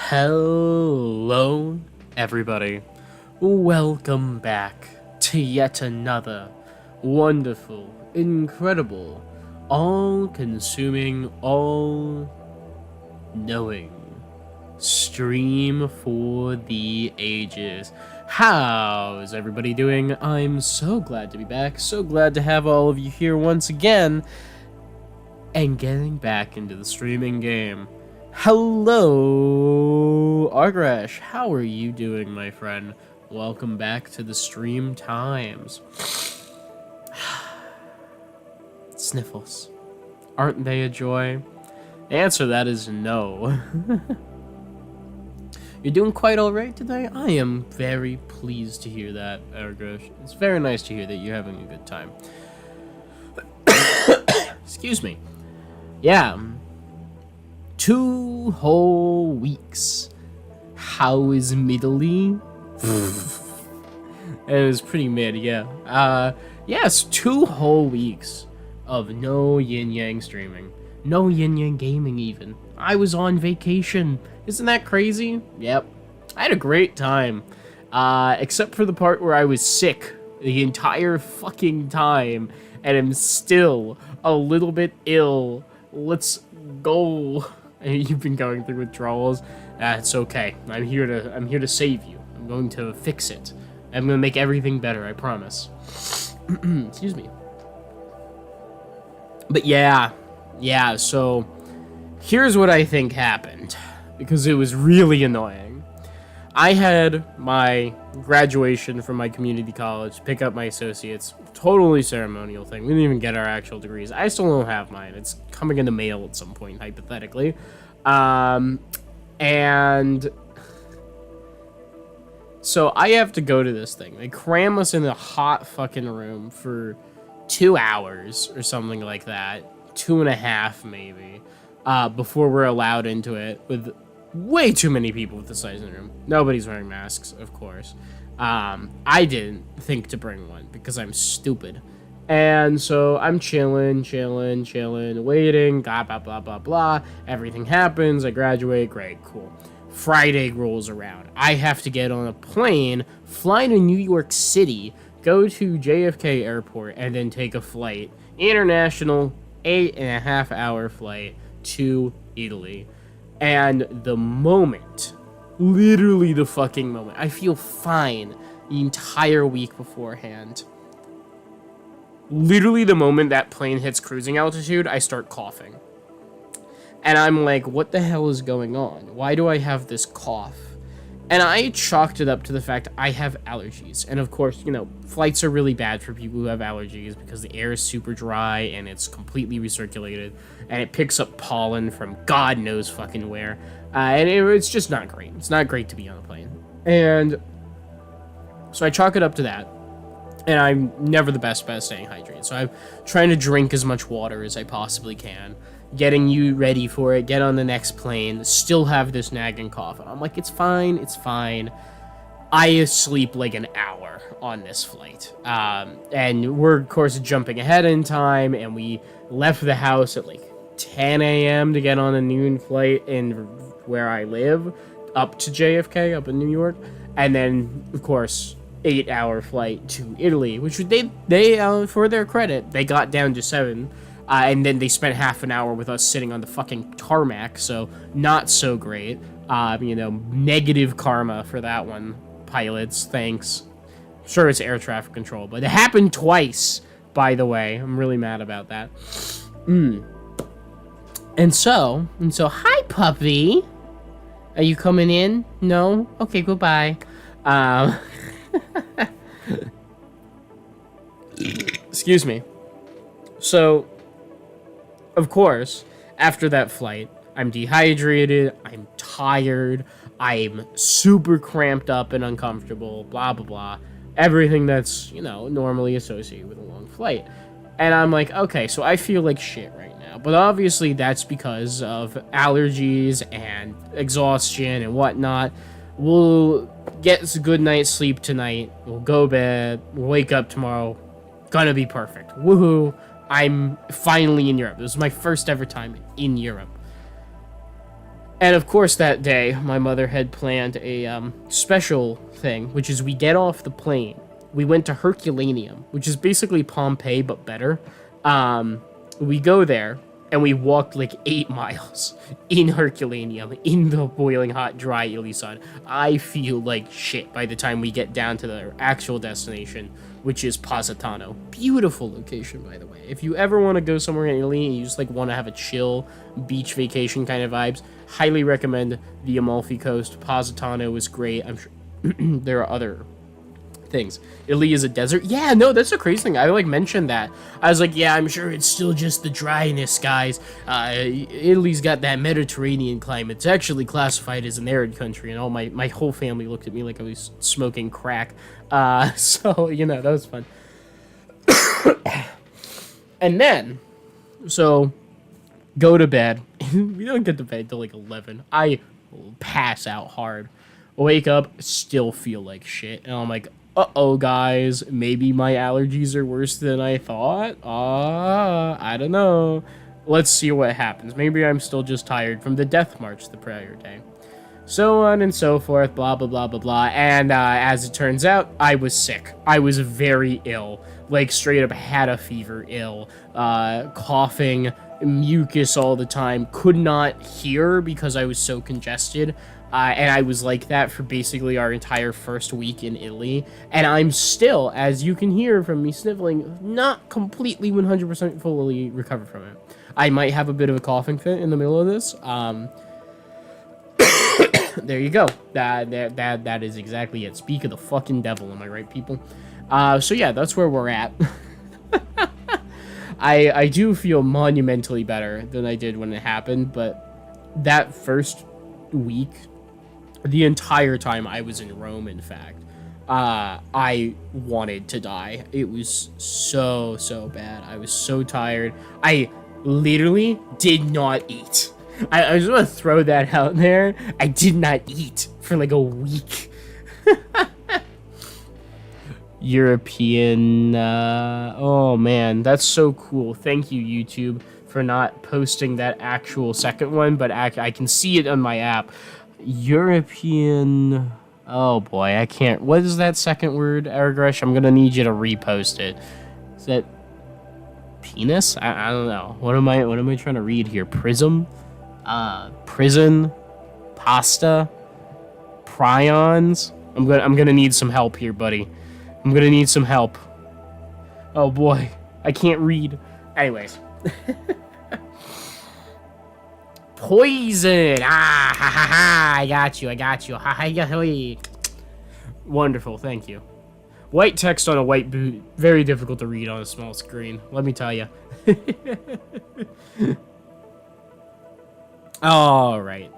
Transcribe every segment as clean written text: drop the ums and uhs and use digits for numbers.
Hello, everybody. Welcome back to yet another wonderful, incredible, all-consuming, all-knowing stream for the ages. How's everybody doing? I'm so glad to be back, so glad to have all of you here once again, and getting back into the streaming game. Hello, Argrash. How are you doing, my friend? Welcome back to the stream times. Sniffles. Aren't they a joy? The answer to that is no. You're doing quite alright today? I am very pleased to hear that, Argrash. It's very nice to hear that you're having a good time. Excuse me. Yeah. 2 whole weeks. How is middly? It was pretty mid, yeah. Yes, 2 whole weeks of no Yin-Yang streaming. No Yin-Yang gaming, even. I was on vacation. Isn't that crazy? Yep. I had a great time. Except for the part where I was sick the entire fucking time, and am still a little bit ill. Let's go. You've been going through withdrawals. It's okay. I'm here to save you. I'm going to fix it. I'm gonna make everything better, I promise. Excuse me. But yeah, so here's what I think happened, because it was really annoying. I had my graduation from my community college, pick up my associates, totally ceremonial thing. We didn't even get our actual degrees. I still don't have mine. It's coming in the mail at some point, hypothetically. And so I have to go to this thing. They cram us in a hot fucking room for 2 hours or something like that. 2.5 maybe, before we're allowed into it, with way too many people with the size of the room. Nobody's wearing masks, of course. I didn't think to bring one because I'm stupid. And so I'm chilling, waiting, blah, blah. Everything happens. I graduate. Great, cool. Friday rolls around. I have to get on a plane, fly to New York City, go to JFK Airport, and then take a flight. International 8.5-hour flight to Italy. And the moment, literally the fucking moment, I feel fine the entire week beforehand. Literally the moment that plane hits cruising altitude, I start coughing. And I'm like, what the hell is going on? Why do I have this cough? And I chalked it up to the fact I have allergies. And of course, you know, flights are really bad for people who have allergies because the air is super dry and it's completely recirculated. And it picks up pollen from God knows fucking where. And it's just not great. It's not great to be on a plane. And so I chalk it up to that. And I'm never the best at staying hydrated. So I'm trying to drink as much water as I possibly can. Getting you ready for it, get on the next plane, still have this nagging cough. And I'm like, it's fine. I sleep like an hour on this flight. And we're, of course, jumping ahead in time, and we left the house at like 10 a.m. to get on a noon flight in where I live, up to JFK, up in New York. And then, of course, 8-hour flight to Italy, which they for their credit, they got down to 7. And then they spent half an hour with us sitting on the fucking tarmac, so not so great. You know, negative karma for that one, pilots, thanks. Sure, it's air traffic control, but it happened twice, by the way. I'm really mad about that. And so, hi, puppy. Are you coming in? No? Okay, goodbye. Excuse me. So, of course, after that flight, I'm dehydrated, I'm tired, I'm super cramped up and uncomfortable, blah, blah, blah. Everything that's, you know, normally associated with a long flight. And I'm like, okay, so I feel like shit right now. But obviously that's because of allergies and exhaustion and whatnot. We'll get a good night's sleep tonight, we'll go to bed, we'll wake up tomorrow, gonna be perfect. Woohoo! I'm finally in Europe. This is my first ever time in Europe. And of course, that day, my mother had planned a special thing, which is we get off the plane. We went to Herculaneum, which is basically Pompeii, but better. We go there, and we walked like 8 miles in Herculaneum, in the boiling hot, dry, Italy sun. I feel like shit by the time we get down to the actual destination, which is Positano. Beautiful location, by the way. If you ever want to go somewhere in Italy and you just like want to have a chill beach vacation kind of vibes, highly recommend the Amalfi Coast. Positano is great. I'm sure there are other things. Italy is a desert. Yeah, no, that's the crazy thing. I like mentioned that. I was like, yeah, I'm sure it's still just the dryness, guys. Italy's got that Mediterranean climate. It's actually classified as an arid country, and all my whole family looked at me like I was smoking crack. So, you know, that was fun. And then, so, go to bed. We don't get to bed till like 11. I pass out hard. Wake up, still feel like shit. And I'm like, uh-oh, guys, maybe my allergies are worse than I thought. I don't know. Let's see what happens. Maybe I'm still just tired from the death march the prior day. So on and so forth, blah, blah, blah, blah, blah. And as it turns out, I was sick. I was very ill. Like, straight up had a fever ill. Coughing, mucus all the time. Could not hear because I was so congested. And I was like that for basically our entire first week in Italy. And I'm still, as you can hear from me sniffling, not completely 100% fully recovered from it. I might have a bit of a coughing fit in the middle of this. There you go. That is exactly it. Speak of the fucking devil, am I right, people? So yeah, that's where we're at. I do feel monumentally better than I did when it happened, but that first week, the entire time I was in Rome, in fact, I wanted to die. It was so bad. I was so tired. I literally did not eat. I just want to throw that out there. I did not eat for like a week. European, oh man, that's so cool. Thank you, YouTube, for not posting that actual second one, but I can see it on my app. European, oh boy, I can't, what is that second word, Aragresh? I'm gonna need you to repost it. Is that penis? I don't know. What am I trying to read here? Prism? Prison? Pasta? Prions? I'm gonna need some help here, buddy. I'm gonna need some help. Oh boy, I can't read. Anyways. Poison! Ah, ha, ha, ha, I got you. Ha, ha, ha. Wonderful, thank you. White text on a white boot. Very difficult to read on a small screen, let me tell you. Alright.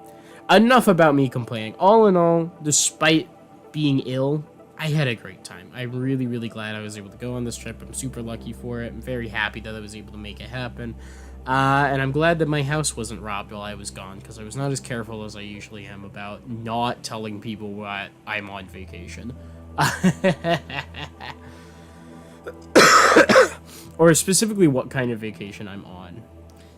Enough about me complaining. All in all, despite being ill, I had a great time. I'm really glad I was able to go on this trip. I'm super lucky for it. I'm very happy that I was able to make it happen. And I'm glad that my house wasn't robbed while I was gone, because I was not as careful as I usually am about not telling people what I'm on vacation. Or specifically what kind of vacation I'm on.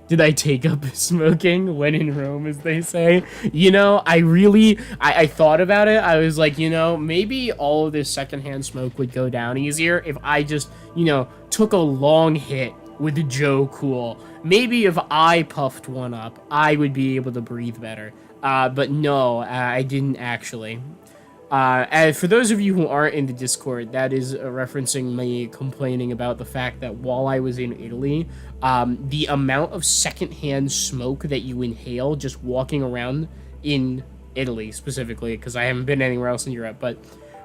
Did I take up smoking when in Rome, as they say? You know, I thought about it. I was like, you know, maybe all of this secondhand smoke would go down easier if I just, you know, took a long hit with Joe Cool. Maybe if I puffed one up, I would be able to breathe better. But no, I didn't actually. And for those of you who aren't in the Discord, that is referencing me complaining about the fact that while I was in Italy, the amount of secondhand smoke that you inhale just walking around in Italy specifically, because I haven't been anywhere else in Europe, but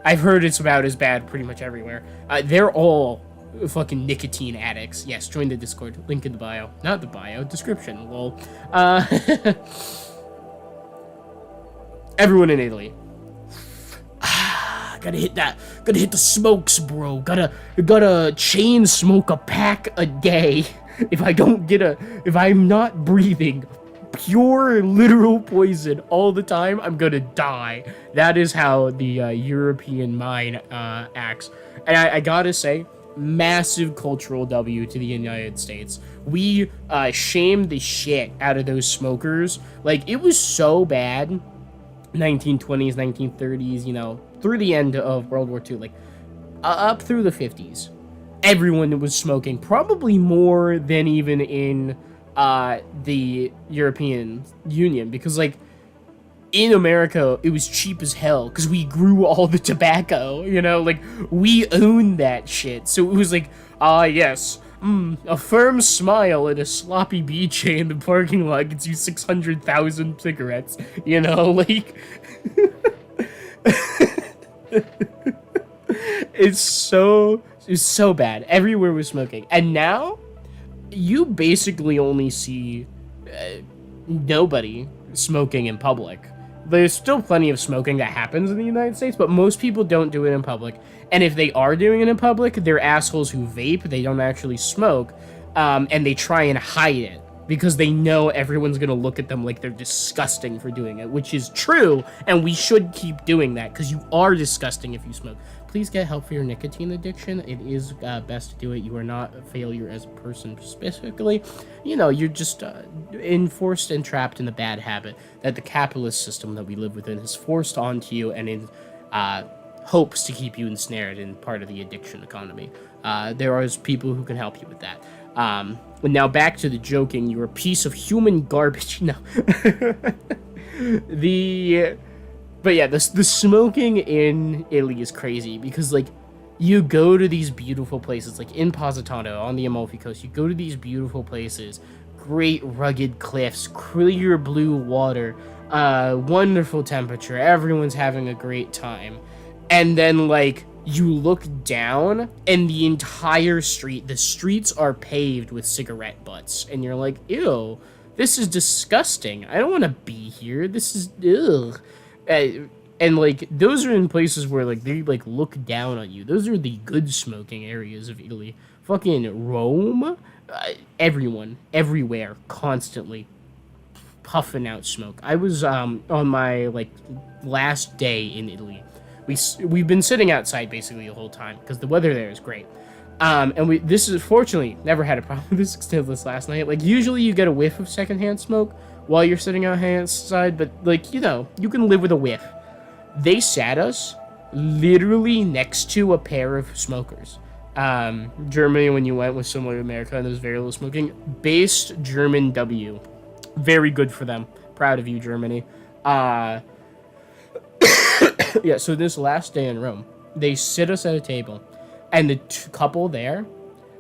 I've heard it's about as bad pretty much everywhere. They're all fucking nicotine addicts. Yes, join the Discord. Link in the bio. Not the bio, description. Lol. Everyone in Italy. Gotta hit the smokes, bro. Gotta chain smoke a pack a day. If I'm not breathing pure literal poison all the time, I'm gonna die. That is how the European mind acts. And I gotta say, massive cultural W to the United States. We shamed the shit out of those smokers. Like, it was so bad, 1920s, 1930s, you know, through the end of World War II, like, up through the 50s. Everyone was smoking, probably more than even in the European Union, because, like, in America, it was cheap as hell because we grew all the tobacco, you know, like, we owned that shit. So it was like, yes, a firm smile and a sloppy BJ in the parking lot gets you 600,000 cigarettes, you know, like, it's so bad. Everywhere was smoking. And now, you basically only see nobody smoking in public. There's still plenty of smoking that happens in the United States, but most people don't do it in public. And if they are doing it in public, they're assholes who vape, they don't actually smoke, and they try and hide it because they know everyone's going to look at them like they're disgusting for doing it, which is true, and we should keep doing that because you are disgusting if you smoke. Please get help for your nicotine addiction. It is best to do it. You are not a failure as a person specifically. You know, you're just enforced and trapped in the bad habit that the capitalist system that we live within has forced onto you, and in hopes to keep you ensnared in part of the addiction economy. There are people who can help you with that. Now back to the joking. You're a piece of human garbage. No. But yeah, the smoking in Italy is crazy because, like, you go to these beautiful places, like in Positano on the Amalfi Coast, you go to these beautiful places, great rugged cliffs, clear blue water, wonderful temperature, everyone's having a great time. And then, like, you look down and the entire street, the streets are paved with cigarette butts. And you're like, ew, this is disgusting. I don't want to be here. This is, ugh. And, like, those are in places where, like, they, like, look down on you. Those are the good smoking areas of Italy. Fucking Rome, everyone, everywhere, constantly puffing out smoke. I was, on my, like, last day in Italy. We've been sitting outside basically the whole time because the weather there is great. And this is, fortunately, never had a problem with this except this last night. Like, usually you get a whiff of secondhand smoke while you're sitting outside, but, like, you know, you can live with a whiff. They sat us literally next to a pair of smokers. Germany, when you went, was similar to America, and there was very little smoking. Based German W. Very good for them. Proud of you, Germany. Yeah, so this last day in Rome, they sit us at a table, and the couple there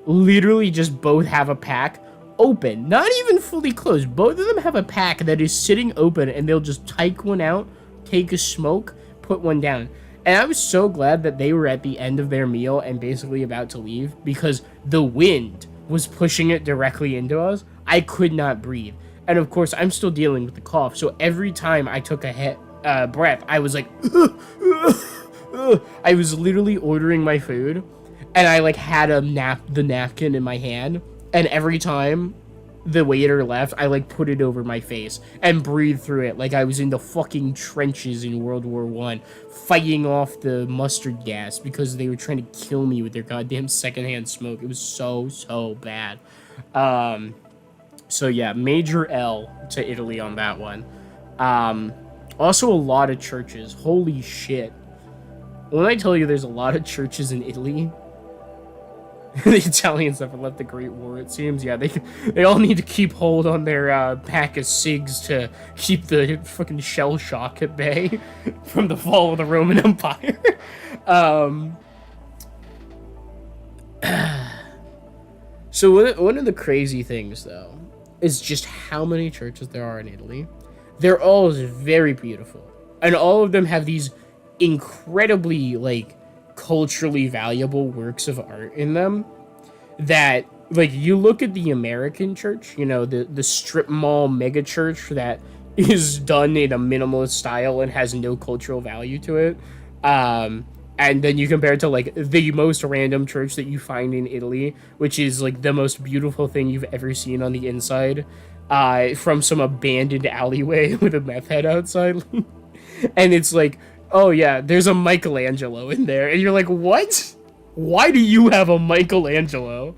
literally just both have a pack open, not even fully closed. Both of them have a pack that is sitting open, and they'll just take one out, take a smoke, put one down. And I was so glad that they were at the end of their meal and basically about to leave because the wind was pushing it directly into us. I could not breathe. And of course, I'm still dealing with the cough, so every time I took a breath, I was like, I was literally ordering my food, and I, like, had the napkin in my hand, and every time the waiter left, I, like, put it over my face and breathed through it like I was in the fucking trenches in World War I, fighting off the mustard gas because they were trying to kill me with their goddamn secondhand smoke. It was so bad. So yeah, major L to Italy on that one. Also, a lot of churches. Holy shit. When I tell you there's a lot of churches in Italy, the Italians have left the Great War, it seems. Yeah, they all need to keep hold on their pack of cigs to keep the fucking shell shock at bay from the fall of the Roman Empire. So one of the crazy things, though, is just how many churches there are in Italy. They're all very beautiful, and all of them have these incredibly, like, culturally valuable works of art in them that, like, you look at the American church, you know, the strip mall mega church that is done in a minimalist style and has no cultural value to it, and then you compare it to, like, the most random church that you find in Italy, which is, like, the most beautiful thing you've ever seen on the inside, from some abandoned alleyway with a meth head outside. And it's like, oh yeah, there's a Michelangelo in there, and you're like, what? Why do you have a Michelangelo?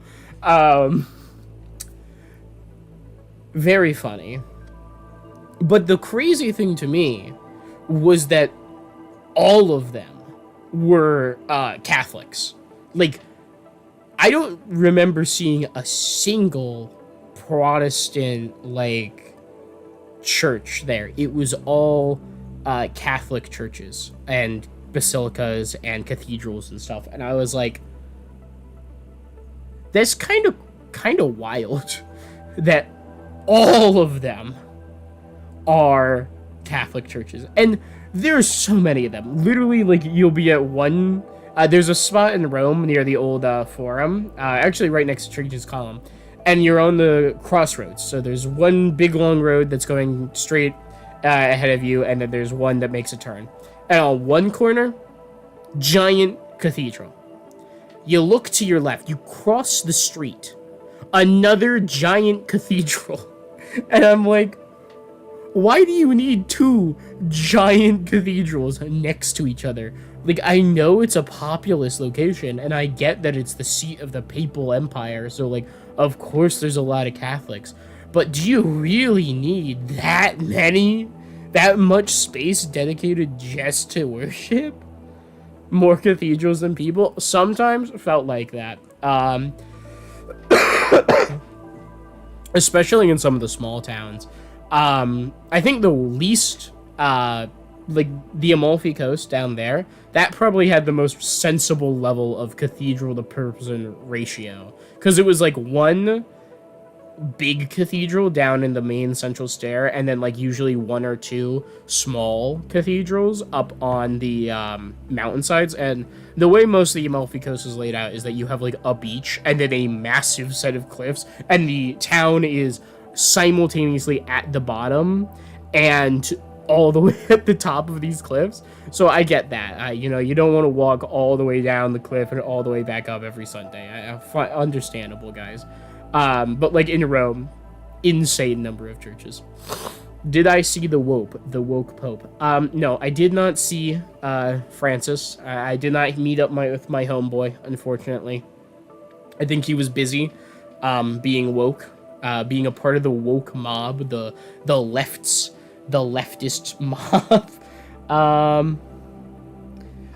Very funny. But the crazy thing to me was that all of them were Catholics. Like, I don't remember seeing a single Protestant, like, church there. It was all Catholic churches and basilicas and cathedrals and stuff. And I was like, that's kind of wild that all of them are Catholic churches. And there's so many of them. Literally, like, you'll be at one... there's a spot in Rome near the old Forum, actually right next to Trajan's Column, and you're on the crossroads. So there's one big long road that's going straight ahead of you, and then there's one that makes a turn. And on one corner, giant cathedral. You look to your left, you cross the street, another giant cathedral. And I'm like, why do you need two giant cathedrals next to each other? Like, I know it's a populous location, and I get that it's the seat of the papal empire, so, like, of course there's a lot of Catholics. But do you really need that much space dedicated just to worship? More cathedrals than people? Sometimes felt like that. Especially in some of the small towns. I think the least, like, the Amalfi Coast down there, that probably had the most sensible level of cathedral to person ratio. Because it was, like, one big cathedral down in the main central stair, and then, like, usually one or two small cathedrals up on the mountainsides. And the way most of the Amalfi Coast is laid out is that you have, like, a beach and then a massive set of cliffs, and the town is simultaneously at the bottom and all the way at the top of these cliffs. So I get that. You know, you don't want to walk all the way down the cliff and all the way back up every Sunday. Understandable, guys. But, like, in Rome, insane number of churches. Did I see the woke pope? No, I did not see Francis. I did not meet up with my homeboy, unfortunately. I think he was busy being woke. Being a part of the woke mob, the leftist mob.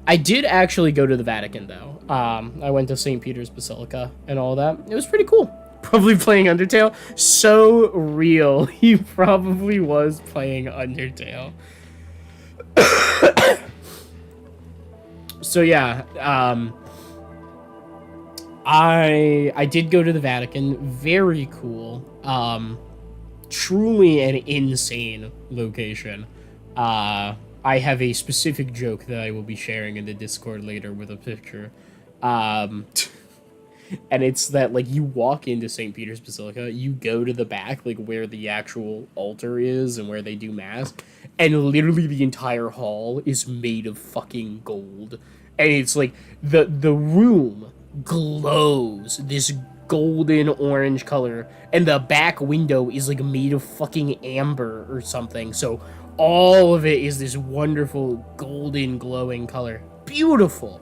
I did actually go to the Vatican, though. I went to St. Peter's Basilica and all that. It was pretty cool. Probably playing Undertale. So real. He probably was playing Undertale. So yeah, I did go to the Vatican. Very cool. Truly an insane location. I have a specific joke that I will be sharing in the Discord later with a picture. And it's that, like, you walk into St. Peter's Basilica, you go to the back, like, where the actual altar is and where they do mass, and literally the entire hall is made of fucking gold. And it's like, the room glows this golden orange color, and the back window is, like, made of fucking amber or something. So all of it is this wonderful golden glowing color. Beautiful.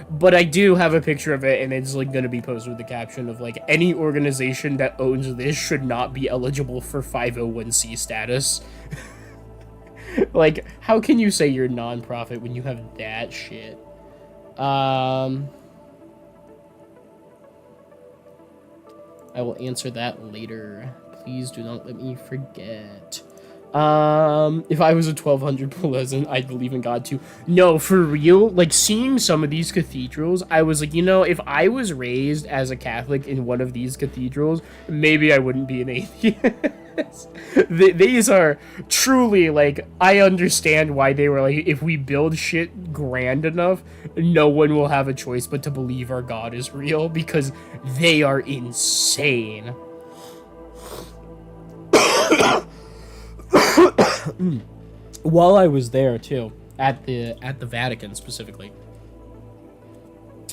But I do have a picture of it, and it's, like, going to be posted with the caption of, like, any organization that owns this should not be eligible for 501c status. Like, how can you say you're a non-profit when you have that shit? I will answer that later. Please do not let me forget. If I was a 1200 peasant, I'd believe in God too. No, for real, like, seeing some of these cathedrals, I was like, you know, if I was raised as a Catholic in one of these cathedrals, maybe I wouldn't be an atheist. These are truly, like, I understand why they were like, if we build shit grand enough, no one will have a choice but to believe our God is real, because they are insane. While I was there too, at the Vatican specifically,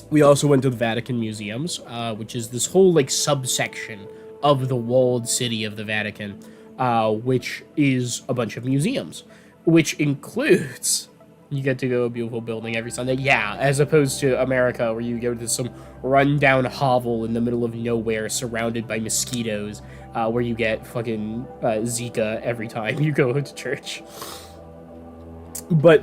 we also went to the Vatican Museums, which is this whole, like, subsection of the walled city of the Vatican, which is a bunch of museums, which includes You get to go to a beautiful building every Sunday. Yeah, as opposed to America, where you go to some rundown hovel in the middle of nowhere surrounded by mosquitoes, where you get fucking Zika every time you go to church. But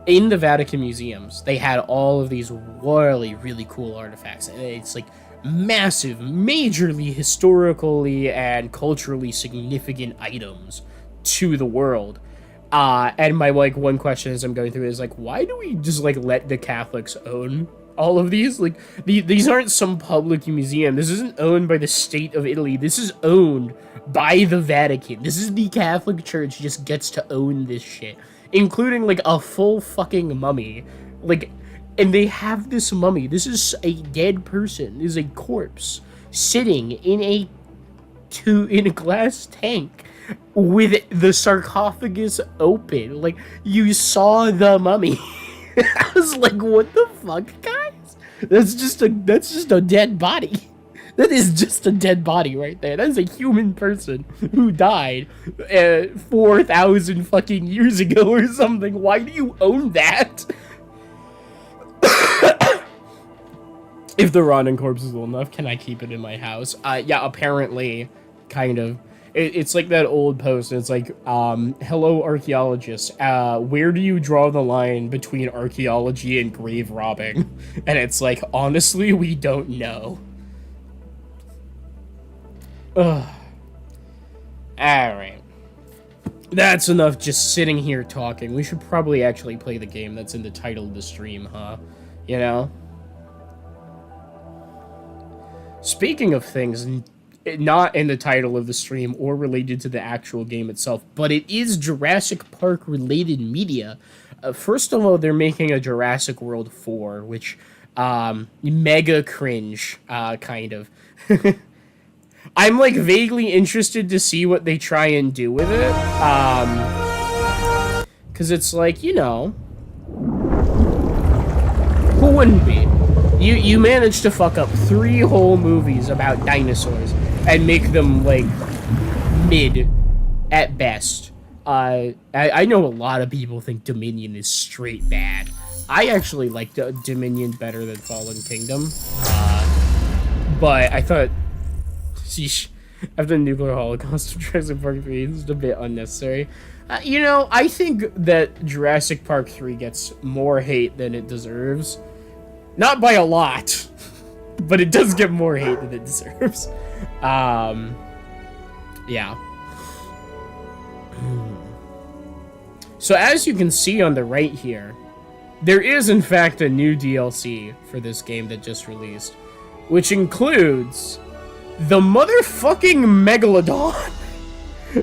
in the Vatican museums, they had all of these really cool artifacts. And it's like massive, majorly historically and culturally significant items to the world. And my, like, one question as I'm going through it is, like, why do we just, like, let the Catholics own all of these? Like, these aren't some public museum. This isn't owned by the state of Italy. This is owned by the Vatican. This is the Catholic Church just gets to own this shit. Including, like, a full fucking mummy. Like, and they have this mummy. This is a dead person. This is a corpse sitting in a glass tank with the sarcophagus open. Like, you saw the mummy. I was like, what the fuck, guys? That's just a dead body. That is just a dead body right there. That is a human person who died 4,000 fucking years ago or something. Why do you own that? If the rotting corpse is old enough, can I keep it in my house? Yeah, apparently, kind of. It's like that old post. It's like, hello, archaeologists. Where do you draw the line between archaeology and grave robbing? And it's like, honestly, we don't know. Ugh. Alright. That's enough just sitting here talking. We should probably actually play the game that's in the title of the stream, huh? You know? Speaking of things not in the title of the stream or related to the actual game itself, but it is Jurassic Park related media. First of all, they're making a Jurassic World 4, which, mega cringe, kind of. I'm, like, vaguely interested to see what they try and do with it, because it's like, you know, who wouldn't be? You managed to fuck up 3 whole movies about dinosaurs and make them, like, mid at best. I know a lot of people think Dominion is straight bad. I actually liked Dominion better than Fallen Kingdom. But I thought, sheesh, after the nuclear holocaust of Jurassic Park 3, it's a bit unnecessary. You know, I think that Jurassic Park 3 gets more hate than it deserves. Not by a lot, but it does get more hate than it deserves. Yeah. So as you can see on the right here, there is in fact a new DLC for this game that just released, which includes the motherfucking Megalodon.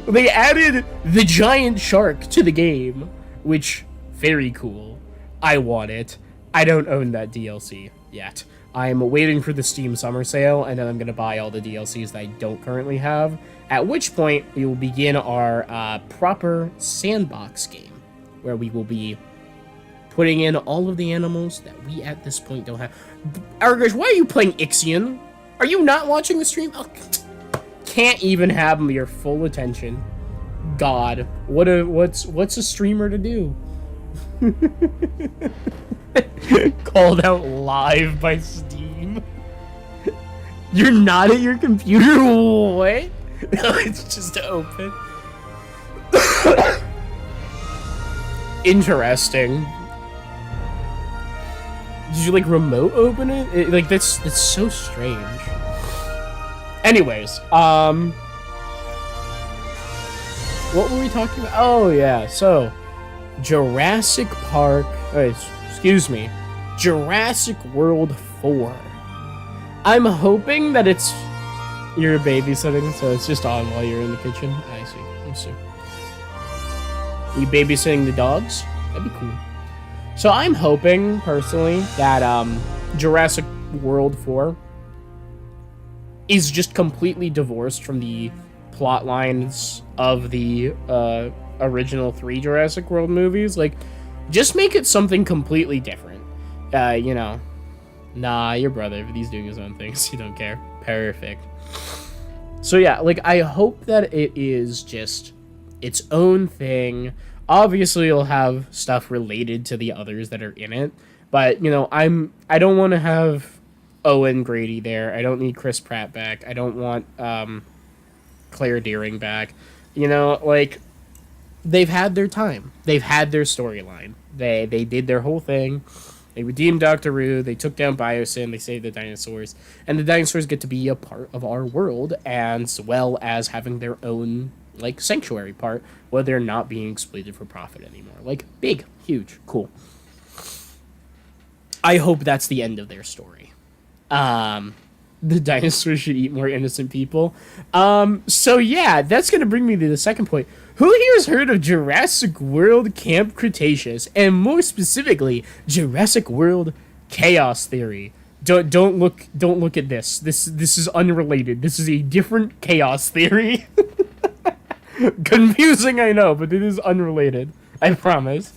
They added the giant shark to the game, which, very cool. I want it. I don't own that DLC yet. I'm waiting for the Steam Summer Sale, and then I'm going to buy all the DLCs that I don't currently have, at which point we will begin our proper sandbox game, where we will be putting in all of the animals that we at this point don't have. Argos, why are you playing Ixion? Are you not watching the stream? Oh, can't even have your full attention. God, what's a streamer to do? Called out live by Steam. You're not at your computer? What? No, it's just open. Interesting. Did you, like, remote open it? Like, that's so strange. Anyways, what were we talking about? Oh, yeah, so Jurassic Park, excuse me, Jurassic World 4. I'm hoping that it's, you're babysitting, so it's just on while you're in the kitchen. I see. You babysitting the dogs? That'd be cool. So I'm hoping, personally, that Jurassic World 4 is just completely divorced from the plot lines of the original 3 Jurassic World movies. Like, just make it something completely different. You know. Nah, your brother, but he's doing his own things. You don't care. Perfect. So yeah, like, I hope that it is just its own thing. Obviously, it'll have stuff related to the others that are in it, but you know, I don't want to have Owen Grady there. I don't need Chris Pratt back. I don't want Claire Deering back. You know, like they've had their time. They've had their storyline. They did their whole thing. They redeemed Doctor Who. They took down Biosyn. They saved the dinosaurs, and the dinosaurs get to be a part of our world, as well as having their own like sanctuary part where they're not being exploited for profit anymore. Like big, huge, cool. I hope that's the end of their story. The dinosaurs should eat more innocent people. So yeah, that's gonna bring me to the second point. Who here's heard of Jurassic World Camp Cretaceous, and more specifically, Jurassic World Chaos Theory? Don't look at this. This is unrelated. This is a different chaos theory. Confusing, I know, but it is unrelated. I promise.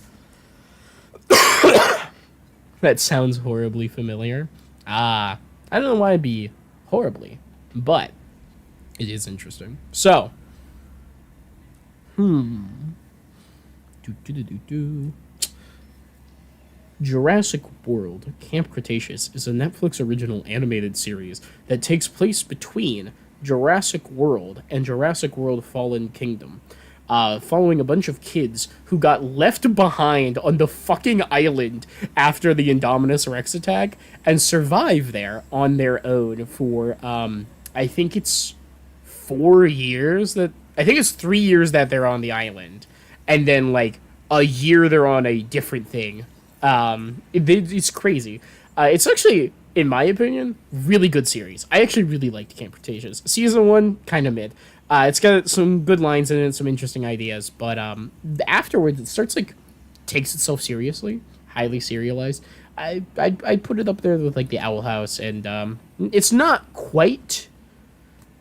That sounds horribly familiar. I don't know why it'd be horribly, but it is interesting. So, Jurassic World Camp Cretaceous is a Netflix original animated series that takes place between Jurassic World and Jurassic World Fallen Kingdom, following a bunch of kids who got left behind on the fucking island after the Indominus Rex attack and survive there on their own for, I think it's 4 years I think it's 3 years that they're on the island, and then, like, a year they're on a different thing. It's crazy. It's actually, in my opinion, really good series. I actually really liked Camp Cretaceous. Season 1, kind of mid. It's got some good lines in it, some interesting ideas, but afterwards it starts, like, takes itself seriously, highly serialized. I'd put it up there with, like, the Owl House, and it's not quite...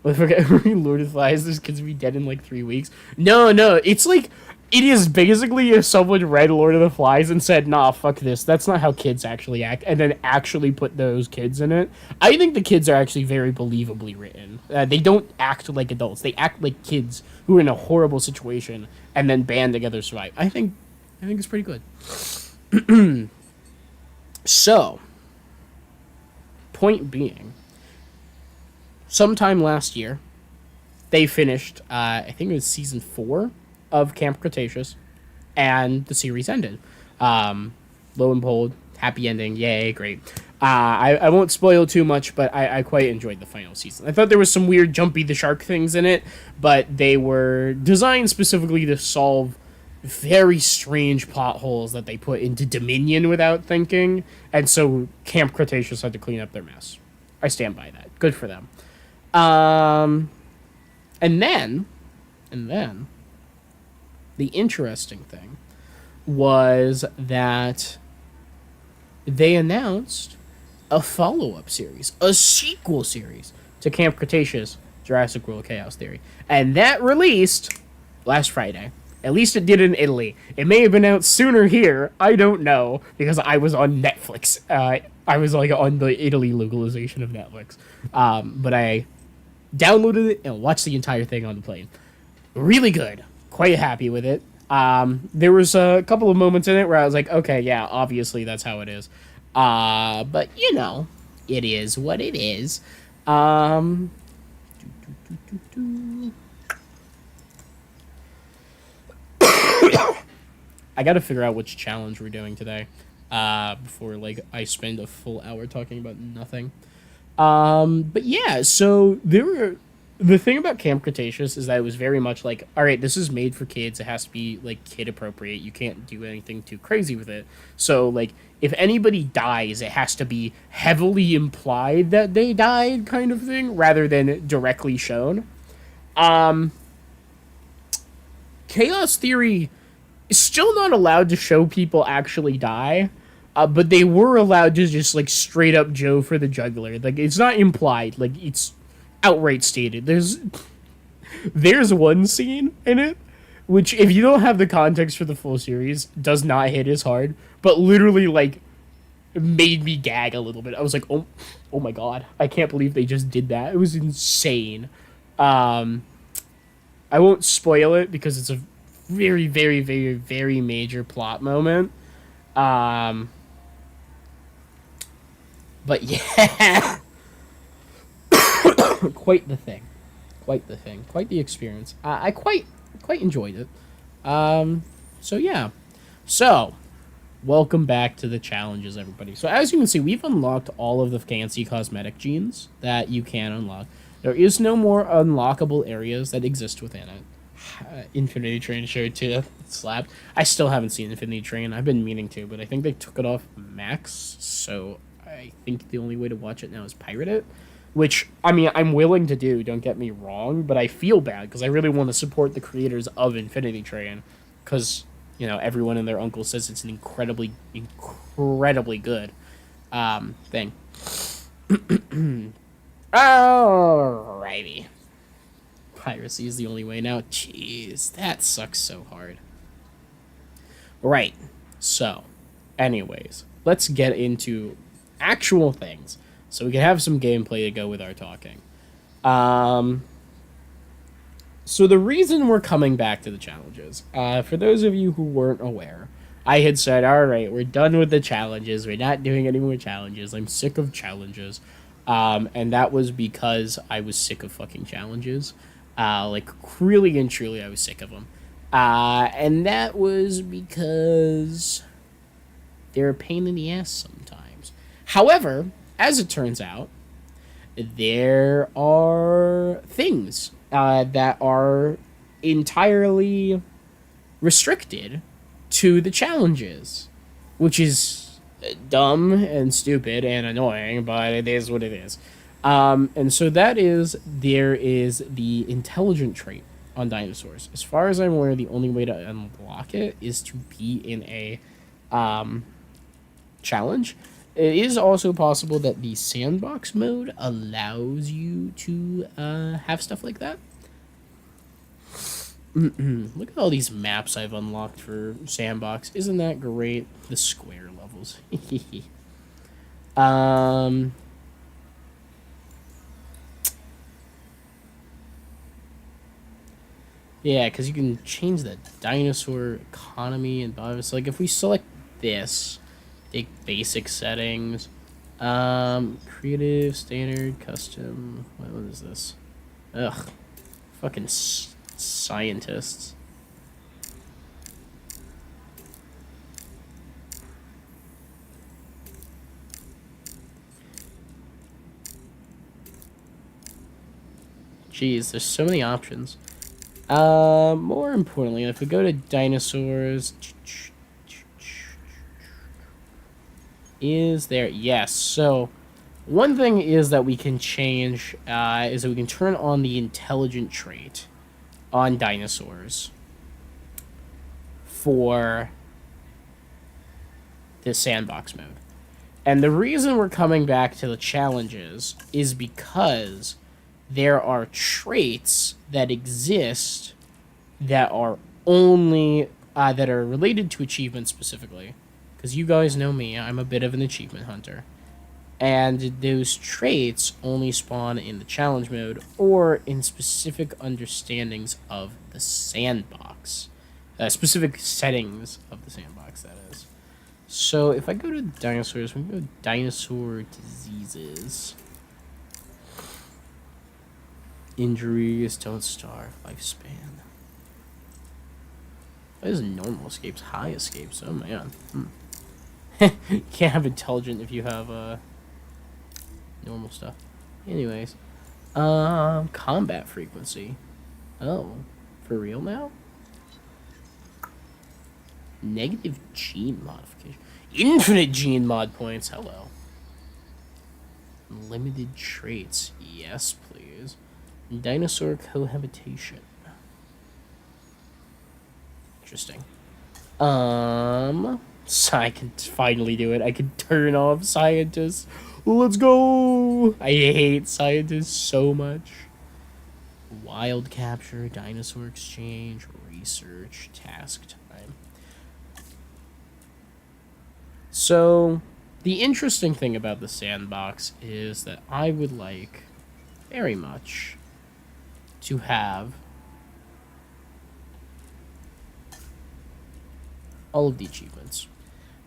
I forget, Lord of the Flies, those kids will be dead in, like, 3 weeks. No, it's, like... It is basically if someone read Lord of the Flies and said, nah, fuck this, that's not how kids actually act, and then actually put those kids in it. I think the kids are actually very believably written. They don't act like adults. They act like kids who are in a horrible situation and then band together to survive. I think it's pretty good. So, point being, sometime last year, they finished, I think it was season 4 of Camp Cretaceous, and the series ended. Lo and behold, happy ending, yay, great. I won't spoil too much, but I quite enjoyed the final season. I thought there was some weird Jumpy the Shark things in it, but they were designed specifically to solve very strange plot holes that they put into Dominion without thinking, and so Camp Cretaceous had to clean up their mess. I stand by that. Good for them. And then, the interesting thing was that they announced a follow-up series, a sequel series to Camp Cretaceous, Jurassic World Chaos Theory. And that released last Friday. At least it did in Italy. It may have been out sooner here. I don't know, because I was on Netflix. I was like on the Italy localization of Netflix. But I downloaded it and watched the entire thing on the plane. Really good. Quite happy with it. There was a couple of moments in it where I was like, okay, yeah, obviously that's how it is. But, you know, it is what it is. I gotta figure out which challenge we're doing today, before, like, I spend a full hour talking about nothing. But yeah, so the thing about Camp Cretaceous is that it was very much like, all right, this is made for kids. It has to be, like, kid appropriate. You can't do anything too crazy with it. So, like, if anybody dies, it has to be heavily implied that they died kind of thing, rather than directly shown. Chaos Theory is still not allowed to show people actually die, but they were allowed to just, like, straight up Joe for the jugular. Like, it's not implied. Like, it's outright stated. There's one scene in it which, if you don't have the context for the full series, does not hit as hard, but literally, like, made me gag a little bit. I was like, oh my god, I can't believe they just did that. It was insane. I won't spoil it because it's a very, very, very, very major plot moment. But yeah, quite the thing. Quite the thing. Quite the experience. I quite enjoyed it. So yeah. So, welcome back to the challenges, everybody. So as you can see, we've unlocked all of the fancy cosmetic genes that you can unlock. There is no more unlockable areas that exist within it. Infinity Train show 2 slapped. I still haven't seen Infinity Train. I've been meaning to, but I think they took it off Max, so I think the only way to watch it now is pirate it. Which, I mean, I'm willing to do, don't get me wrong, but I feel bad because I really want to support the creators of Infinity Train because, you know, everyone and their uncle says it's an incredibly, incredibly good thing. Alrighty. Piracy is the only way now. Jeez, that sucks so hard. Right. So, anyways, let's get into actual things so we can have some gameplay to go with our talking. So the reason we're coming back to the challenges, for those of you who weren't aware, I had said, all right, we're done with the challenges. We're not doing any more challenges. I'm sick of challenges. And that was because I was sick of fucking challenges. Like, really and truly, I was sick of them. And that was because they're a pain in the ass sometimes. However, as it turns out, there are things that are entirely restricted to the challenges, which is dumb and stupid and annoying, but it is what it is. And so there is the intelligent trait on dinosaurs. As far as I'm aware, the only way to unlock it is to be in a challenge. It is also possible that the sandbox mode allows you to have stuff like that. Look at all these maps I've unlocked for sandbox. Isn't that great? The square levels. Yeah, because you can change the dinosaur economy and biomass. Like if we select this, take basic settings, creative, standard, custom. What is this? Ugh, fucking scientists. Jeez, there's so many options. More importantly, if we go to dinosaurs, is there? Yes. So, one thing is that we can change, is that we can turn on the intelligent trait on dinosaurs for this sandbox mode. And the reason we're coming back to the challenges is because there are traits that exist that are only that are related to achievements specifically, because you guys know me, I'm a bit of an achievement hunter, and those traits only spawn in the challenge mode or in specific understandings of the sandbox, specific settings of the sandbox, that is. So if I go to dinosaurs, we can go to dinosaur diseases. Injuries, don't starve, lifespan. What is normal escapes? High escapes? Oh man. You can't have intelligent if you have normal stuff. Anyways. Combat frequency. Oh. For real now? Negative gene modification. Infinite gene mod points. Hello. Limited traits. Yes, please. Dinosaur cohabitation. Interesting. So I can finally do it. I can turn off scientists. Let's go! I hate scientists so much. Wild capture, dinosaur exchange, research, task time. So, the interesting thing about the sandbox is that I would like very much to have all of the achievements.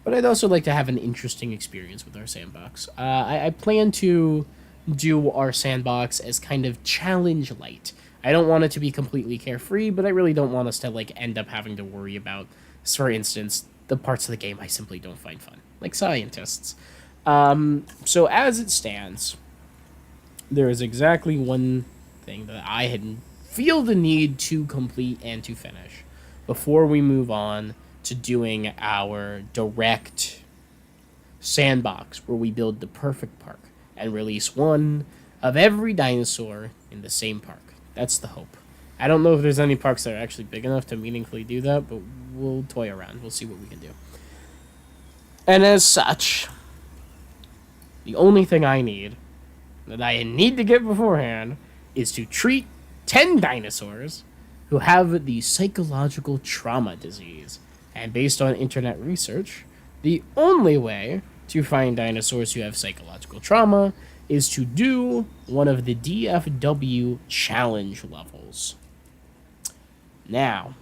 But I'd also like to have an interesting experience with our sandbox. I plan to do our sandbox as kind of challenge light. I don't want it to be completely carefree, but I really don't want us to like end up having to worry about, for instance, the parts of the game I simply don't find fun, like scientists. So as it stands, there is exactly one thing that I had feel the need to complete and to finish before we move on to doing our direct sandbox where we build the perfect park and release one of every dinosaur in the same park. That's the hope. I don't know if there's any parks that are actually big enough to meaningfully do that, but we'll toy around. We'll see what we can do. And as such, the only thing I need, that I need to get beforehand, is to treat 10 dinosaurs who have the psychological trauma disease. And based on internet research, the only way to find dinosaurs who have psychological trauma is to do one of the DFW challenge levels. Now,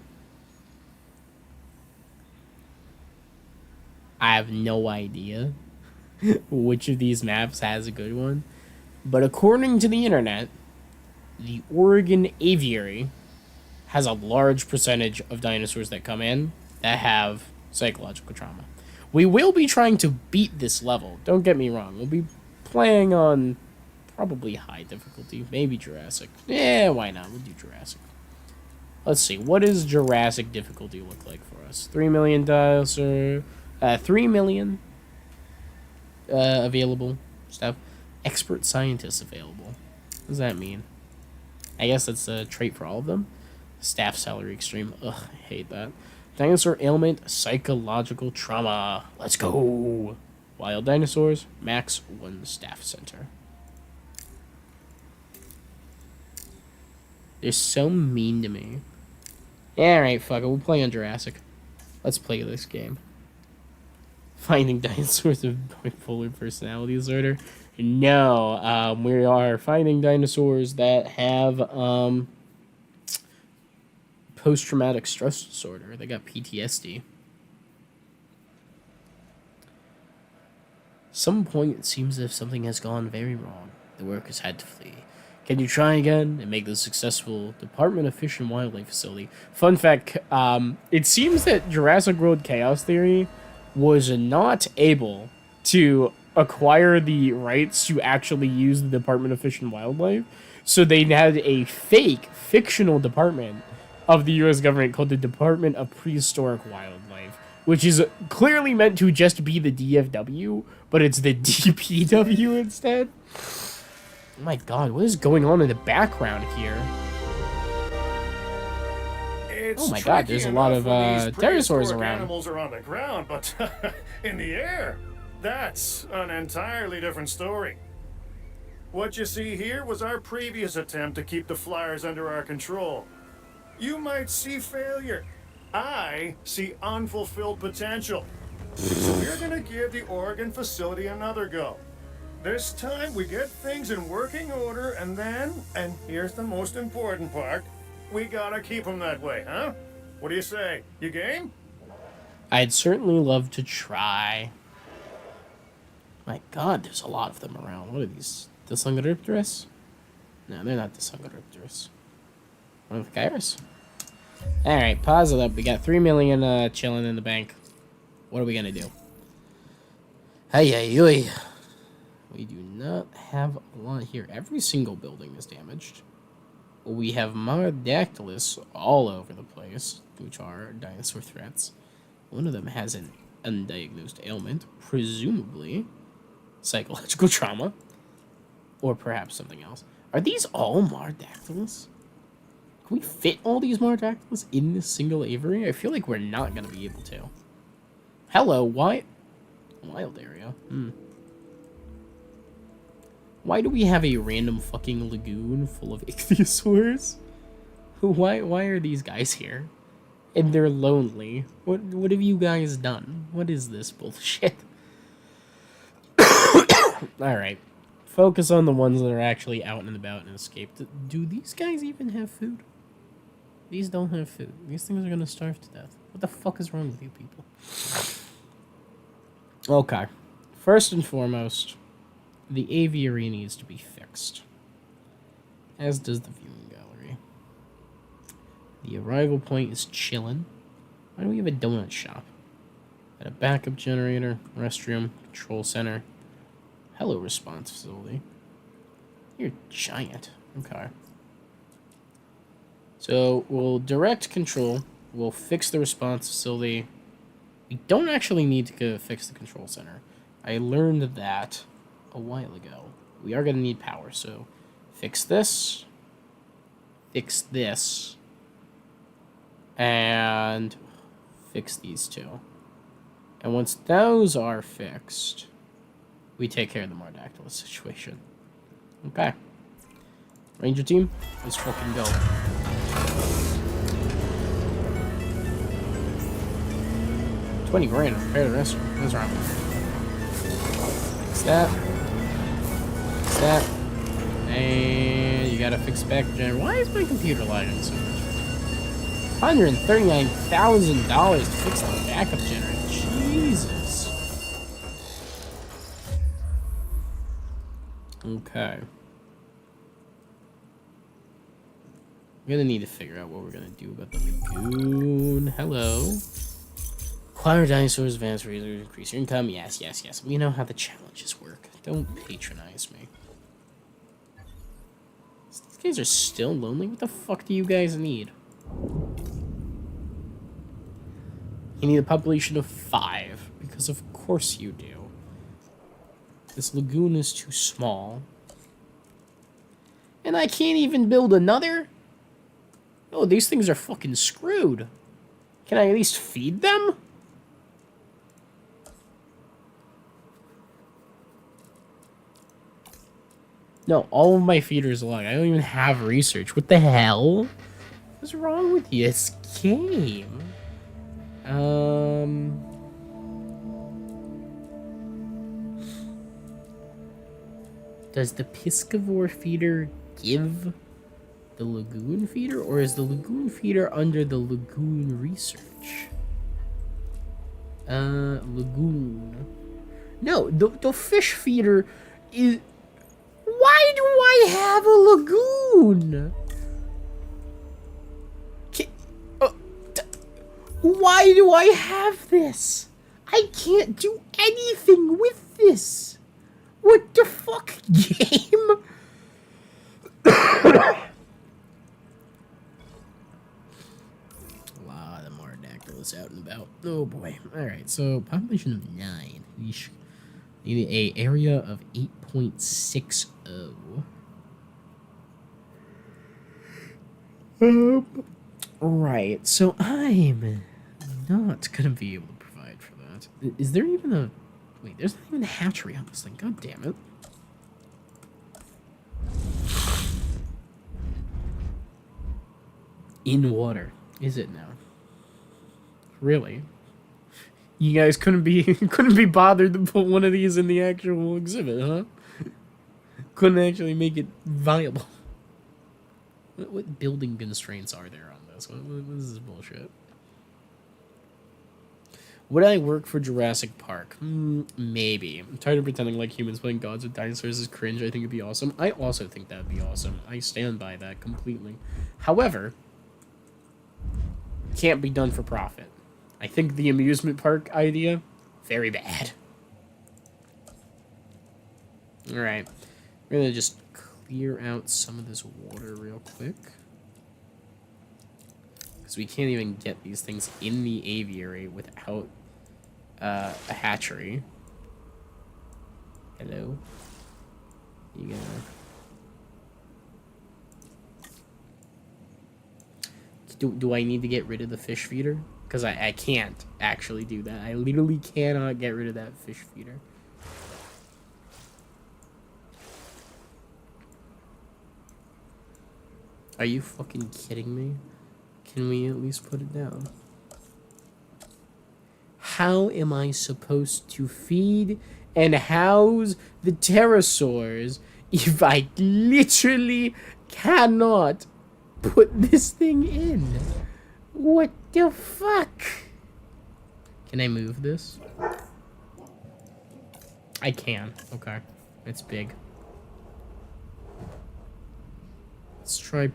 I have no idea which of these maps has a good one, but according to the internet, the Oregon Aviary has a large percentage of dinosaurs that come in that have psychological trauma. We will be trying to beat this level, don't get me wrong. We'll be playing on probably high difficulty, maybe Jurassic. Yeah, why not? We'll do Jurassic. Let's see, what does Jurassic difficulty look like for us? 3 million dinosaur, 3 million available stuff. Expert scientists available. What does that mean? I guess that's a trait for all of them. Staff salary extreme. Ugh, I hate that. Dinosaur ailment, psychological trauma. Let's go. Wild dinosaurs, max 1 staff center. They're so mean to me. Yeah, alright, fuck it. We'll play on Jurassic. Let's play this game. Finding dinosaurs with bipolar personality disorder. No, we are finding dinosaurs that have post-traumatic stress disorder. They got PTSD. Some point it seems as if something has gone very wrong. The workers had to flee. Can you try again and make the successful Department of Fish and Wildlife facility? Fun fact, it seems that Jurassic World Chaos Theory was not able to acquire the rights to actually use the Department of Fish and Wildlife. So they had a fake, fictional department of the U.S. government called the Department of Prehistoric Wildlife, which is clearly meant to just be the DFW, but it's the DPW instead. Oh my god, what is going on in the background here? Oh my god, there's a lot of pterosaurs around. Animals are on the ground, but in the air, that's an entirely different story. What you see here was our previous attempt to keep the flyers under our control. You might see failure. I see unfulfilled potential. So we're gonna give the Oregon facility another go. This time we get things in working order, and then, and here's the most important part, we gotta keep them that way, huh? What do you say? You game? I'd certainly love to try. My god, there's a lot of them around. What are these? Disungoripterus? No, they're not Disungoripterus. One of the Kairos? Alright, pause it up. We got 3 million chilling in the bank. What are we gonna do? Hey. We do not have a lot here. Every single building is damaged. We have Marodactylus all over the place, which are dinosaur threats. One of them has an undiagnosed ailment, presumably psychological trauma, or perhaps something else. Are these all Marodactylus? Can we fit all these Marodactylus in this single aviary? I feel like we're not going to be able to. Hello, why? Wild area. Why do we have a random fucking lagoon full of ichthyosaurs? Why are these guys here? And they're lonely. What have you guys done? What is this bullshit? Alright. Focus on the ones that are actually out and about and escaped. Do these guys even have food? These don't have food. These things are gonna starve to death. What the fuck is wrong with you people? Okay. First and foremost, the aviary needs to be fixed. As does the viewing gallery. The arrival point is chillin'. Why do we have a donut shop? And a backup generator, restroom, control center. Hello, response facility. You're giant. Okay. So, we'll direct control. We'll fix the response facility. We don't actually need to go fix the control center. I learned that a while ago. We are going to need power, so fix this. Fix this. And fix these two. And once those are fixed, we take care of the Mardactylus situation. Okay. Ranger team, let's fucking go. $20 grand to repair the restroom. What's wrong? Fix that. Fix that. And you gotta fix back the generator. Why is my computer lagging so much? $139,000 to fix the backup generator. Jesus. Okay. We're gonna need to figure out what we're gonna do about the lagoon. Hello. Acquire dinosaurs, advance research, increase your income. Yes, yes, yes. We know how the challenges work. Don't patronize me. These guys are still lonely? What the fuck do you guys need? You need a population of 5, because of course you do. This lagoon is too small. And I can't even build another? Oh, these things are fucking screwed. Can I at least feed them? No, all of my feeders are long. I don't even have research. What the hell? What's wrong with you? This game. Does the Piscivore feeder give the lagoon feeder, or is the lagoon feeder under the lagoon research? Lagoon. No, the fish feeder is... Why do I have a lagoon? Why do I have this? I can't do anything with this. What the fuck, game? A lot of Mardactylus out and about. Oh boy. Alright, so population of 9. We need a area of 8.60. Right, so I'm not gonna be able to provide for that. Is there even a... Wait, there's not even a hatchery on this thing. God damn it. In water. Is it now? Really? You guys couldn't be bothered to put one of these in the actual exhibit, huh? Couldn't actually make it viable. What building constraints are there on this? What is this bullshit? Would I work for Jurassic Park? Maybe. I'm tired of pretending like humans playing gods with dinosaurs is cringe. I think it'd be awesome. I also think that'd be awesome. I stand by that completely. However, can't be done for profit. I think the amusement park idea, very bad. Alright. We're gonna just clear out some of this water real quick. Because we can't even get these things in the aviary without a hatchery. Hello? You gonna... Do I need to get rid of the fish feeder? Because I can't actually do that. I literally cannot get rid of that fish feeder. Are you fucking kidding me? Can we at least put it down? How am I supposed to feed and house the pterosaurs if I literally cannot put this thing in? What the fuck? Can I move this? I can. Okay. It's big. Let's try...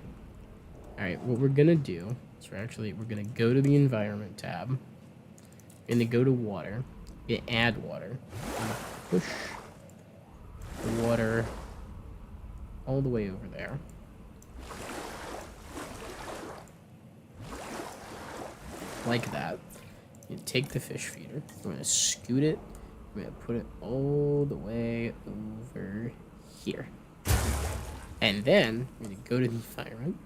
Alright, what we're gonna do is we're gonna go to the environment tab. We're gonna go to water. We're gonna add water. We're gonna push the water all the way over there. Like that. You take the fish feeder. We're gonna scoot it. We're gonna put it all the way over here. And then we're gonna go to the environment.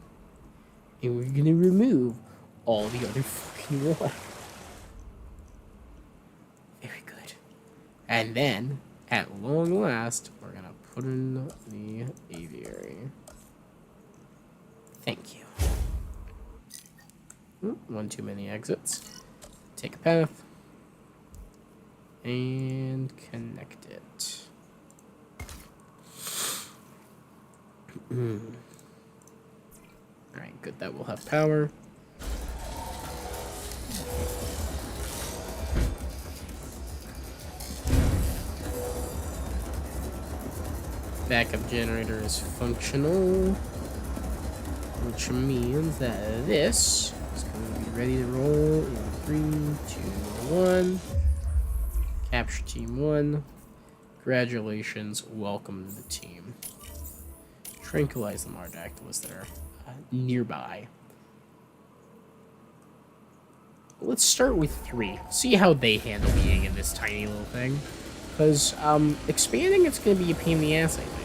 And we're gonna remove all the other fucking water. Very good. And then, at long last, we're gonna put in the aviary. Thank you. One too many exits. Take a path. And connect it. Alright, good. That will have power. Backup generator is functional, which means that this is going to be ready to roll in 3, 2, 1. Capture Team 1. Congratulations. Welcome to the team. Tranquilize the Mardactyls that are nearby. Let's start with 3. See how they handle being in this tiny little thing. Because expanding, it's going to be a pain in the ass, I think.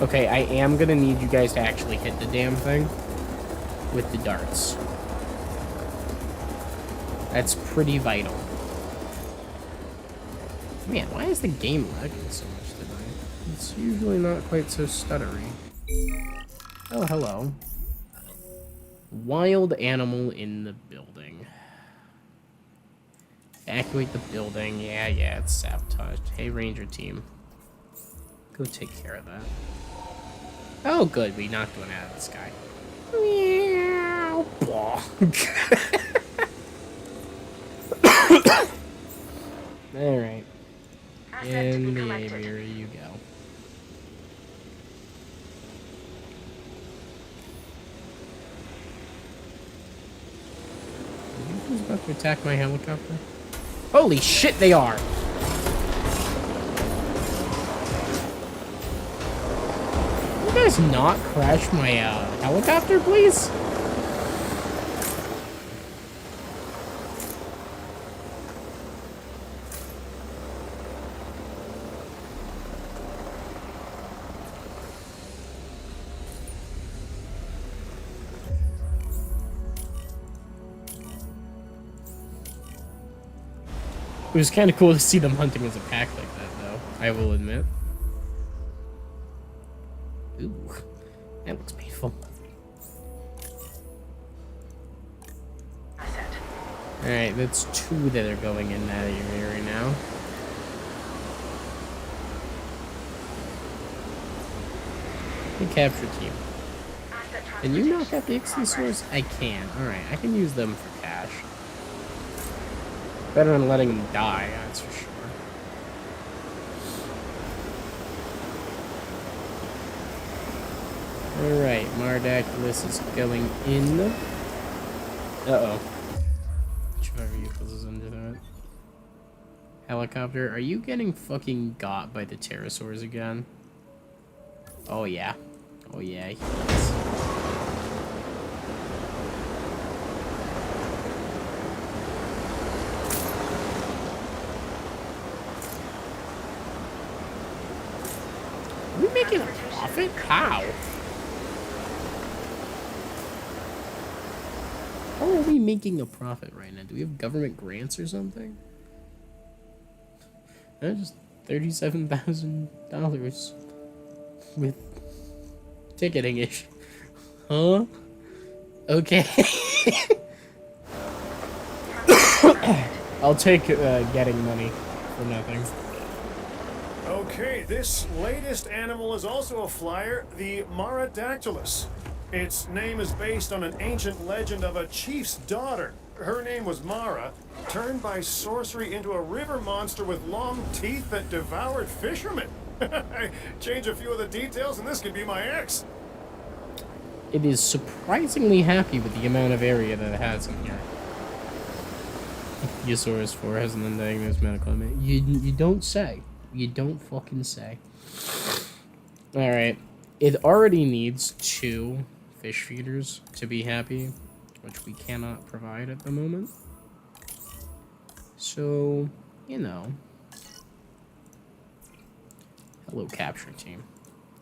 Okay, I am gonna need you guys to actually hit the damn thing with the darts. That's pretty vital. Man, why is the game lagging so much tonight? It's usually not quite so stuttery. Oh, hello. Wild animal in the building. Evacuate the building. Yeah, it's sabotaged. Hey, Ranger team. Go take care of that. Oh, good. We knocked one out of the sky. Meow. Alright. In the aviary you go. Who's about to attack my helicopter? Holy shit, they are! You guys not crash my helicopter, please? It was kind of cool to see them hunting as a pack like that, though, I will admit. Ooh, that looks painful. Alright, that's 2 that are going in that area right now. The capture team. Can you knock out the Ichthyosaurs? I can. Alright, I can use them for cash. Better than letting them die, that's for sure. Alright, Mardactylus is going in. Uh-oh. Which of our vehicles is under that? Helicopter, are you getting fucking got by the pterosaurs again? Oh yeah. Oh yeah, he is. Are we making a profit? How? How are we making a profit right now? Do we have government grants or something? That's just $37,000 with ticketing issue. Huh? Okay. I'll take getting money for nothing. Okay, this latest animal is also a flyer, the Maradactylus. Its name is based on an ancient legend of a chief's daughter. Her name was Mara, turned by sorcery into a river monster with long teeth that devoured fishermen. Change a few of the details and this could be my ex. It is surprisingly happy with the amount of area that it has in here. Usaurus 4 has an undiagnosed medical ailment. You don't say. You don't fucking say. Alright. It already needs 2 fish feeders to be happy, which we cannot provide at the moment. So, you know. Hello, capture team.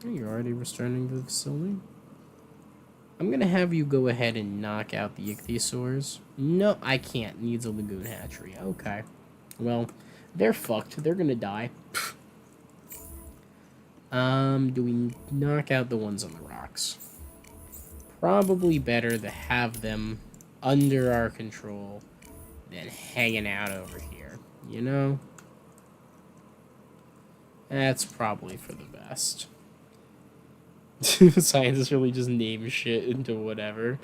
Oh, you're already returning to the facility? I'm gonna have you go ahead and knock out the ichthyosaurs. No, I can't. Needs a lagoon hatchery. Okay. Well, they're fucked. They're gonna die. Do we knock out the ones on the rocks? Probably better to have them under our control than hanging out over here. You know? That's probably for the best. Scientists really just name shit into whatever.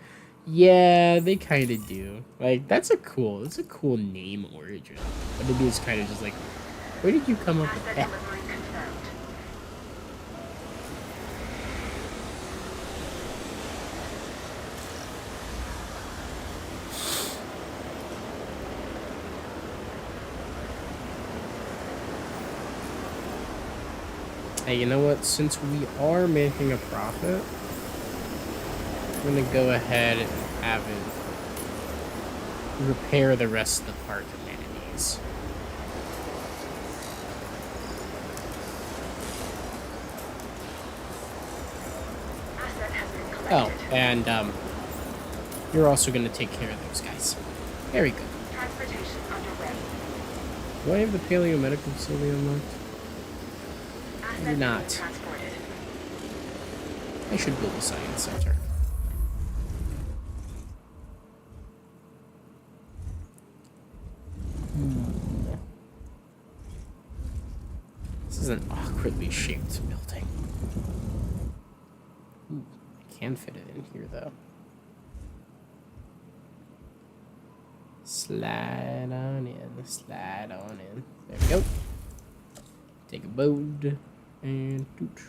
Yeah, they kind of do. Like, that's a cool name origin. But it is kind of just like, where did you come up with that? Hey, you know what? Since we are making a profit, I'm gonna go ahead and have it repair the rest of the park amenities. Oh, and you're also gonna take care of those guys. Very good. Transportation underway. Do I have the paleo medical facility unlocked? I do not. Transported. I should build a science center. This is an awkwardly shaped building. Ooh, I can fit it in here, though. Slide on in, slide on in. There we go. Take a boat and toot.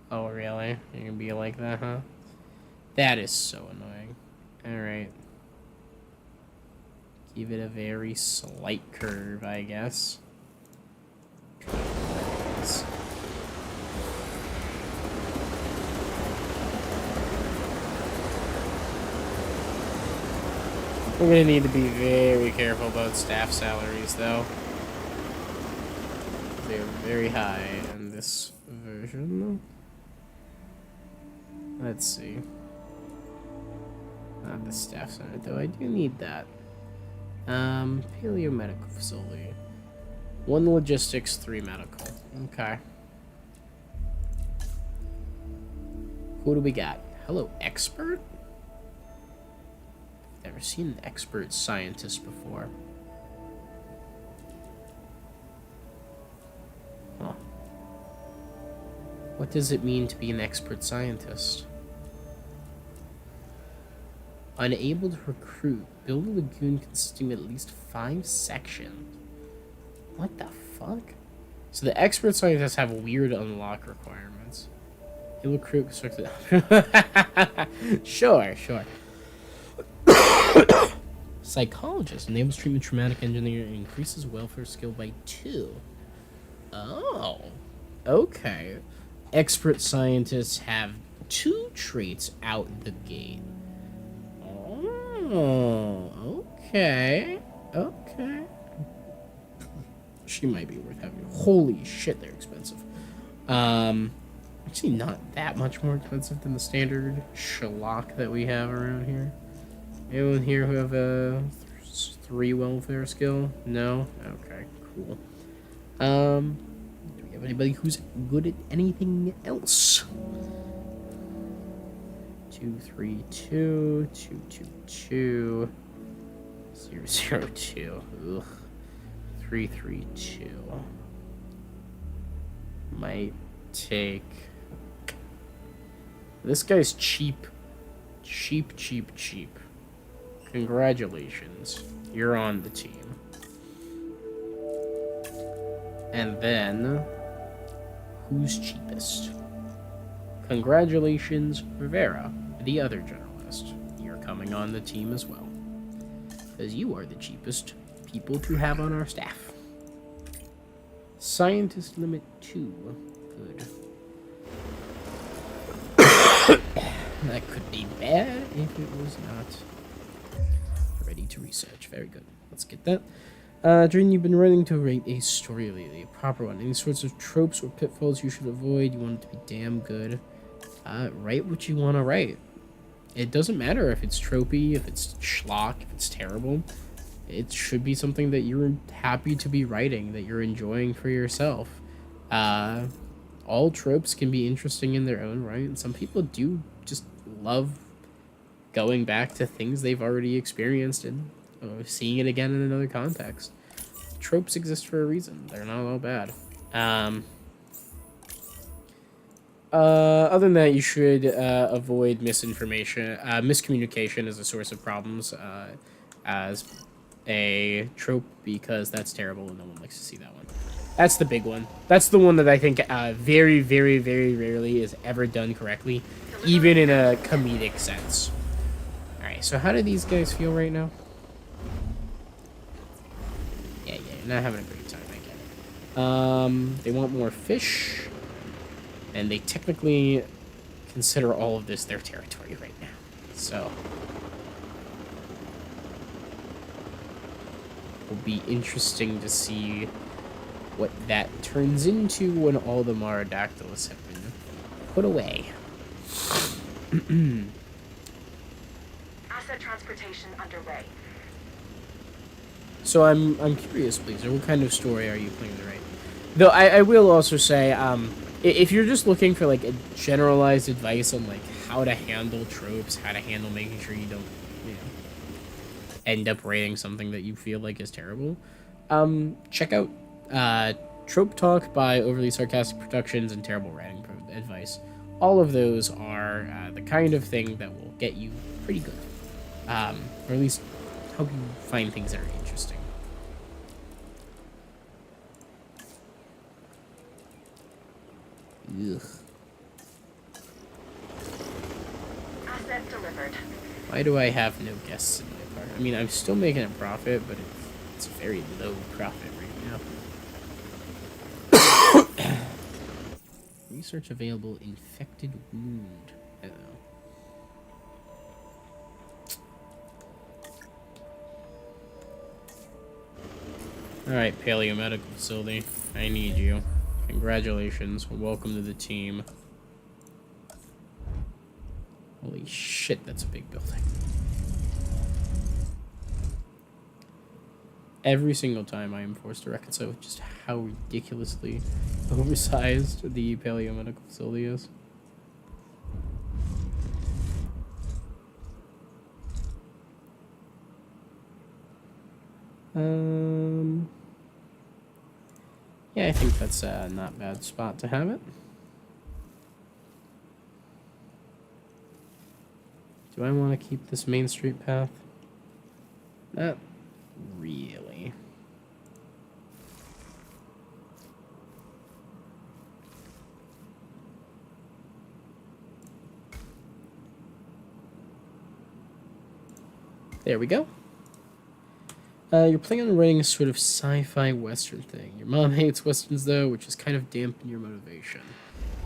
Oh, really? You're gonna be like that, huh? That is so annoying. Alright. Give it a very slight curve, I guess. We're gonna need to be very careful about staff salaries, though. They're very high in this version. Let's see. Not the staff center, though. I do need that. Paleo medical facility. 1 logistics, 3 medical. Okay. Who do we got? Hello, expert? Never seen an expert scientist before. Huh. What does it mean to be an expert scientist? Unable to recruit. Build a lagoon consisting of at least 5 sections. What the fuck? So the expert scientists have weird unlock requirements. You'll recruit constructed. Sure. Psychologist enables treatment traumatic engineering and increases welfare skill by 2. Oh. Okay. Expert scientists have 2 traits out the gate. Oh, okay. She might be worth having. Holy shit, they're expensive. Actually not that much more expensive than the standard shellac that we have around here. Anyone here who have a 3 welfare skill? No? Okay, cool. Do we have anybody who's good at anything else? 2, 3, 2, 2, 2, 2. 002. Ugh. 332. Might take... This guy's cheap. Cheap. Congratulations. You're on the team. And then... Who's cheapest? Congratulations, Rivera, the other journalist. You're coming on the team as well. Because you are the cheapest people to have on our staff. Scientist limit 2. Good. That could be bad if it was not ready to research. Very good. Let's get that. Dream, you've been running to write a story lately. A proper one. Any sorts of tropes or pitfalls you should avoid. You want it to be damn good. Write what you want to write. It doesn't matter if it's tropey, if it's schlock, if it's terrible. It should be something that you're happy to be writing, that you're enjoying for yourself. All tropes can be interesting in their own right, and some people do just love going back to things they've already experienced and seeing it again in another context. Tropes exist for a reason. They're not all bad. Other than that, you should avoid misinformation. Miscommunication is a source of problems as a trope, because that's terrible and no one likes to see that one. That's the big one. That's the one that I think very, very, very rarely is ever done correctly, even in a comedic sense. Alright, so how do these guys feel right now? Yeah, you're not having a great time, I get it. They want more fish. And they technically consider all of this their territory right now. So it'll be interesting to see what that turns into when all the Pterodactyls have been put away. Asset transportation underway. So I'm curious, please, what kind of story are you planning to write? Though I will also say, if you're just looking for like a generalized advice on like how to handle tropes, how to handle making sure you don't, end up writing something that you feel like is terrible, check out Trope Talk by Overly Sarcastic Productions and Terrible Writing Advice. All of those are the kind of thing that will get you pretty good, or at least help you find things that are interesting. Ugh. Asset delivered. Why do I have no guests in my part? I mean, I'm still making a profit, but it's very low profit right now. Research available. Infected wound. I don't know. Alright, Paleo Medical Facility. I need you. Congratulations. Welcome to the team. Holy shit, that's a big building. Every single time I am forced to reconcile with just how ridiculously oversized the Paleo Medical Facility is. Yeah, I think that's a not bad spot to have it. Do I want to keep this Main Street path? Not really. There we go. You're planning on writing a sort of sci-fi western thing. Your mom hates westerns, though, which has kind of dampened your motivation.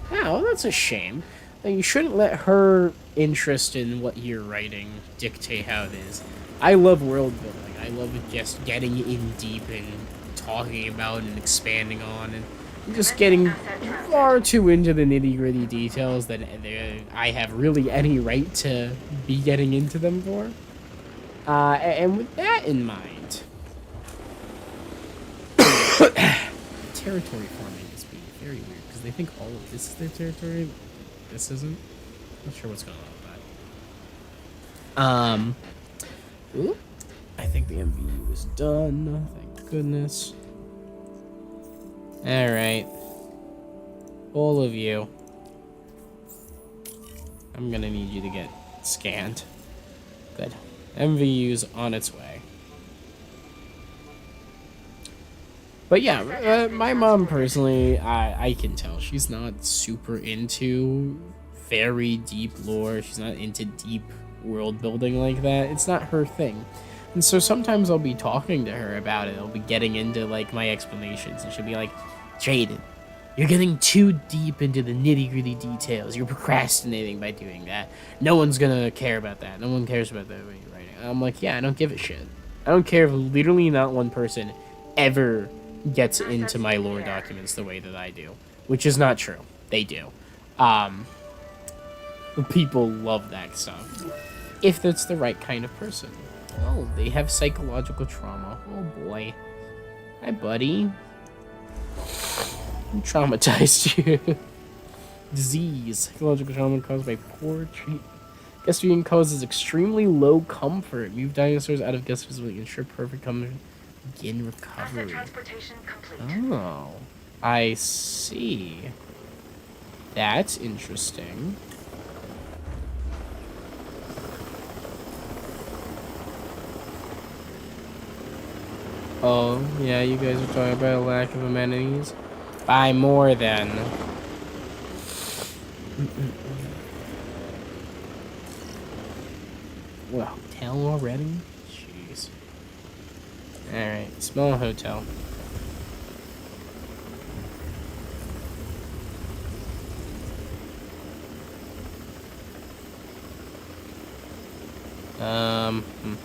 Wow, that's a shame. You shouldn't let her interest in what you're writing dictate how it is. I love world building. I love just getting in deep and talking about and expanding on, and just getting far too into the nitty-gritty details that I have really any right to be getting into them for. And with that in mind, territory farming is being very weird, because they think all of this is their territory. This isn't. Not sure what's going on with that. I think the MVU is done. Thank goodness. Alright. All of you. I'm gonna need you to get scanned. Good. MVU's on its way. But yeah, my mom personally, I can tell she's not super into very deep lore. She's not into deep world building like that. It's not her thing. And so sometimes I'll be talking to her about it. I'll be getting into like my explanations, and she'll be like, Jaden, you're getting too deep into the nitty-gritty details. You're procrastinating by doing that. No one's gonna care about that. No one cares about that when you're writing. I'm like, yeah, I don't give a shit. I don't care if literally not one person ever gets into my lore documents the way that I do. Which is not true. They do. People love that stuff. If that's the right kind of person. Oh, they have psychological trauma. Oh boy. Hi, buddy. Who traumatized you? Disease. Psychological trauma caused by poor treatment. Guest being causes extremely low comfort. Move dinosaurs out of guest facility. Ensure perfect comfort. Begin recovery. Asset transportation complete. Oh. I see. That's interesting. Oh, yeah, you guys are talking about a lack of amenities. Buy more then. What, a hotel already? Jeez. Alright, small hotel.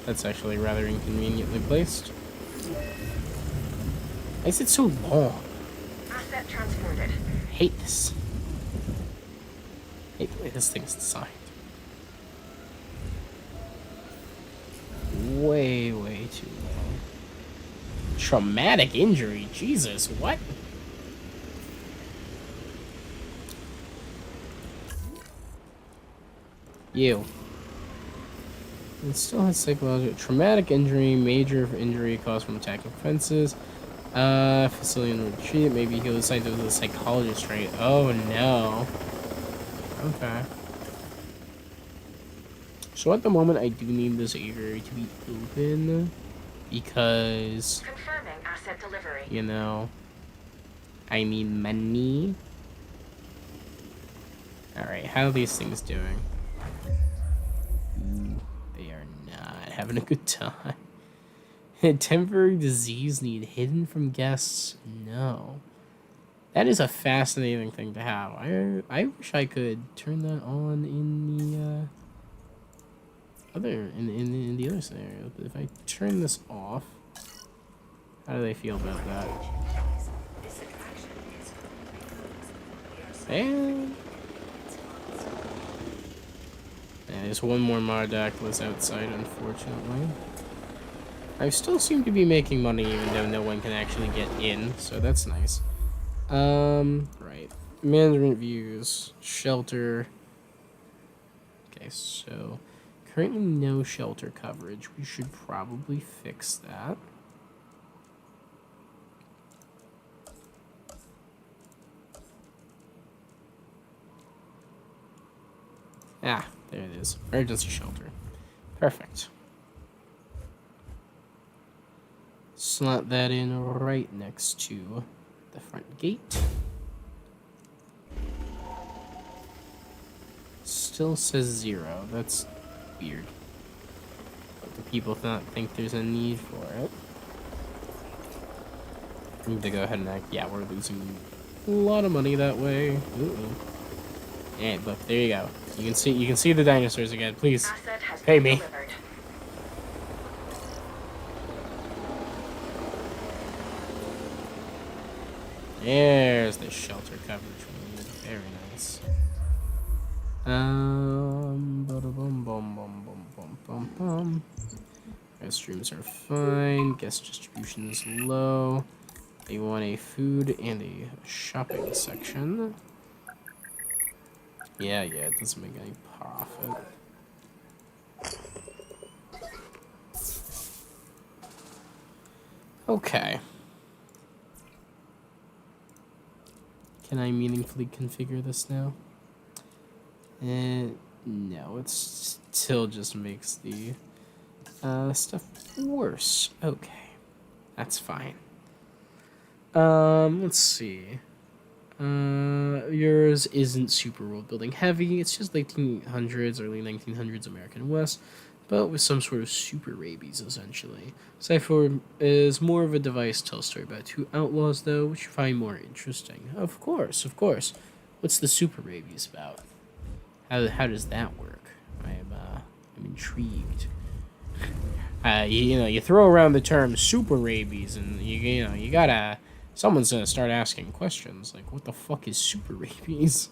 That's actually rather inconveniently placed. Why is it so long? Asset transported. I hate this. I hate the way this thing is designed. Way too long. Traumatic injury? Jesus, what? You. It still has psychological traumatic injury, major injury caused from attacking fences. Facility in retreat. Maybe he was assigned to the psychologist, right? Oh no. Okay. So at the moment, I do need this area to be open because, Confirming asset delivery. you know, I need money. All right, how are these things doing? Ooh, they are not having a good time. Temporary disease need hidden from guests? No. That is a fascinating thing to have. I wish I could turn that on in the in the other scenario. But if I turn this off, how do they feel about that? And there's one more Mardaclus outside, unfortunately. I still seem to be making money even though no one can actually get in, so that's nice. Right. Management views. Shelter. Okay, so currently no shelter coverage. We should probably fix that. Ah, there it is. Emergency shelter. Perfect. Slot that in right next to the front gate. Still says 0. That's weird. But the people not think there's a need for it. I need to go ahead and act. Yeah, we're losing a lot of money that way. Ooh. And look, there you go. You can see the dinosaurs again. Please Asset has pay been me. delivered. There's the shelter coverage we need. Very nice. Bum. Restrooms are fine. Guest distribution is low. They want a food and a shopping section. Yeah, it doesn't make any profit. Okay. Can I meaningfully configure this now? No, it still just makes the stuff worse. Okay, that's fine. Let's see. Yours isn't super world building heavy. It's just 1800s, early 1900s American West, but with some sort of super rabies, essentially. Cypher is more of a device to tell a story about two outlaws, though, which you find more interesting. Of course, of course. What's the super rabies about? How does that work? I'm intrigued. You throw around the term super rabies, and you gotta. Someone's gonna start asking questions like, what the fuck is super rabies?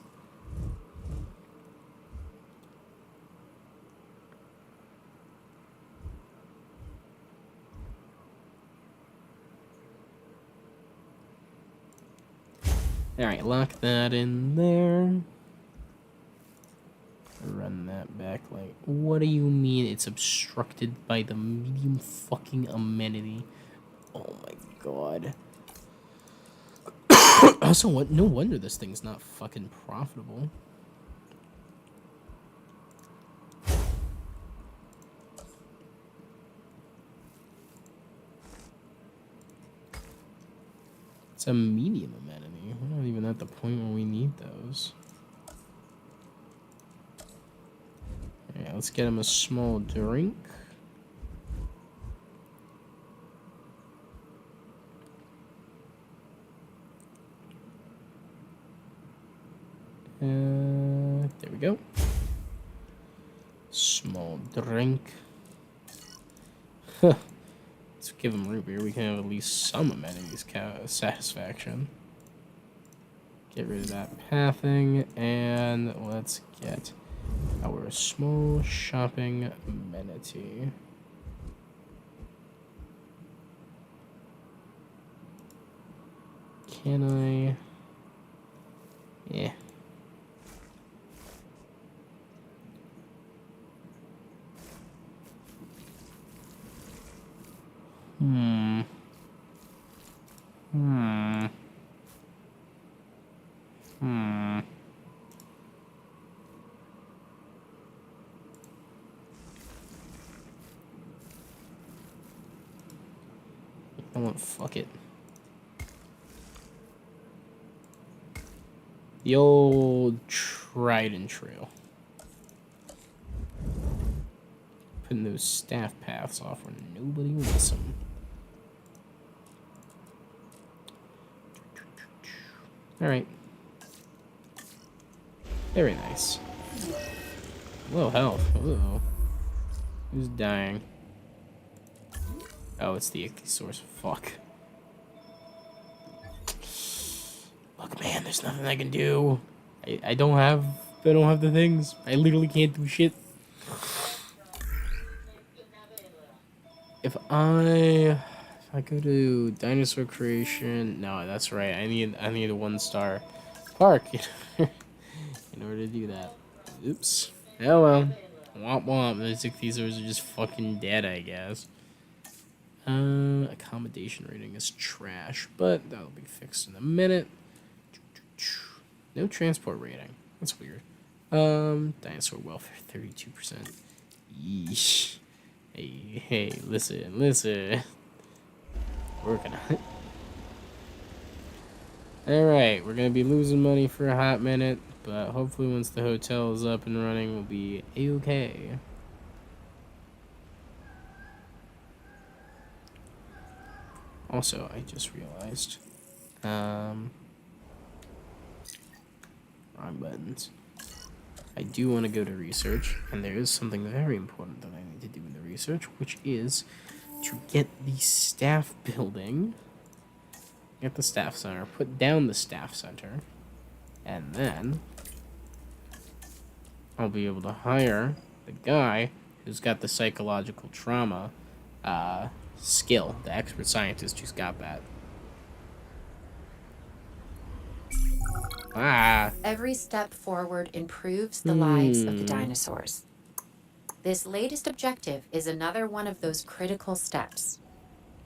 Alright, lock that in there. Run that back like, what do you mean it's obstructed by the medium fucking amenity? Oh my god. Also, what? No wonder this thing's not fucking profitable. It's a medium amenity. We're not even at the point where we need those. Yeah, let's get him a small drink. There we go. Small drink. Let's give him root beer. We can have at least some amenities satisfaction. Get rid of that pathing, and let's get our small shopping amenity. Can I? Yeah. Hmm. I want fuck it. The old tried and true. Putting those staff paths off when nobody wants them. Alright. Very nice. Low health. Uh-oh. Who's dying? Oh, it's the ichthyosaurus. Fuck. Look, man, there's nothing I can do. I don't have the things. I literally can't do shit. If I go to dinosaur creation, no, that's right. I need a 1-star park in order to do that. Oops. Oh well. Womp womp. Those ichthyosaurs are just fucking dead, I guess. Accommodation rating is trash, but that'll be fixed in a minute. No transport rating. That's weird. Dinosaur welfare 32%. Yeesh. Hey, listen. Working on it. Alright, we're gonna be losing money for a hot minute, but hopefully once the hotel is up and running, we'll be a-okay. Also, I just realized, wrong buttons. I do want to go to research, and there is something very important that I need to do in the research, which is to get the staff building, get the staff center, put down the staff center, and then I'll be able to hire the guy who's got the psychological trauma skill, the expert scientist who's got that. Every step forward improves the lives of the dinosaurs. This latest objective is another one of those critical steps.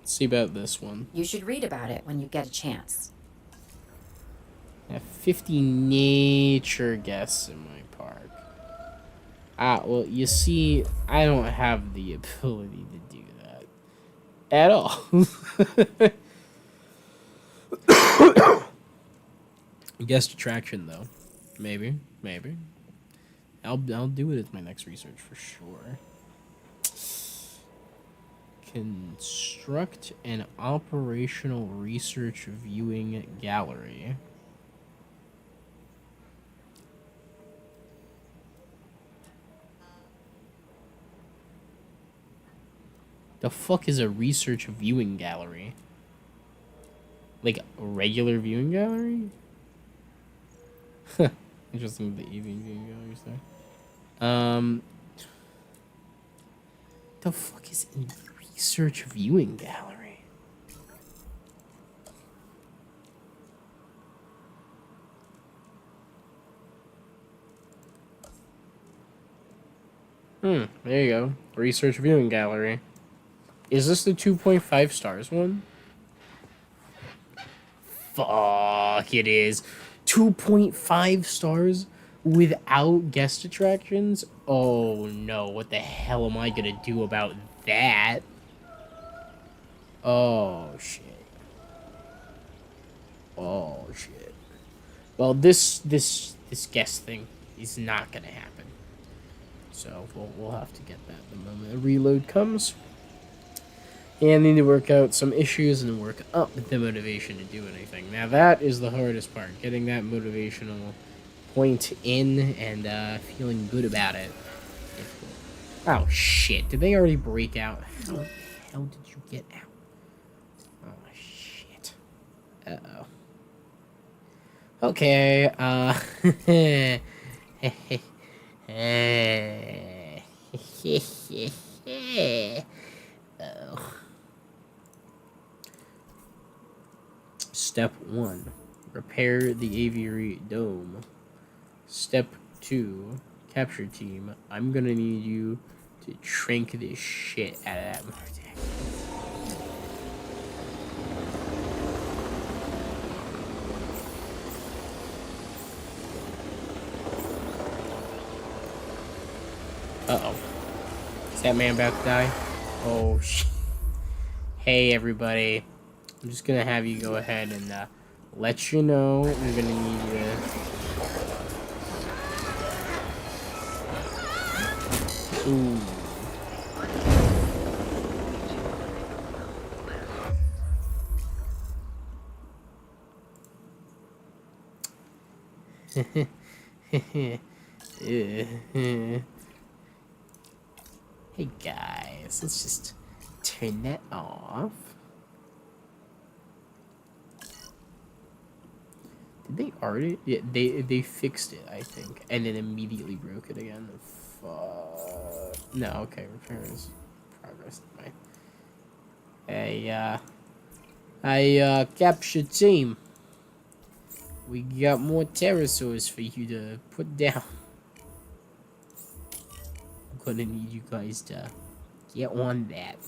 Let's see about this one. You should read about it when you get a chance. I have 50 nature guests in my park. Well, you see, I don't have the ability to do that at all. Guest attraction, though. Maybe. I'll do it as my next research for sure. Construct an operational research viewing gallery. The fuck is a research viewing gallery? Like a regular viewing gallery? Interesting, the evening viewing galleries there. The fuck is a research viewing gallery? There you go. Research viewing gallery. Is this the 2.5 stars one? Fuck, it is. 2.5 stars without guest attractions? Oh no, what the hell am I gonna do about that? Oh shit. Oh shit. Well, this guest thing is not gonna happen. So we'll have to get that the moment a reload comes. And need to work out some issues and work up the motivation to do anything. Now that is the hardest part, getting that motivational point in and feeling good about it. Oh shit, did they already break out? How the hell did you get out? Oh shit. Uh-oh. Okay, oh. Step 1. Repair the aviary dome. Step 2. Capture team. I'm gonna need you to shrink this shit out of that vortex. Uh-oh. Is that man about to die? Oh, shit. Hey, everybody. I'm just gonna have you go ahead and let you know I'm gonna need you. Ooh. Hey guys, let's just turn that off. Did they already? Yeah, they fixed it, I think, and then immediately broke it again. Fuck. No, okay, repair is progress. Right. Hey, capture team. We got more pterosaurs for you to put down. I'm gonna need you guys to get on that.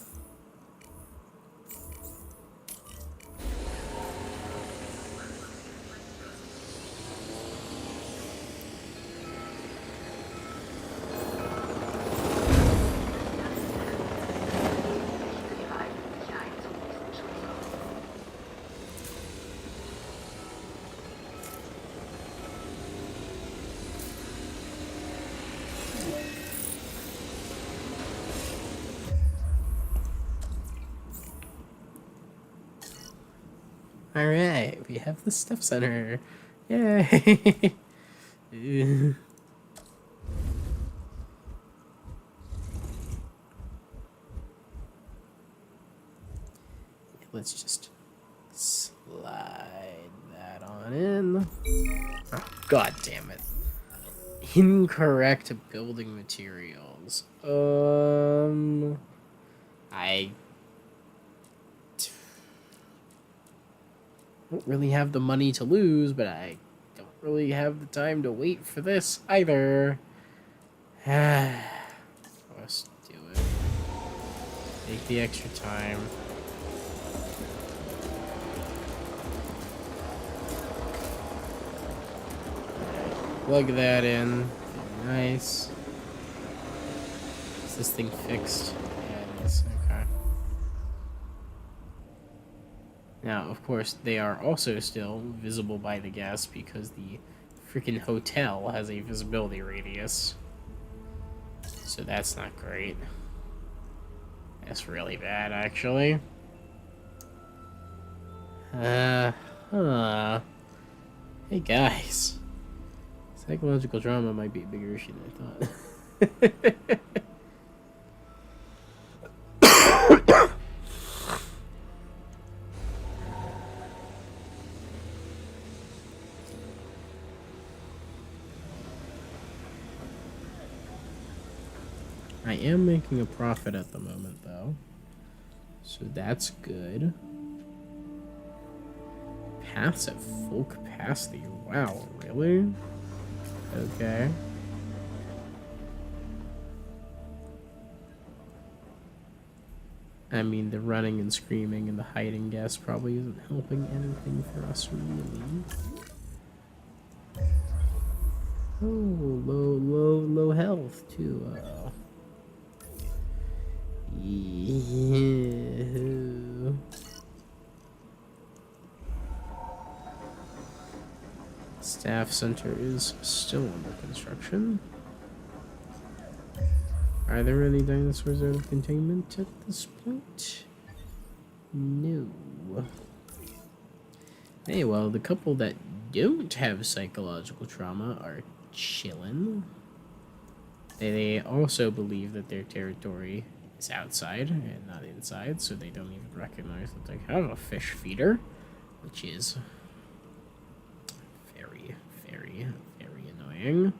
Alright, we have the Step Center. Yay! Let's just slide that on in. Oh, God damn it. Incorrect building materials. I don't really have the money to lose, but I don't really have the time to wait for this either. Let's do it. Take the extra time. plug that in. Very nice. Is this thing fixed? Yeah, it is. Okay. Now, of course, they are also still visible by the guests because the freaking hotel has a visibility radius. So that's not great. That's really bad, actually. Hey guys. Psychological trauma might be a bigger issue than I thought. I am making a profit at the moment, though. So that's good. Paths at full capacity. Wow, really? Okay. I mean, the running and screaming and the hiding gas probably isn't helping anything for us, really. Oh, low health, too. Yeah. Staff center is still under construction. Are there any dinosaurs out of containment at this point? No. Hey, well, the couple that don't have psychological trauma are chillin'. They also believe that their territory is outside and not inside, so they don't even recognize that they have a fish feeder, which is very, very, very annoying.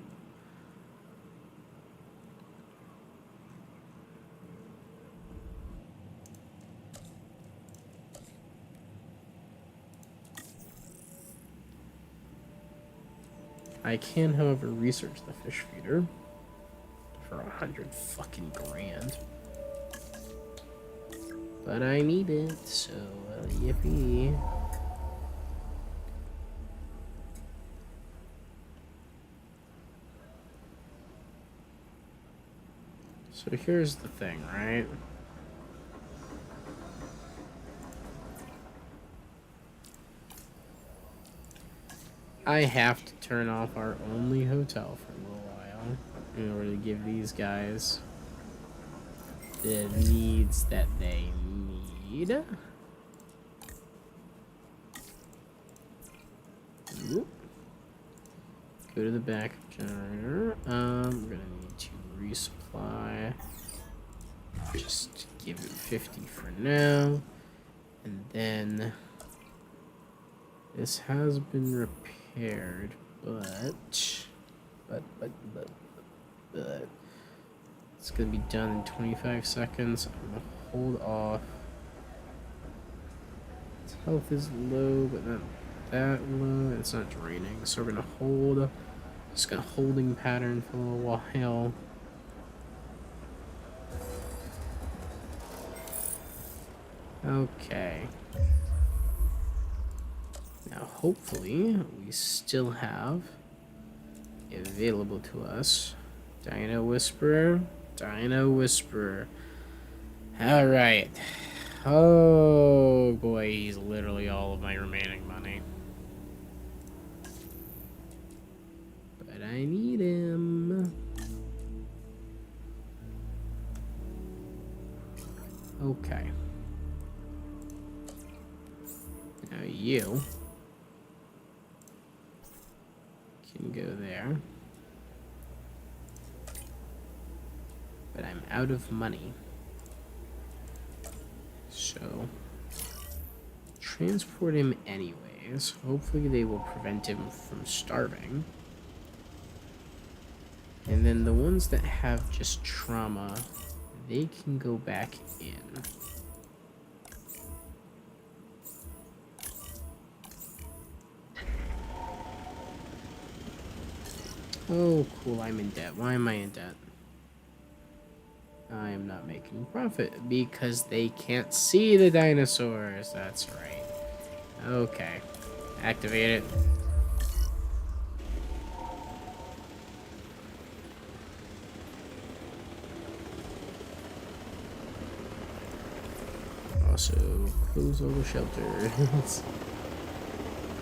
I can, however, research the fish feeder for 100 fucking grand. But I need it, so yippee. So here's the thing, right? I have to turn off our only hotel for a little while in order to give these guys the needs that they need. Oop. Go to the backup generator. We're gonna need to resupply. Just give it 50 for now. And then this has been repaired, but it's gonna be done in 25 seconds. I'm gonna hold off. Its health is low, but not that low. It's not draining, so we're gonna hold. Just got a holding pattern for a little while. Okay. Now, hopefully, we still have available to us Dino Whisperer. Dino Whisperer. Alright. Oh boy, he's literally all of my remaining money. But I need him. Okay. Now you can go there. But I'm out of money. So, transport him anyways. Hopefully they will prevent him from starving. And then the ones that have just trauma, they can go back in. Oh, cool, I'm in debt. Why am I in debt? I am not making profit because they can't see the dinosaurs. That's right. Okay. Activate it. also close all the shelters.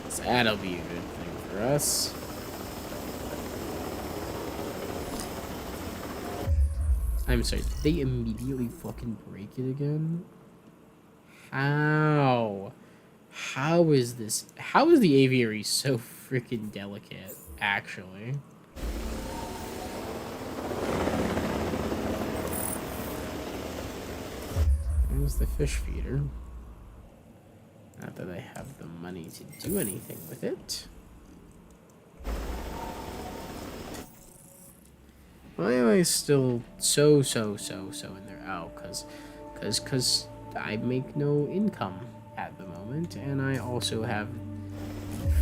So that'll be a good thing for us. I'm sorry, did they immediately fucking break it again? How? How is this? How is the aviary so freaking delicate, actually? There's the fish feeder. Not that I have the money to do anything with it. Why am I still so in there? Oh, cause I make no income at the moment, and I also have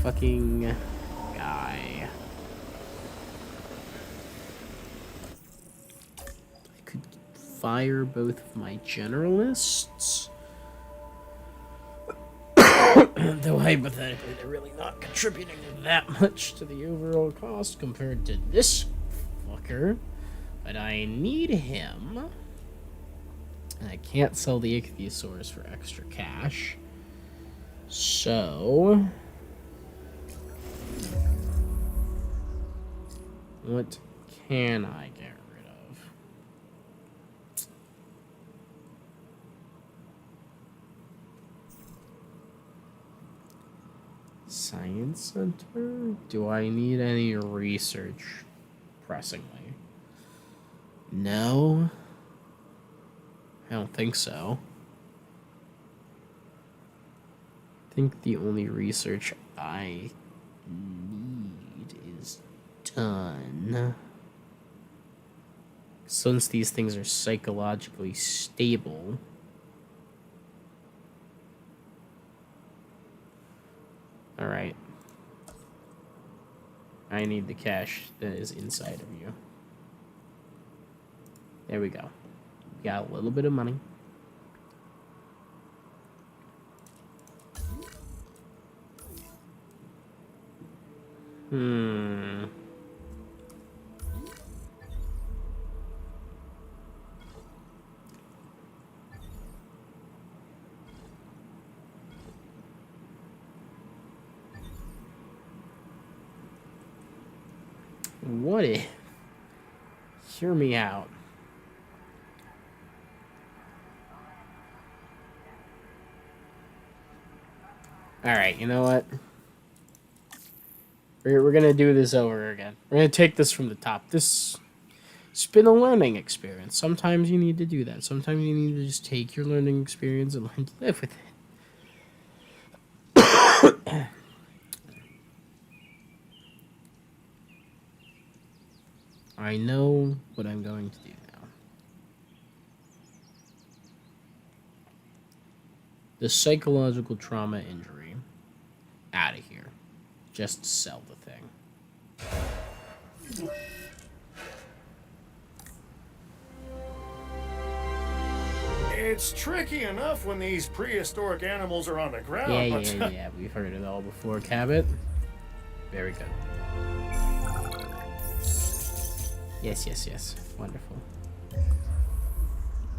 fucking guy. I could fire both of my generalists. Though hypothetically, they're really not contributing that much to the overall cost compared to this fucker. But I need him. And I can't sell the Ichthyosaurus for extra cash. So... what can I get rid of? Science Center? Do I need any research pressingly? No. I don't think so. I think the only research I need is done. Since these things are psychologically stable, alright. I need the cash that is inside of you. There we go. Got a little bit of money. What if... hear me out. Alright, you know what? We're gonna do this over again. We're gonna take this from the top. It's been a learning experience. Sometimes you need to do that. Sometimes you need to just take your learning experience and learn to live with it. I know what I'm going to do now. The psychological trauma injury. Out of here. Just sell the thing. It's tricky enough when these prehistoric animals are on the ground. Yeah. We've heard it all before, Cabot. Very good. Yes. Wonderful.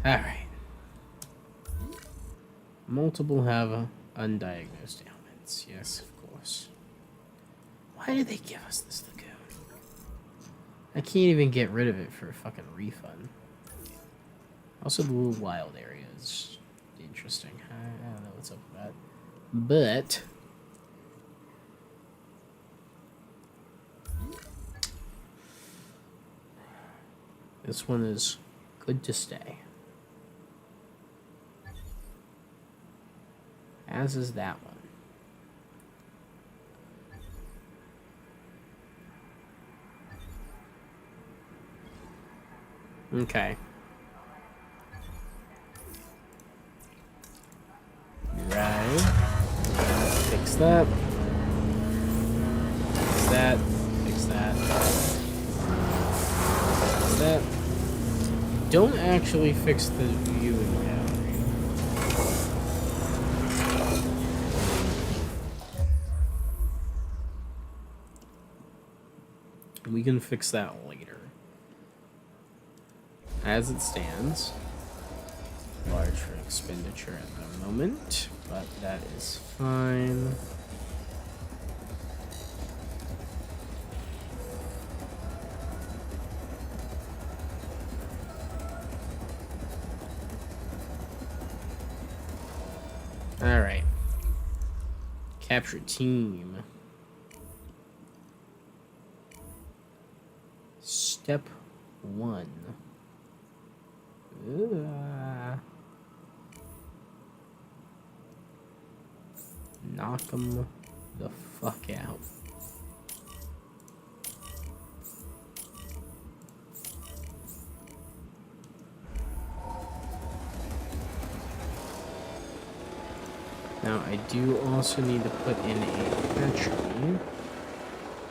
Alright. Multiple have undiagnosed ailments. Yes, of course. Why did they give us this lagoon? I can't even get rid of it for a fucking refund. Also, the little wild area is interesting. I don't know what's up with that. But... this one is good to stay. As is that one. Okay. Right. Fix that. Fix that. Fix that. Fix that. Don't actually fix the viewing gallery. We can fix that later. As it stands, large for expenditure at the moment, but that is fine. Alright. Capture team. Step 1. Knock them the fuck out. Now, I do also need to put in a hatchery,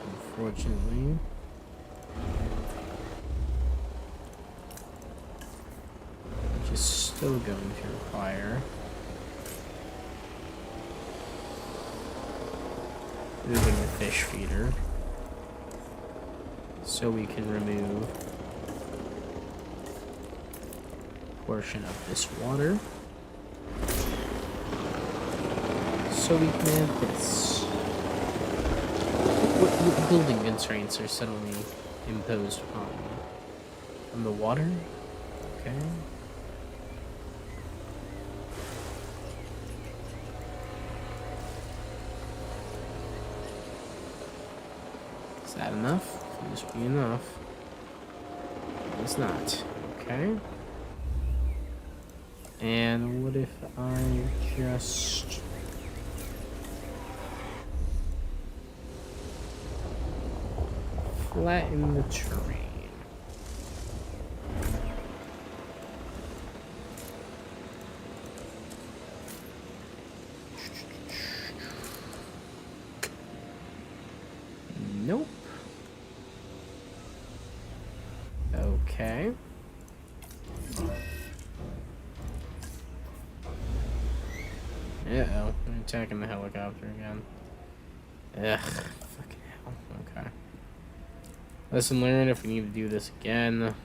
unfortunately. Which is still going to require moving the fish feeder so we can remove a portion of this water. So we can add this. What building constraints are suddenly imposed upon me? From the water? Okay. Is that enough? Please be enough. It's not. Okay. And what if I just... flatten the terrain. Nope. Okay. Uh-oh. They're attacking the helicopter again. Ugh. Fucking hell. Okay. Lesson learned, if we need to do this again,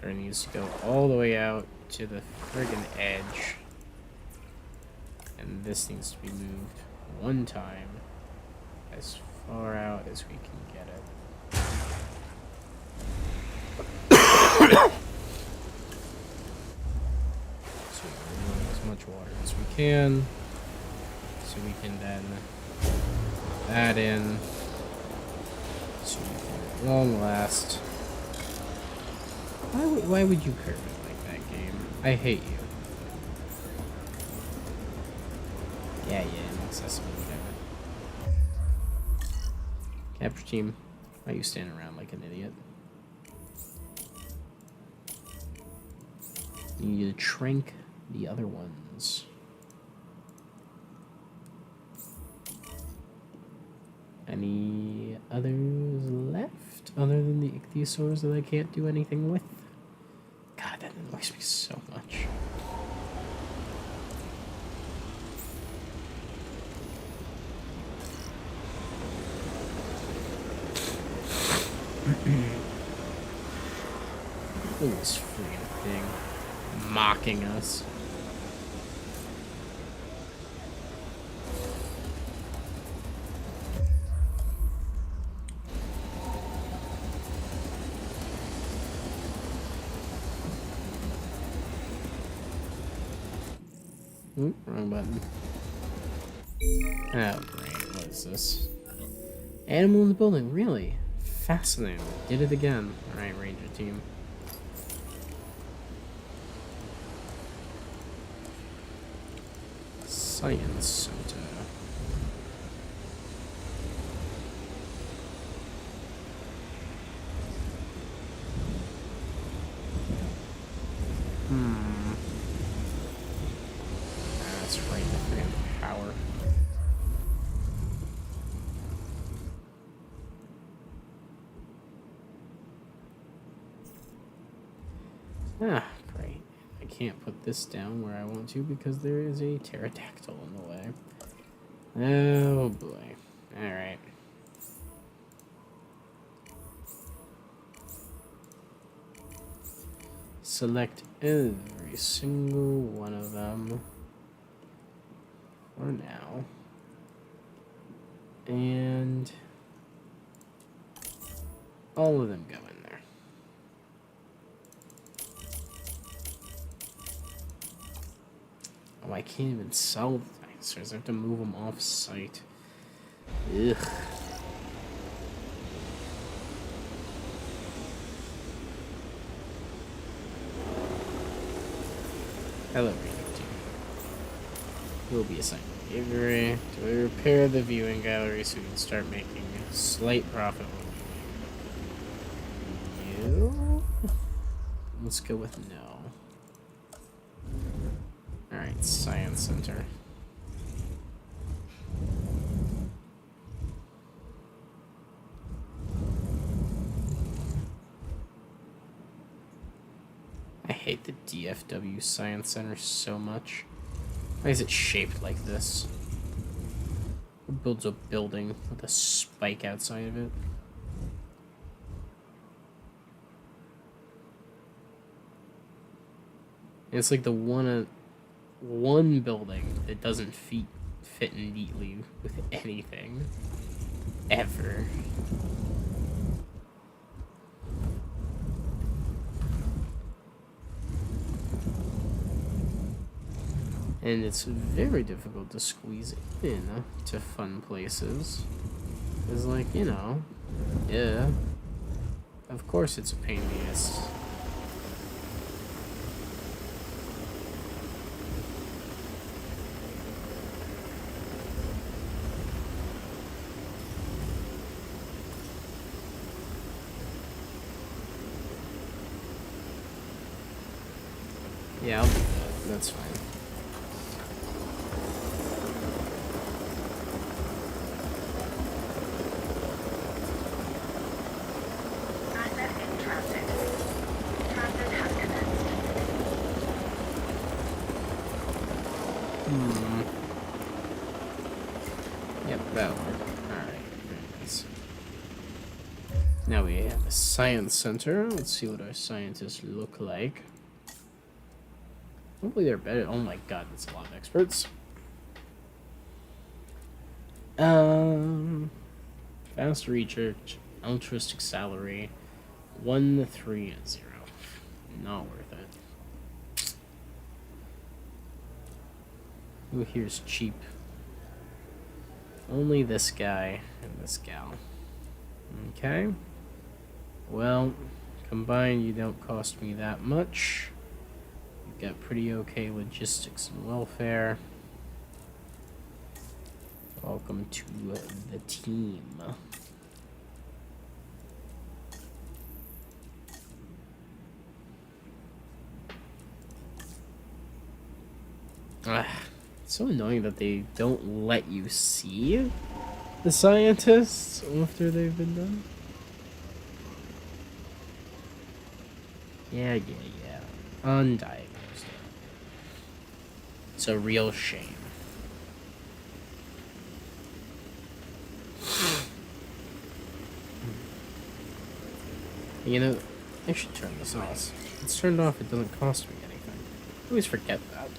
it needs to go all the way out to the friggin' edge. And this needs to be moved one time as far out as we can get it. So we remove as much water as we can, so we can then put that in. So we can long last. Why would you curve it like that, game? I hate you. Yeah, inaccessible, whatever. Capture team. Why are you standing around like an idiot? You need to trank the other ones. Any others left other than the ichthyosaurs that I can't do anything with? God, that annoys me so much. Look at this freaking thing mocking us. Oop, wrong button. Oh, great. What is this? Animal in the building. Really? Fascinating. Did it again. Alright, Ranger team. Science Center. That's right, the freaking power. Ah, great. I can't put this down where I want to because there is a pterodactyl in the way. Oh boy. Alright. select every single one of them for now. And all of them go in there. Oh, I can't even sell the dinosaurs. I have to move them off site. Ugh. Hello, VTuber. Will be assigned to Avery. Do we repair the viewing gallery so we can start making a slight profit? You? Let's go with no. Alright, Science Center. I hate the DFW Science Center so much. Why is it shaped like this? Who builds a building with a spike outside of it? It's like the one building that doesn't fit neatly with anything. Ever. And it's very difficult to squeeze in to fun places. It's like, you know, yeah. Of course it's a pain in the ass. Yeah, I'll do that. That's fine. Yep, that'll work. Alright, very nice. Now we have a science center. Let's see what our scientists look like. Hopefully they're better. Oh my god, that's a lot of experts. Fast research, altruistic salary, 1, 3, and 0. Not worth it. Who here's cheap? Only this guy and this gal. Okay. Well, combined, you don't cost me that much. You've got pretty okay logistics and welfare. Welcome to the team. It's so annoying that they don't let you see the scientists after they've been done. Yeah. Undiagnosed. It's a real shame. You know, I should turn this off. If it's turned off, it doesn't cost me anything. I always forget that.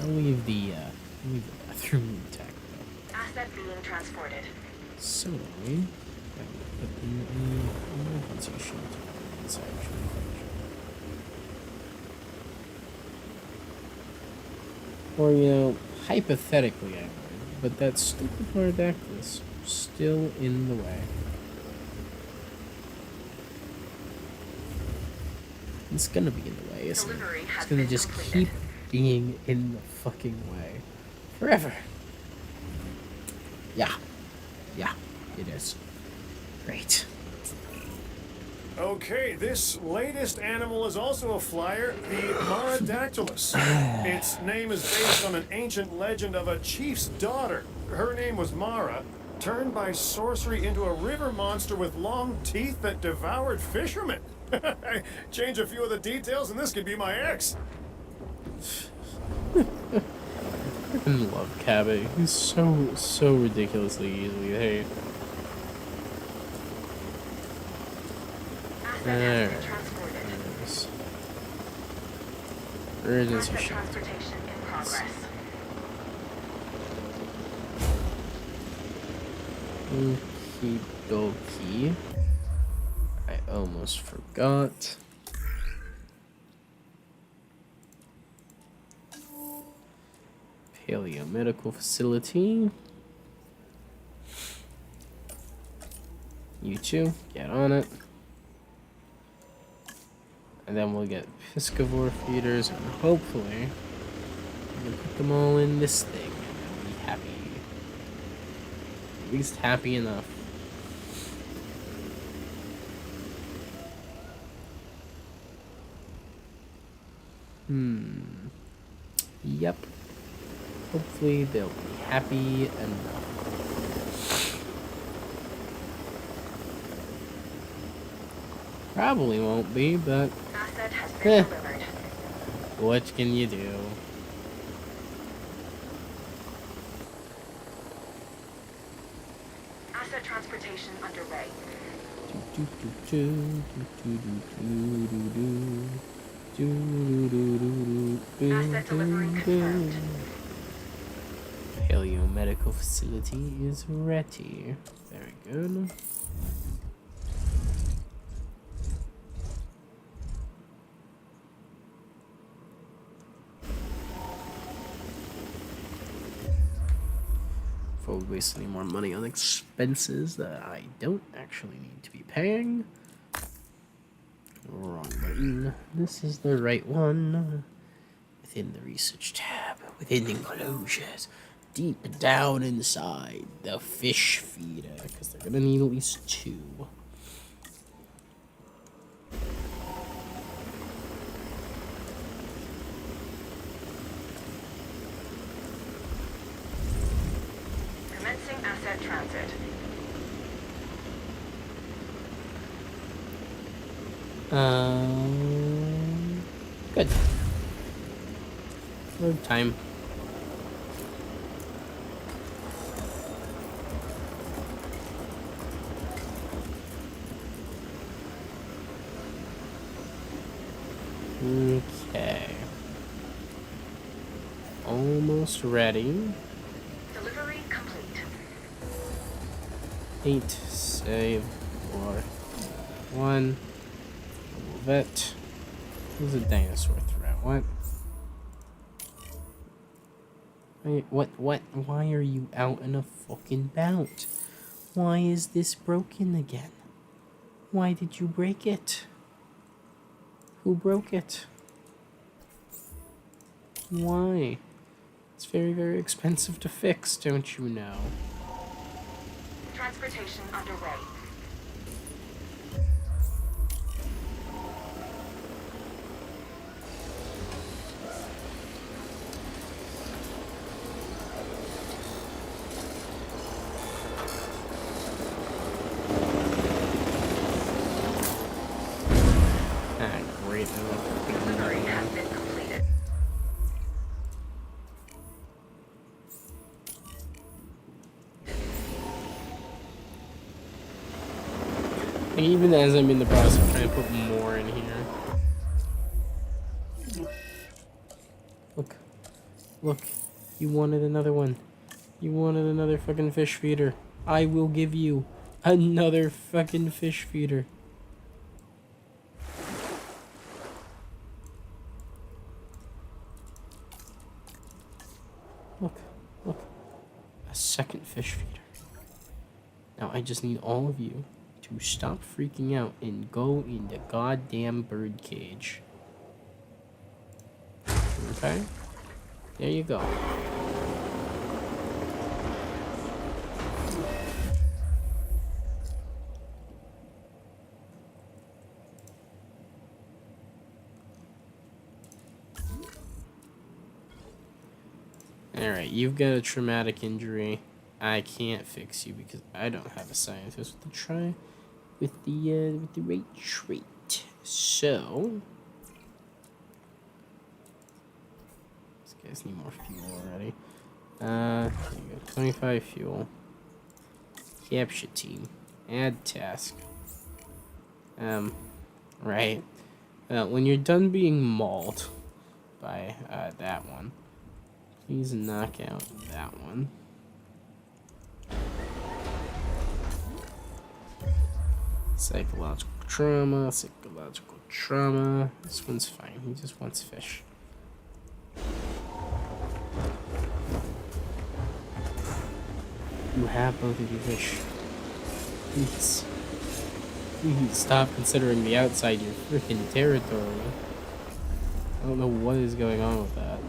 I'll leave the bathroom intact though. Asset being transported. So annoying. Put in the emergency shelter. It's actually or, you know, hypothetically I would, but that stupid Pterodactylus still in the way. It's gonna be in the way, isn't it? It's gonna just keep being in the fucking way. Forever. Yeah, it is. Great. Okay, this latest animal is also a flyer, the Maradactylus. Its name is based on an ancient legend of a chief's daughter. Her name was Mara, turned by sorcery into a river monster with long teeth that devoured fishermen. Change a few of the details and this could be my ex. I love Cabot. He's so ridiculously easily hate. There. Emergency Asset shelter. transportation in progress. Okie dokie. I almost forgot. Paleo Medical Facility. You two, get on it. And then we'll get Piscivore feeders, and hopefully we'll put them all in this thing, and we'll be happy. At least happy enough. Yep. Hopefully they'll be happy enough. Probably won't be, but Asset has been delivered. what can you do? Asset transportation underway. Asset delivery confirmed. Paleo Medical Facility is ready. Very good. Before we waste any more money on expenses that I don't actually need to be paying. Wrong button. This is the right one. Within the research tab, within enclosures, deep down inside the fish feeder, because they're gonna need at least 2. Commencing asset transit. Good. Load time. Okay. Almost ready. Delivery complete. 8, save, 4, 1. Move it. Who's a dinosaur threat? What? What? Why are you out in a fucking bout? Why is this broken again? Why did you break it? Who broke it? Why? It's very, very expensive to fix, don't you know? Transportation underway. Ah, great. Delivery has been completed. Like, even as I'm in the process of trying to put more in here. Look. Look. You wanted another one. You wanted another fucking fish feeder. I will give you another fucking fish feeder. Look. Look. A second fish feeder. Now I just need all of you to stop freaking out and go in the goddamn bird cage. Okay? There you go. Alright, you've got a traumatic injury. I can't fix you because I don't have a scientist to try with the right trait. So these guys need more fuel already. There you go. 25 fuel. Capture team. Add task. Right. When you're done being mauled by that one, please knock out that one. Psychological trauma, psychological trauma. This one's fine. He just wants fish. You have both of your fish. Please. Please stop considering the outside your freaking territory. I don't know what is going on with that.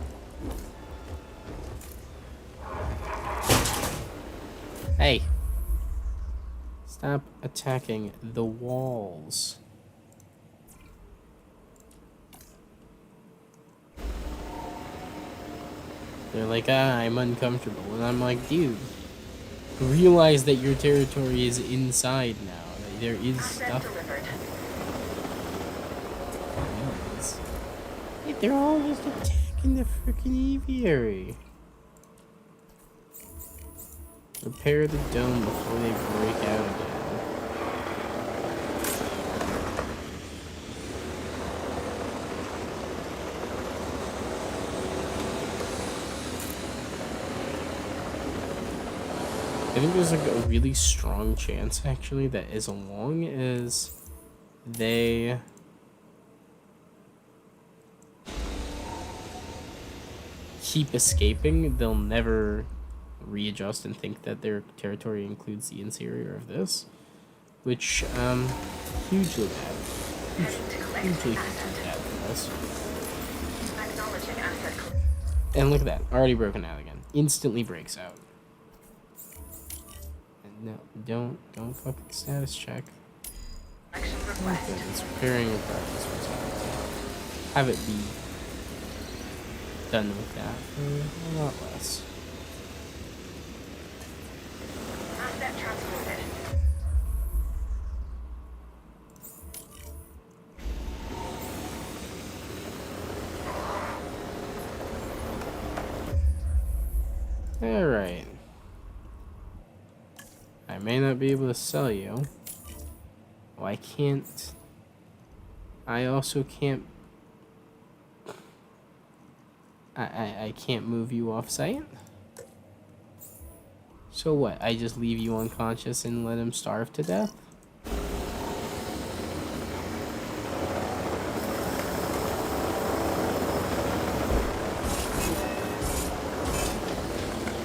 Hey! Stop attacking the walls. They're like, I'm uncomfortable. And I'm like, dude, realize that your territory is inside now. That there is stuff. Hey, they're all just attacking the freaking aviary. Repair the dome before they break out again. I think there's like a really strong chance actually that as long as they keep escaping, they'll never readjust and think that their territory includes the interior of this, which hugely bad, hugely bad for us. And look at that, already broken out again, instantly breaks out. And no, don't fucking status check. Oh, good, it's repairing your practice for have it be done with that for a lot less. Asset transported. Alright. I may not be able to sell you. Oh, I can't. I also can't. I can't move you off site. So what? I just leave you unconscious and let him starve to death?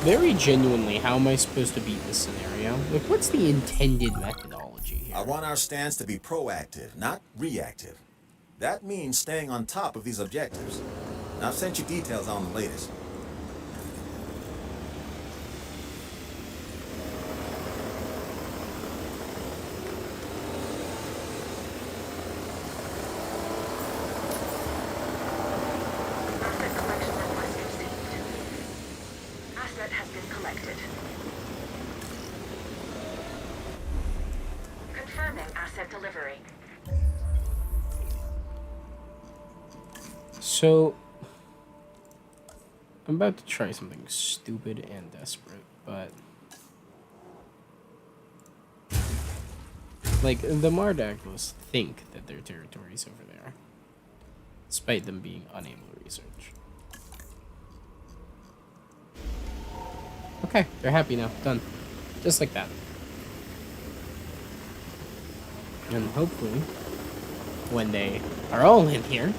Very genuinely, how am I supposed to beat this scenario? Like, what's the intended methodology here? I want our stance to be proactive, not reactive. That means staying on top of these objectives. And I've sent you details on the latest. Asset collection request received. Asset has been collected. Confirming asset delivery. So, I'm about to try something stupid and desperate, but like the Mardaglos think that their territory's over there, despite them being unable to research. Okay, they're happy now. Done. Just like that. And hopefully, when they are all in here,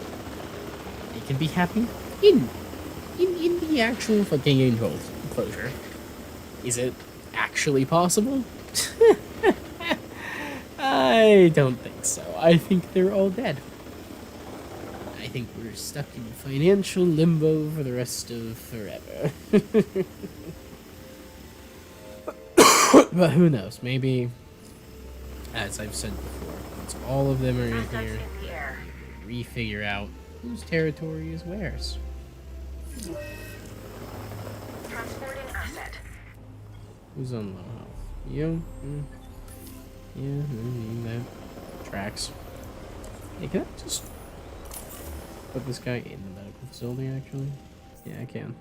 they can be happy in the actual fucking enclosure. Is it actually possible? I don't think so. I think they're all dead. I think we're stuck in financial limbo for the rest of forever. But who knows? Maybe, as I've said before, once all of them are in Assets here, in the air. we refigure out whose territory is where's. Transporting asset. Who's on low health? You? Yeah, that tracks. Hey, can I just put this guy in the medical facility, actually? Yeah, I can.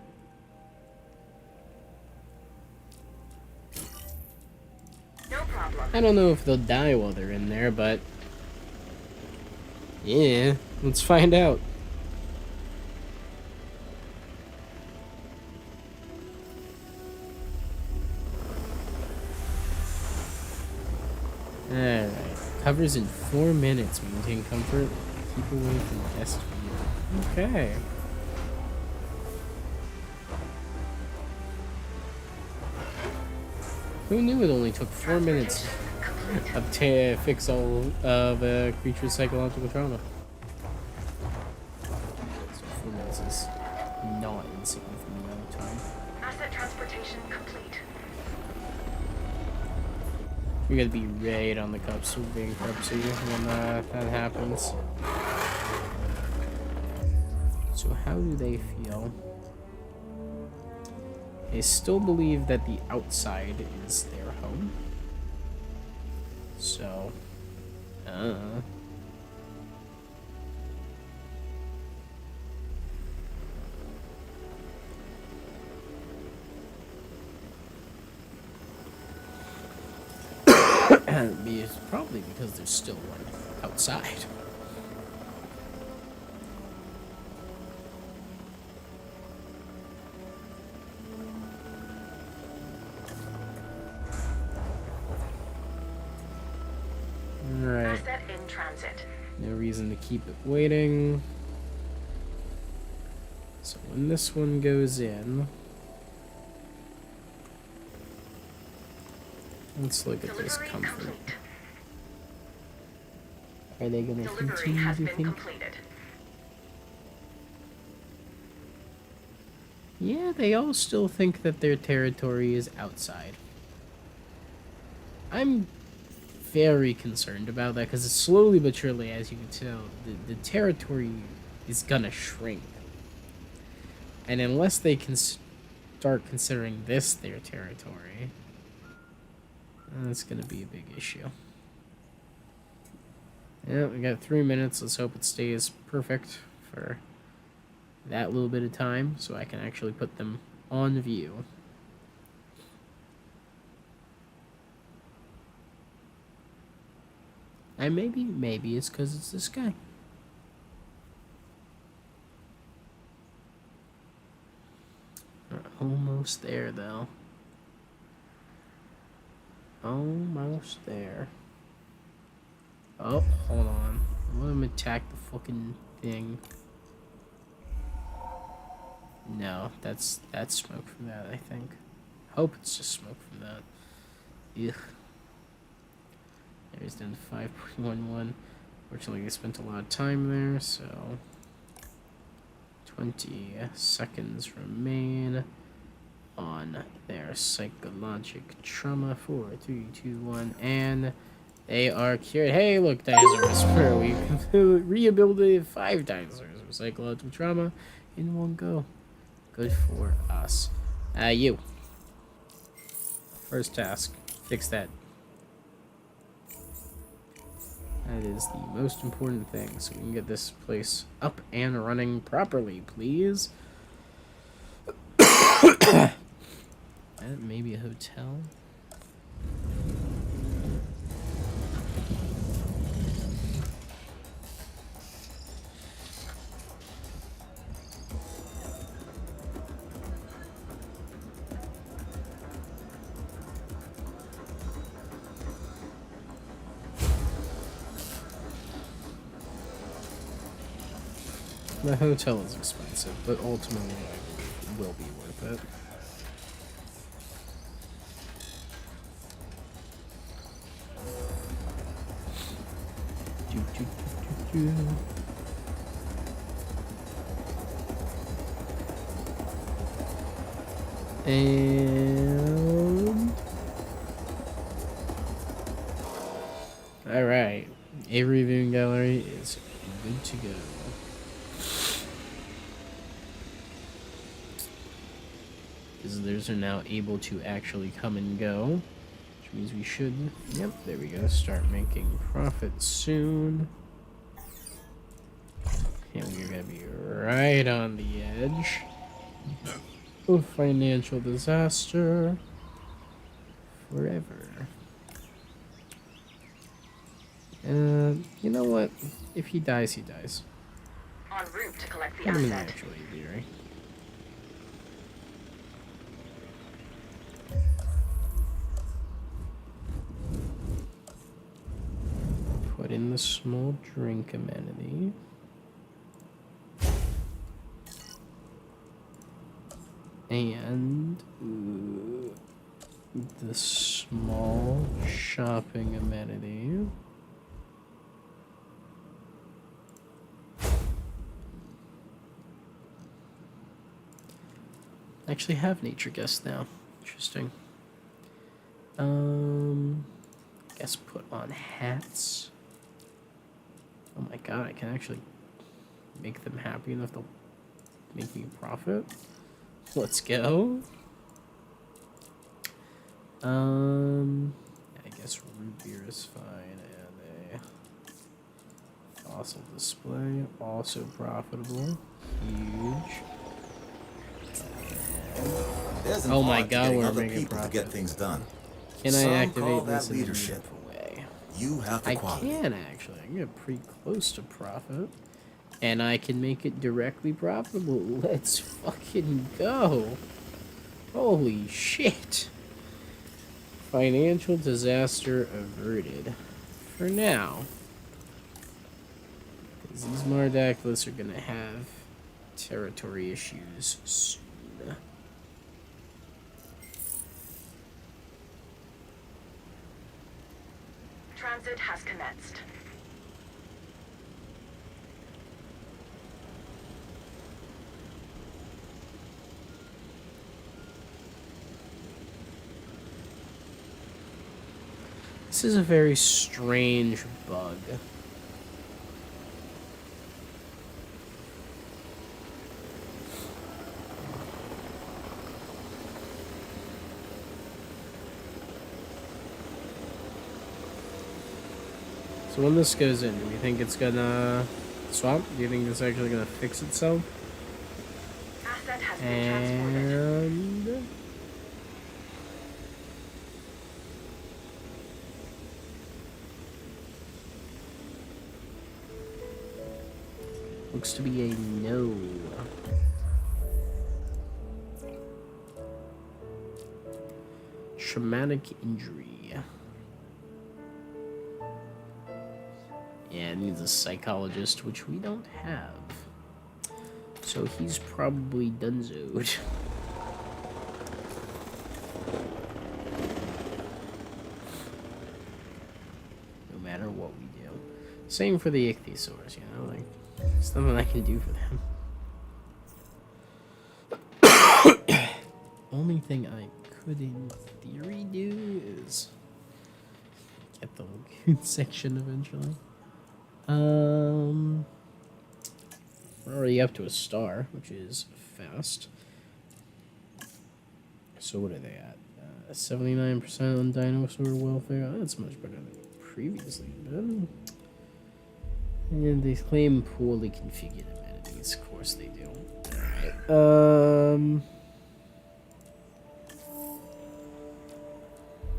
I don't know if they'll die while they're in there, but yeah, let's find out. Alright. Covers in 4 minutes. Maintain comfort. Keep away from guest view. Okay. Who knew it only took 4 minutes to fix all of a creature's psychological trauma? So 4 minutes is not insignificant amount of time. Asset transportation complete. We gotta be right on the cups of bankruptcy when that happens. So how do they feel? They still believe that the outside is their home. So, it's probably because there's still one outside. Alright. Asset in transit. No reason to keep it waiting. So when this one goes in, let's look at this Delivery comfort. complete. Are they gonna Delivery continue has to been think? completed. Yeah, they all still think that their territory is outside. I'm very concerned about that because slowly but surely, as you can tell, the territory is gonna shrink. And unless they can start considering this their territory, that's gonna be a big issue. Yeah, we got 3 minutes. Let's hope it stays perfect for that little bit of time so I can actually put them on view. And maybe it's because it's this guy. We're almost there, though. Almost there. Oh, hold on. Let him attack the fucking thing. No, that's smoke from that, I think. Hope it's just smoke from that. Ugh. There's down to 5.11. Fortunately, they spent a lot of time there, so 20 seconds remain on their psychologic trauma. 4, 3, 2, 1, and they are cured. Hey, look, Dinosaur Whisperer. We rehabilitated 5 dinosaurs with psychological trauma in one go. Good for us. You. First task. Fix that. That is the most important thing, so we can get this place up and running properly, please. Maybe a hotel? The hotel is expensive, but ultimately it will be worth it. And all right, Avery Viewing Gallery is good to go. Visitors are now able to actually come and go, which means we should, yep, there we go, start making profit soon. And we're gonna be right on the edge of financial disaster forever. You know what? If he dies, he dies. En route to collect the I mean, asset. actually, right? Put in the small drink amenity. And the small shopping amenity. I actually have nature guests now. Interesting. Guess put on hats. Oh my god, I can actually make them happy enough to make me a profit. Let's go. I guess root beer is fine, and a fossil display, also profitable. Huge. There's an Oh my art to god, getting we're other making people to profit. get things done. Can I Some call activate that this in a leadership. meaningful way? You have the I quality. can actually. I can get pretty close to profit. And I can make it directly profitable. Let's fucking go. Holy shit. Financial disaster averted. For now. Because these Mardaclus are going to have territory issues soon. Transit has commenced. This is a very strange bug. So when this goes in, do you think it's gonna swap? Do you think it's actually gonna fix itself? Asset has been transported. And looks to be a no. Traumatic injury. Yeah, it needs a psychologist, which we don't have. So he's probably donezoed. No matter what we do. Same for the ichthyosaurs, you know? Like, there's nothing I can do for them. Only thing I could, in theory, do is get the lagoon section eventually. We're already up to a star, which is fast. So what are they at? 79% on dinosaur welfare. Oh, that's much better than previously been. And they claim poorly configured amenities. Of course they do. Alright.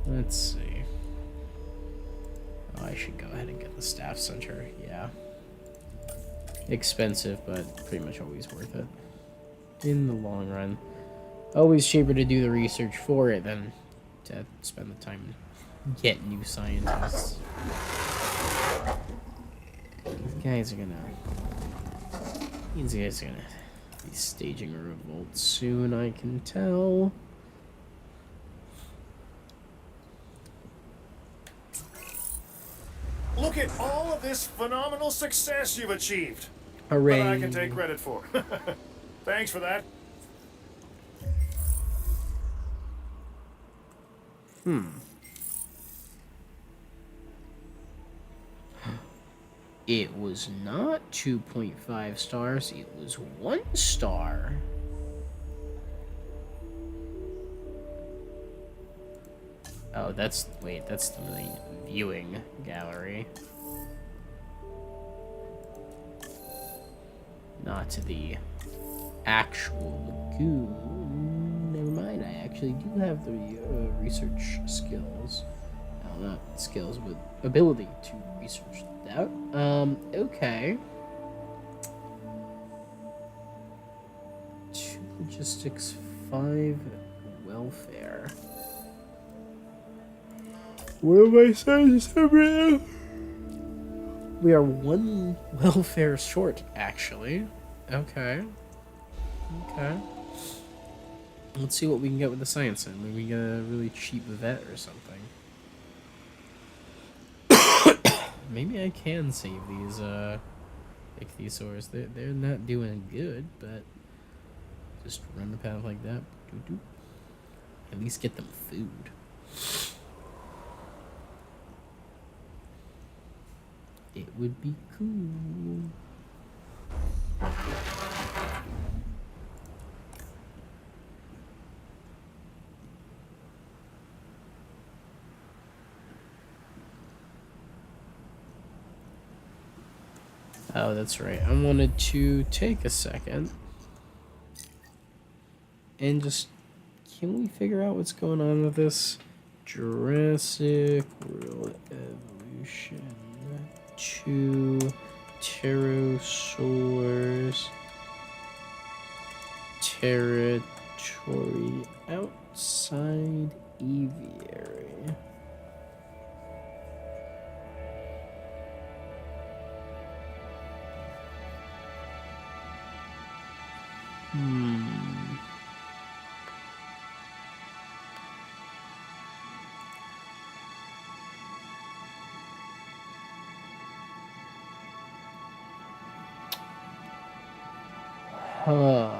Let's see. Oh, I should go ahead and get the staff center. Yeah. Expensive, but pretty much always worth it. In the long run. Always cheaper to do the research for it than to spend the time and get new scientists. These guys are gonna be staging a revolt soon, I can tell. Look at all of this phenomenal success you've achieved. Hooray. That I can take credit for. Thanks for that. It was not 2.5 stars, it was 1 star. Oh, that's the main viewing gallery. Not the actual lagoon. Never mind, I actually do have the research skills. not skills, but ability to research that. Okay. 2 logistics, 5 welfare. What am I saying? We are 1 welfare short, actually. Okay. Okay. Let's see what we can get with the science in. Maybe we get a really cheap vet or something. Maybe I can save these ichthyosaurs. They're not doing good, but just run a path like that. At least get them food. It would be cool. Oh, that's right. I wanted to take a second and just... Can we figure out what's going on with this? Jurassic World Evolution 2 Pterosaurs Territory outside aviary. Huh.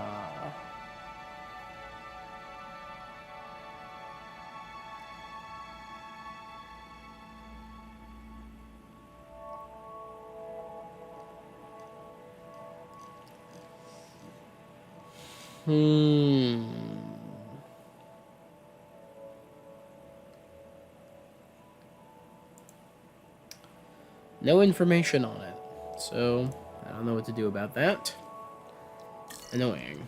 No information on it, so I don't know what to do about that. Annoying.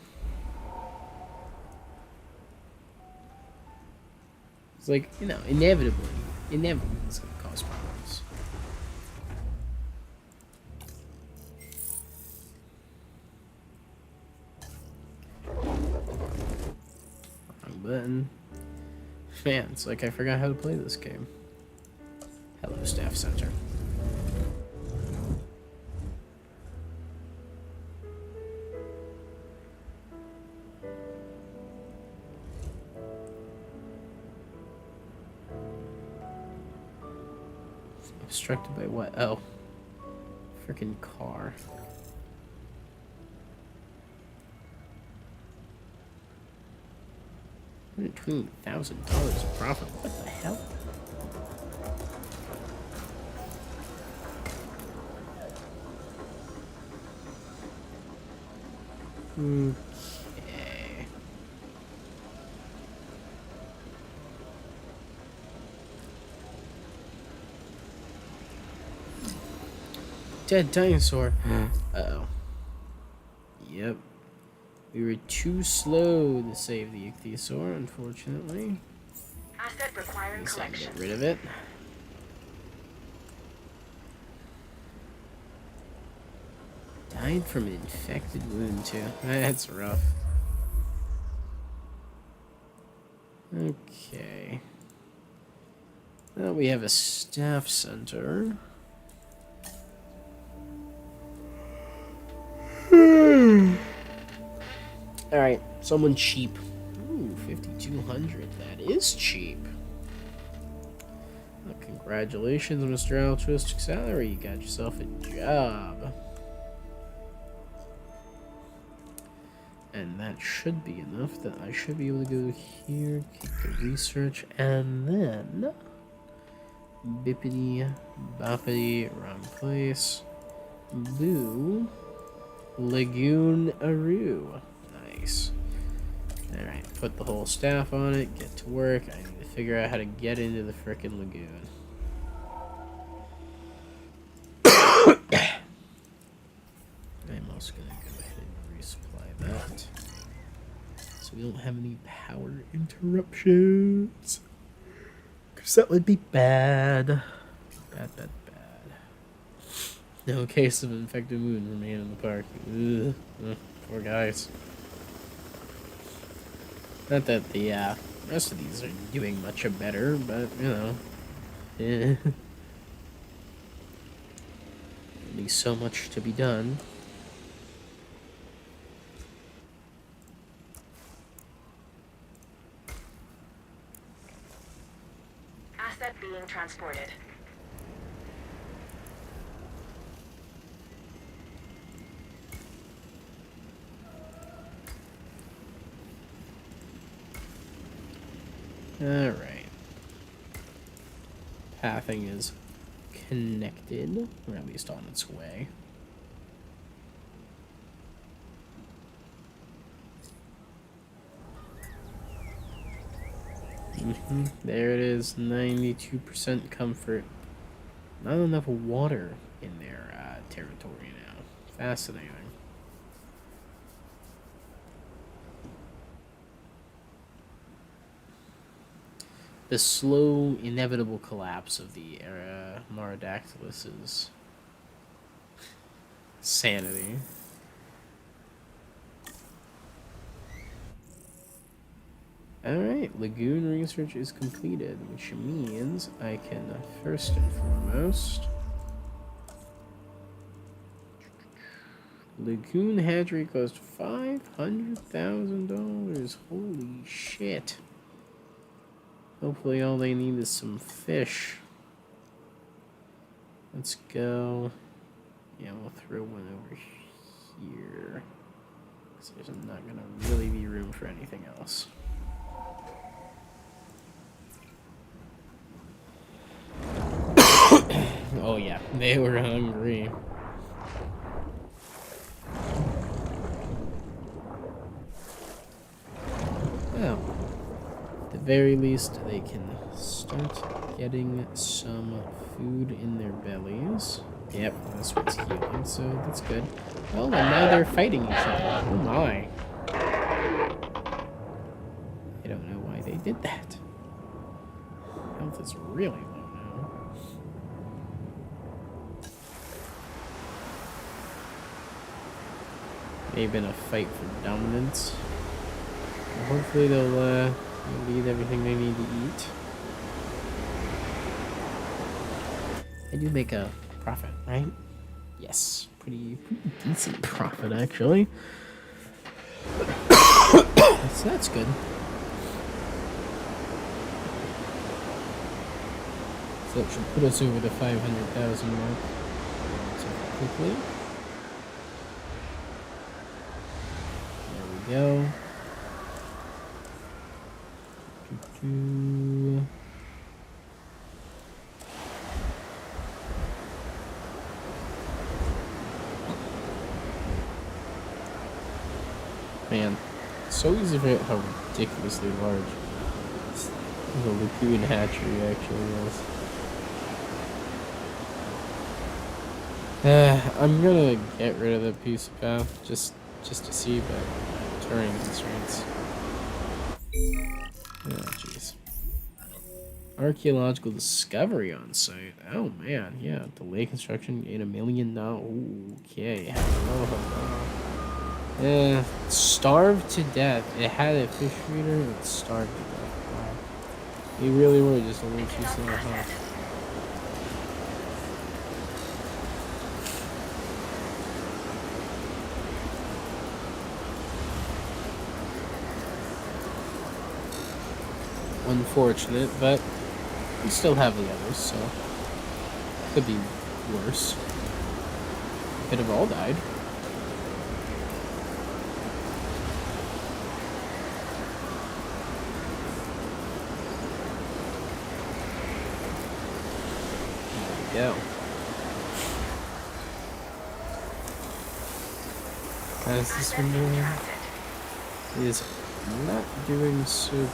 It's like, you know, inevitably it's gonna cause problems. Wrong button. Man, it's like I forgot how to play this game. Hello, Staff Center. Obstructed by what? Oh. Freaking car. $120,000 of profit. What the hell? Okay. Dead dinosaur. Uh-oh. Yep. We were too slow to save the ichthyosaur, unfortunately. Asset requiring At least I can collection. get rid of it. Died from an infected wound, too. That's rough. Okay. Now we have a staff center. Alright, someone cheap. Ooh, 5,200. That is cheap. Well, congratulations, Mr. Altruistic Salary. You got yourself a job. And that should be enough that I should be able to go here, keep the research, and then... Bippity, boppity, wrong place. Boo. Lagoon Aru. Nice. Alright, put the whole staff on it, get to work. I need to figure out how to get into the frickin' lagoon. I'm also gonna go ahead and resupply that. So we don't have any power interruptions. So that would be bad. Bad, bad, bad. No case of infected wound remain in the park. Ugh. Ugh, poor guys. Not that the rest of these are doing much better, but you know, eh. Only so much to be done. Asset being transported. Alright. Pathing is connected, or at least on its way. There it is, 92% comfort. Not enough water in their territory now. Fascinating. The slow, inevitable collapse of the Marodactylus's sanity. Alright, lagoon research is completed, which means I can first and foremost... Lagoon hatchery cost $500,000. Holy shit. Hopefully all they need is some fish. Let's go. Yeah, we'll throw one over here. Because there's not going to really be room for anything else. Oh yeah, they were hungry. Well, at the very least, they can start getting some food in their bellies. Yep, this one's healing, so that's good. Oh, and now they're fighting each other. Oh my. I don't know why they did that. Health is really low now. May have been a fight for dominance. Hopefully they'll eat everything they need to eat. I do make a profit, right? Yes, pretty decent profit actually. So that's good. So it should put us over the 500,000 mark quickly. There we go. Man, so easy to forget how ridiculously large the lagoon hatchery actually is. I'm gonna get rid of the piece of path just to see, but terrain constraints. Oh, jeez. Archaeological discovery on site. Oh, man. Yeah. Delay construction. Gain $1 million. Okay. Hello. Starved to death. It had a fish feeder. It's starved to death. Wow. They really were just a little too slow. Huh? Unfortunate, but we still have the others, so could be worse. Could have all died. There we go. How's this one doing? It is not doing so good.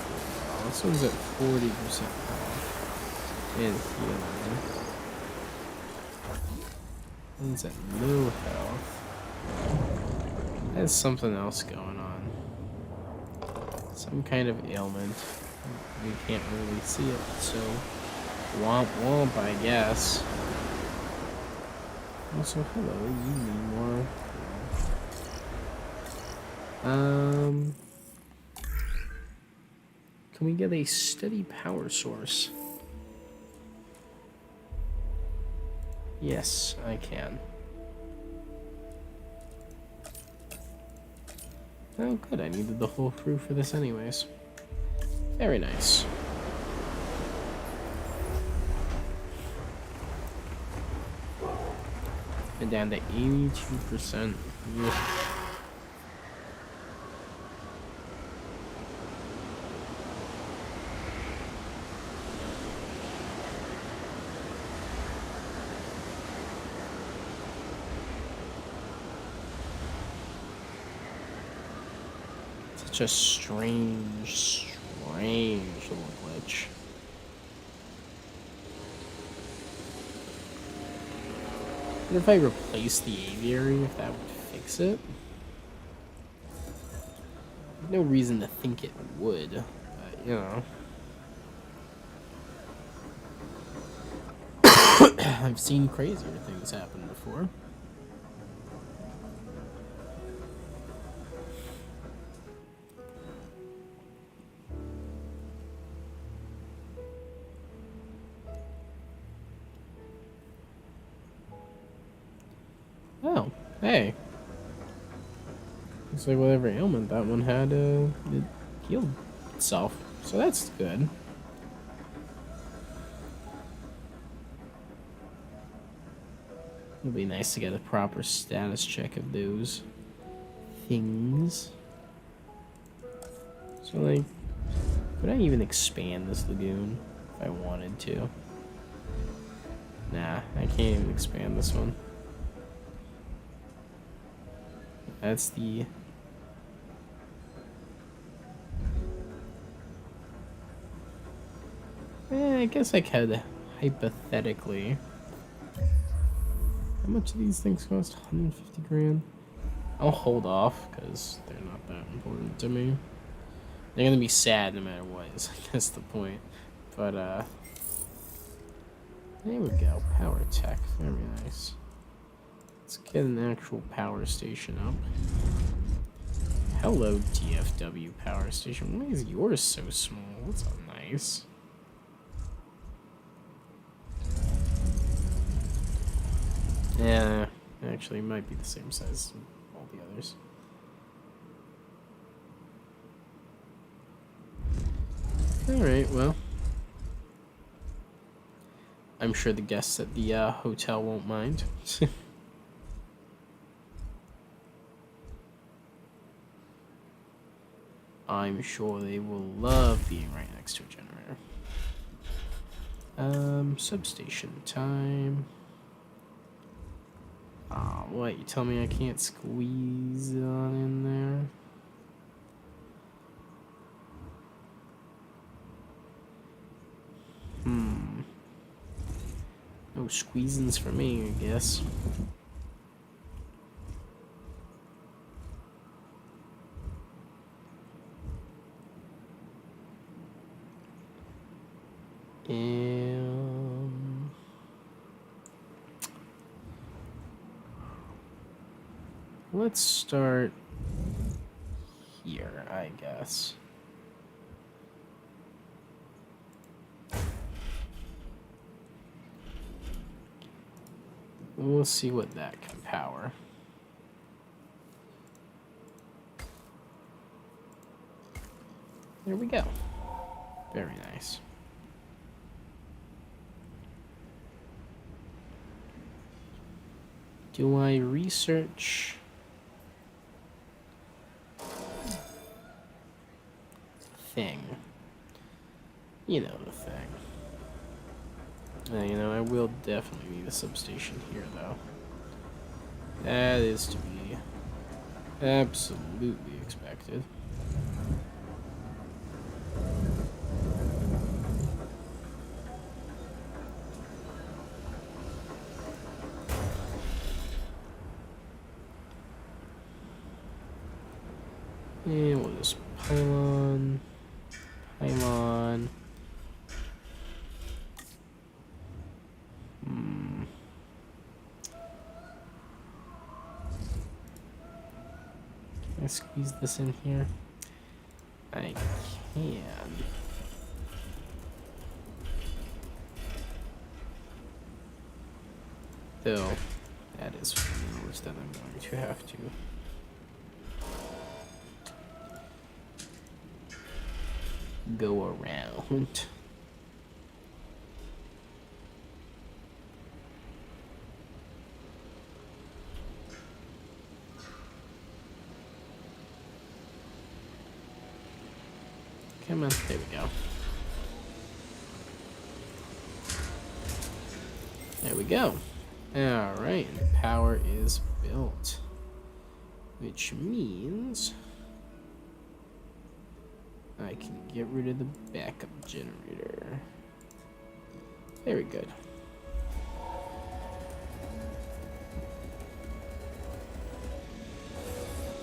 This one's at 40% health and healing. One's at low health. There's something else going on. Some kind of ailment. We can't really see it, so Womp womp, I guess. Also, hello, you need more. Can we get a steady power source? Yes, I can. Oh, good. I needed the whole crew for this anyways. Very nice. Been down to 82%. Yeah. Such a strange little glitch. What if I replace the aviary, if that would fix it? No reason to think it would, but you know. I've seen crazier things happen before. Oh, hey. Looks like whatever ailment that one had, it healed itself. So that's good. It'll be nice to get a proper status check of those things. So, like, could I even expand this lagoon if I wanted to? Nah, I can't even expand this one. That's the... I guess I could, hypothetically. How much do these things cost? 150 grand? I'll hold off, because they're not that important to me. They're gonna be sad no matter what, is I guess the point. But, there we go. Power tech. Very nice. Let's get an actual power station up. Hello, DFW power station. Why is yours so small? That's so nice. Yeah, actually, it might be the same size as all the others. Alright, well. I'm sure the guests at the hotel won't mind. I'm sure they will love being right next to a generator. Substation time. Aw, what? You tell me I can't squeeze it on in there? No squeezins for me, I guess. Let's start here, I guess. We'll see what that can power. There we go. Very nice. Do I research? Thing. You know the thing. You know, I will definitely need a substation here, though. That is to be absolutely expected. And we'll just pylon. I squeeze this in here? I can. Though, that is rules that I'm going to have to. Go around. Come on, there we go. There we go. Alright, power is built. Which means I can get rid of the backup generator. Very good.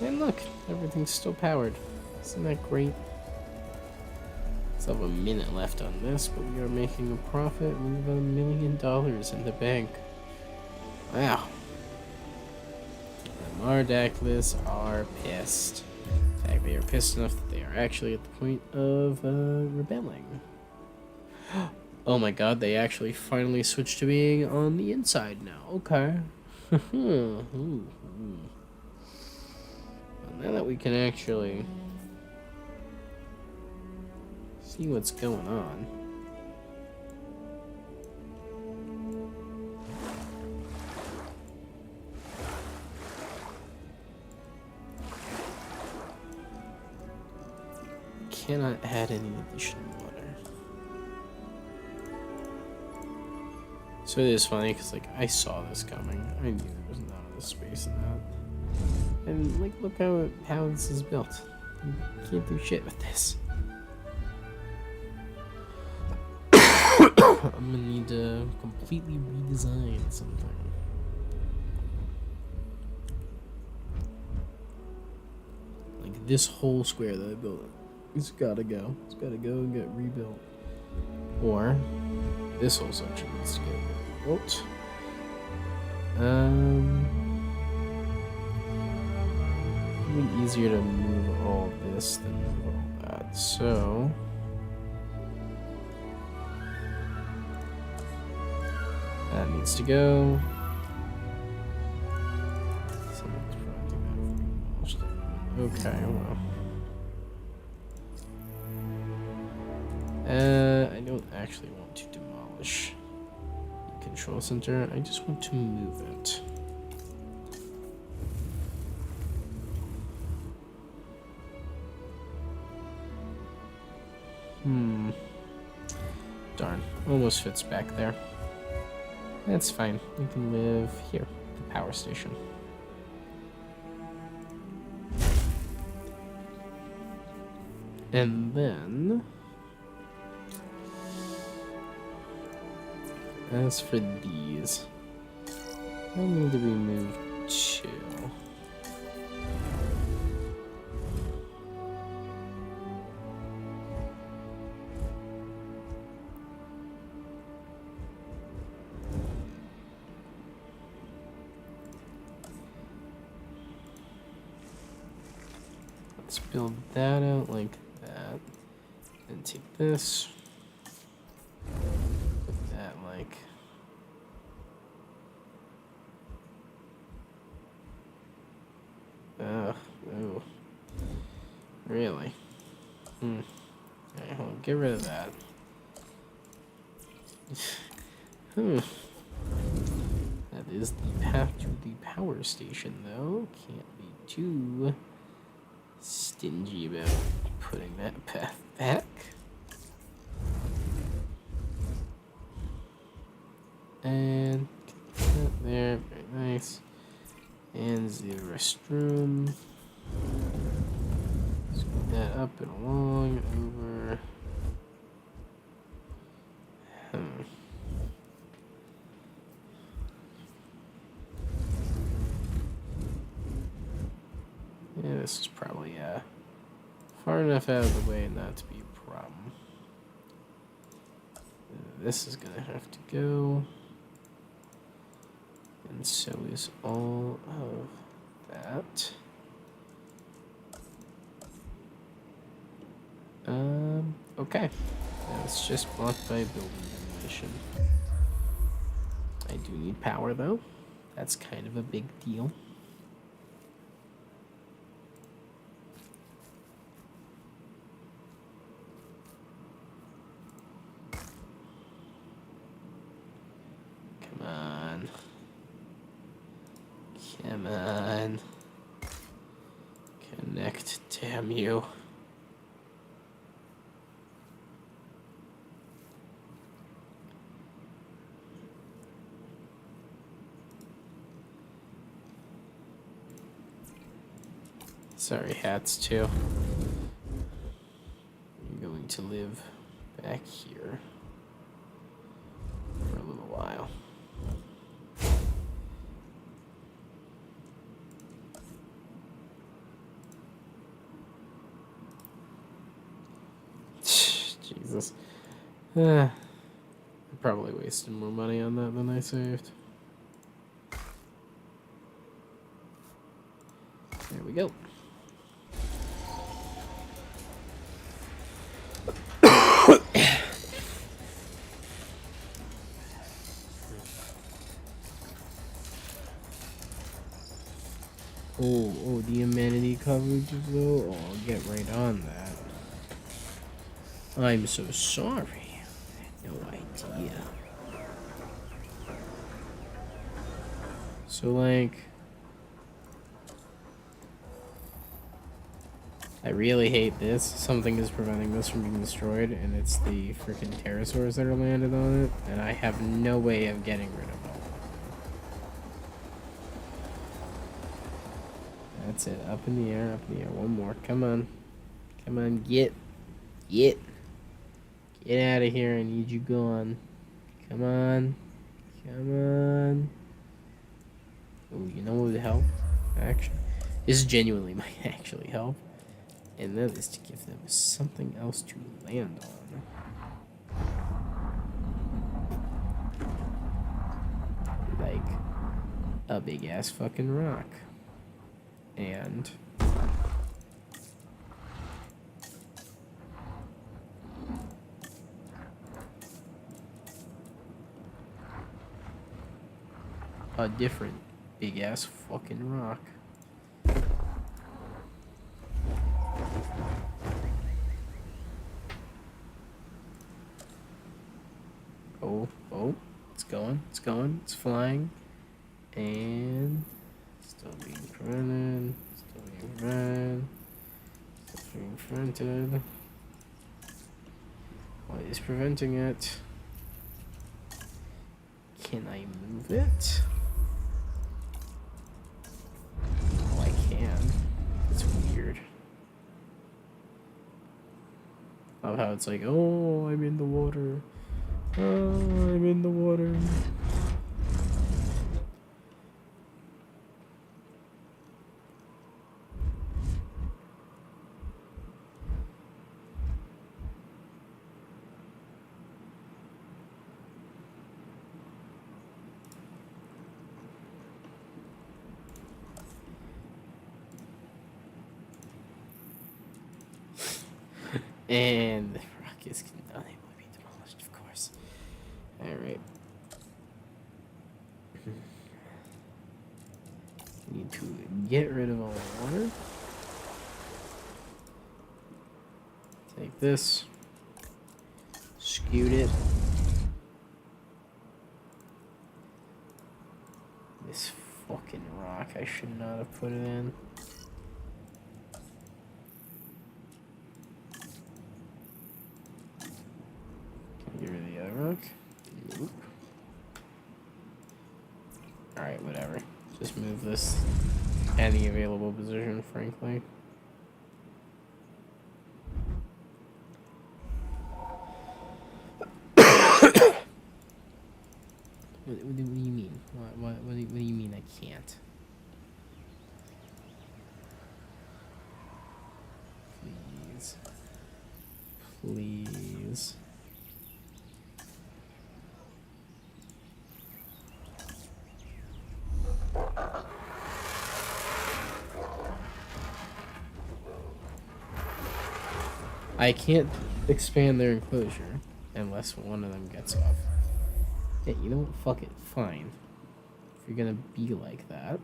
And look, everything's still powered. Isn't that great? Still have a minute left on this, but we are making a profit. We have $1 million in the bank. Wow. The Mardaklis are pissed. In fact, they are pissed enough that they are actually at the point of rebelling. Oh my god, they actually finally switched to being on the inside now. Okay. Well, now that we can actually see what's going on. Cannot add any additional water. So it is funny because like I saw this coming. I knew there was not enough space in that. And like look how this is built. You can't do shit with this. I'm gonna need to completely redesign something. Like this whole square that I built. It's gotta go. It's gotta go and get rebuilt. Or this whole section needs to get rebuilt. It'd be easier to move all this than move all that. So that needs to go. Someone's probably that. Okay, well. I don't actually want to demolish the control center. I just want to move it. Darn, almost fits back there. That's fine. We can live here, the power station. And then as for these, I need to remove 2. Let's build that out like that, and take this. Oh. Really? Okay, well, get rid of that. That is the path to the power station, though. Can't be too stingy about putting that path back. And that there, very nice. And the restroom. Scoot that up and along over. Yeah, this is probably far enough out of the way not to be a problem. This is gonna have to go. And so is all of that. Okay. That's just blocked by building demolition. I do need power, though. That's kind of a big deal. Come on. Come on. Connect, damn you. Sorry, hats too. You're going to live back here for a little while. Jesus. I probably wasted more money on that than I saved. There we go. Oh, the amenity coverage is low. Oh, I'll get right on that. I'm so sorry. I had no idea. So, like, I really hate this. Something is preventing this from being destroyed, and it's the freaking pterosaurs that are landed on it, and I have no way of getting rid of them. That's it. Up in the air, up in the air. One more. Come on. Come on, get out of here. I need you gone. Come on. Come on. Oh, you know what would help? Actually, this genuinely might actually help. And that is to give them something else to land on. Like a big ass fucking rock. And a different big ass fucking rock. Oh, it's going, it's flying, and still being prevented, still being prevented. What is preventing it? Can I move it? Oh, I can. It's weird. Love how it's like, oh, I'm in the water. Oh, I'm in the water. And the rock is unable to be demolished, of course. Alright. Need to get rid of all the water. Take this. Scoot it. This fucking rock, I should not have put it in. Get rid of the other rock. Nope. Alright, whatever. Just move this any available position, frankly. What do you mean? What do you mean I can't? Please. Please. I can't expand their enclosure unless one of them gets off. Hey, you know what? Fuck it. Fine. If you're gonna be like that.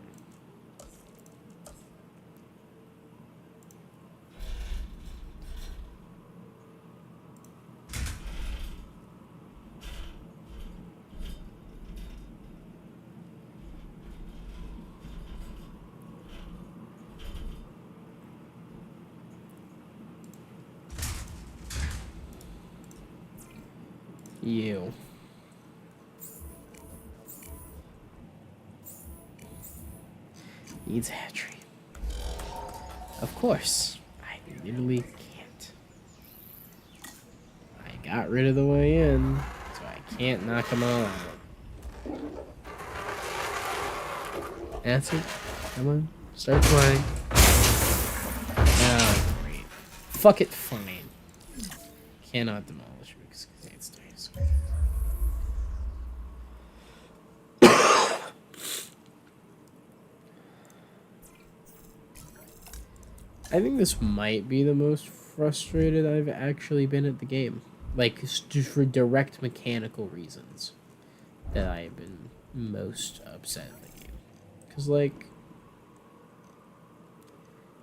You. Needs a hatchery. Of course. I literally can't. I got rid of the way in, so I can't knock them all out. That's it. Come on. Start flying. Oh, great. Fuck it, fine. Cannot demolish because it's dinosaur. I think this might be the most frustrated I've actually been at the game. Like, just for direct mechanical reasons that I have been most upset at the game. Because, like,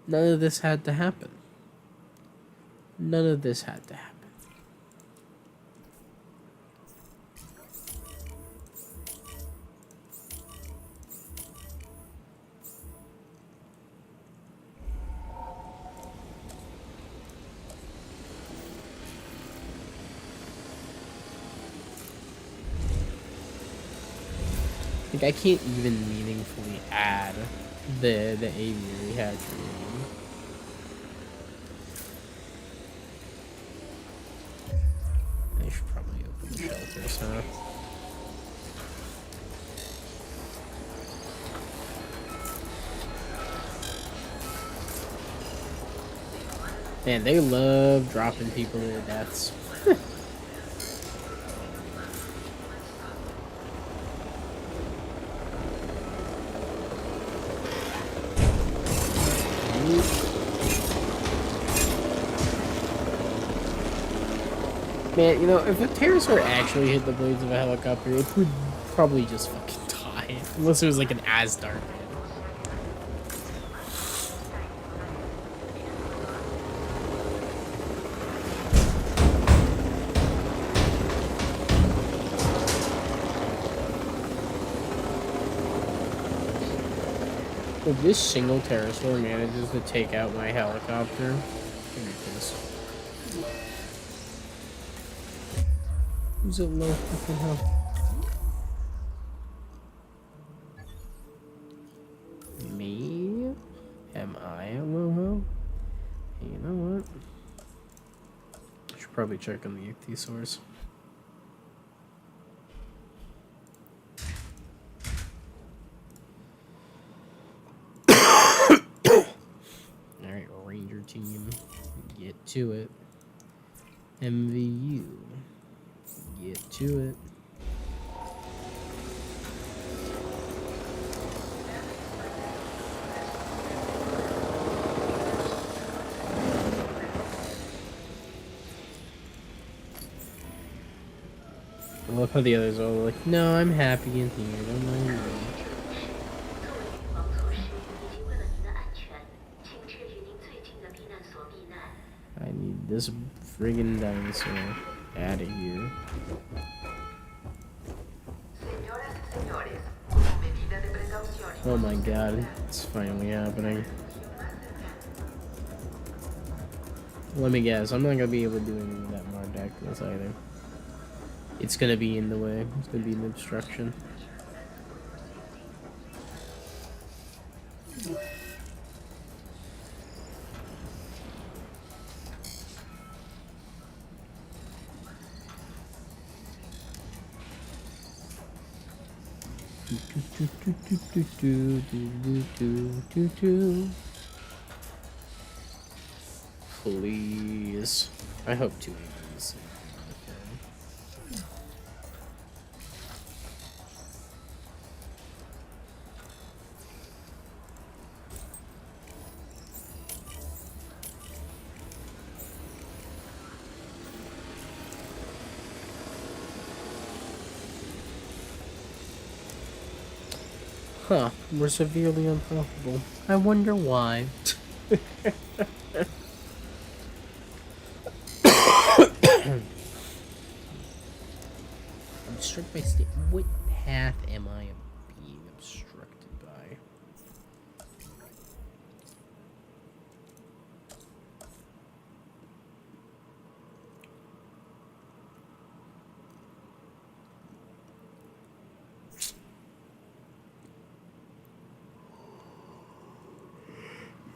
none of this had to happen. None of this had to happen. Like, I can't even meaningfully add the aviary hatchery. I should probably open the shelters, huh? Man, they love dropping people to their deaths. Man, you know, if a pterosaur actually hit the blades of a helicopter, it would probably just fucking die. Unless it was like an Asdar, man. If this single pterosaur manages to take out my helicopter, I'm pissed. Who's at low fucking health? Me? Am I at low health? You know what? I should probably check on the ichthyosaurs. Alright, Ranger team. Get to it. MVU. Get to it. I love how the others are all like, no, I'm happy in here, don't mind me. I need this friggin' dinosaur out of here. Oh my god, it's finally happening. Let me guess, I'm not gonna be able to do anything with that Mardactylus either. It's gonna be in the way, it's gonna be an obstruction. Please. I hope 2 APs. Huh, we're severely unprofitable. I wonder why. Obstruct by state. What path am I being obstructed by?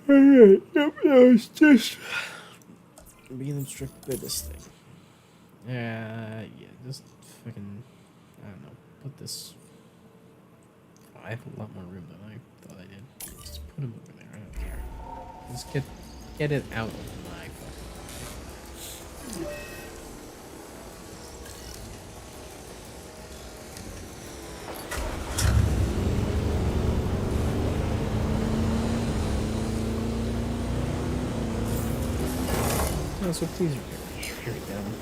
Yep, it's just being obstructed by this thing. Yeah, just fucking, I don't know, put this, oh, I have a lot more room than I thought I did. Just put him over there, I don't care. Just get it out of my fucking way. Oh, so please repair it down.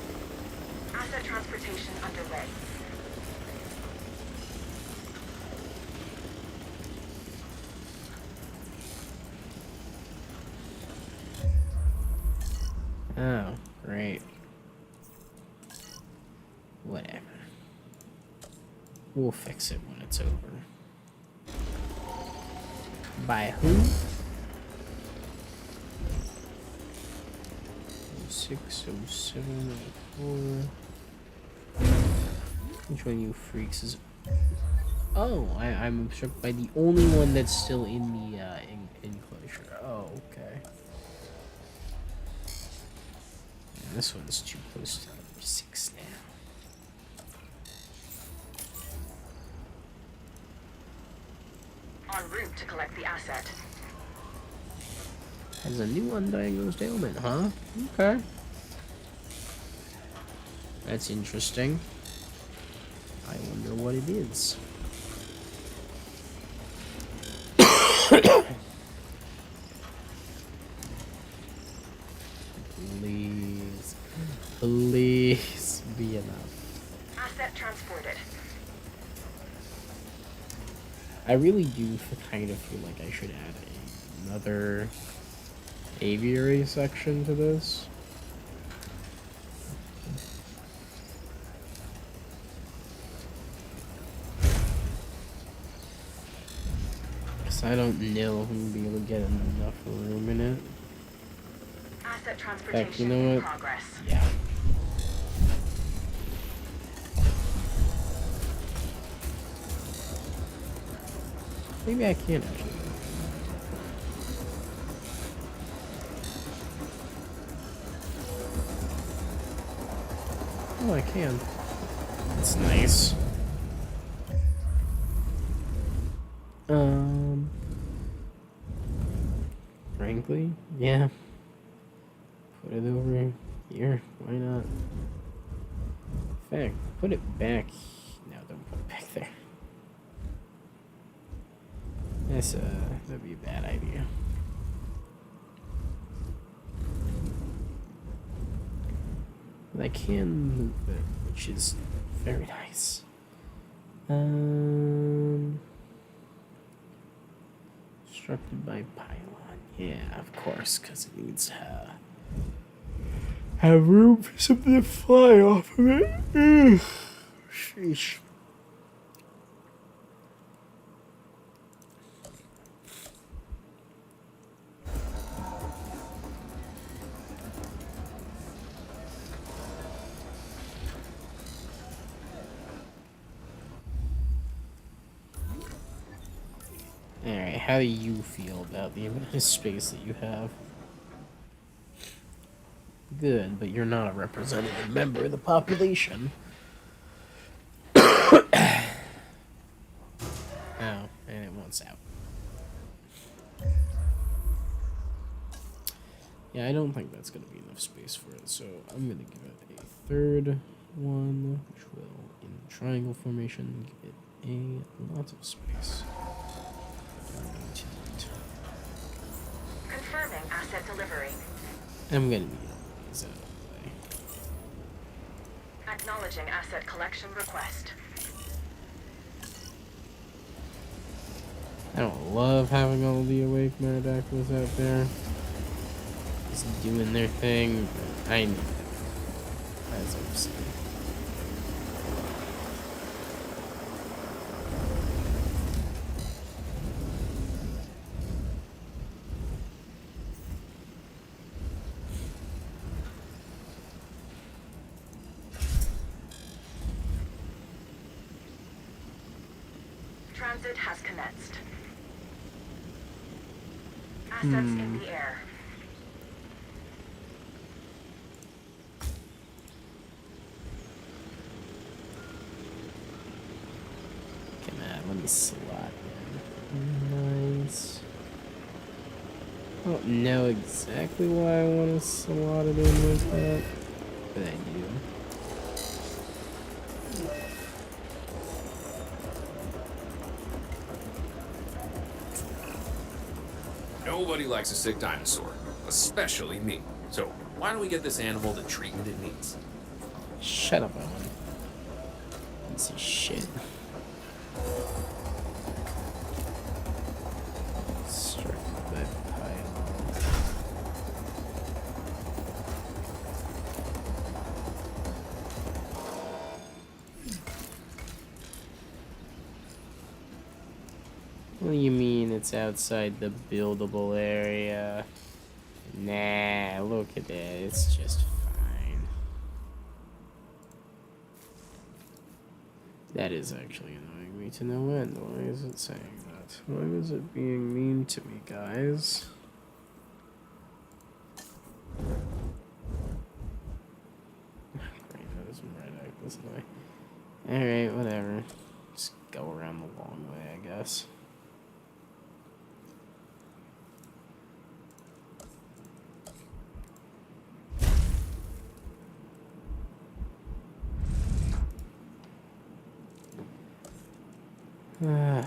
Asset transportation underway. Oh, great. Whatever. We'll fix it when it's over. By who? 60704. Which one of you freaks is? Oh, I'm obstructed by the only one that's still in the enclosure. Oh, okay. Yeah, this one's too close to number 6 now. En route to collect the asset. Has a new undiagnosed ailment, huh? Okay. That's interesting. I wonder what it is. Please. Please be enough. Asset transported. I really do kind of feel like I should add another aviary section to this. Because I don't know if I'm going to be able to get enough room in it. Asset transportation Heck, you know in what? progress. Yeah. Maybe I can actually. Oh, I can. That's nice. Frankly, yeah. Put it over here. Why not? In fact, put it back. No, don't put it back there. That'd be a bad idea. But I can move it, which is very nice. Constructed by pylon. Yeah, of course, because it needs to have room for something to fly off of it. Ugh. Sheesh. Alright, how do you feel about the amount of space that you have? Good, but you're not a representative member of the population. Oh, and it wants out. Yeah, I don't think that's going to be enough space for it, so I'm going to give it a third one, which will, in triangle formation, give it a lot of space. Confirming asset delivery. I'm going to need these out of the way. Acknowledging asset collection request. I don't love having all the awake Murdactyls out there. Just doing their thing. I know. As I've seen. Transit has commenced. Assets in the air. Come on, let me slot in. Nice. I don't know exactly why I want to slot it in like that, but I do. Nobody likes a sick dinosaur, especially me. So why don't we get this animal the treatment it needs? Shut up, Owen. Piece of shit. Struck by pile. What do you mean it's outside the buildable area? Nah, look at that. It's just fine. That is actually annoying me to no end. Why is it saying that? Why is it being mean to me, guys? Great, that is right out this way. Alright, whatever. Just go around the long way, I guess. Alright.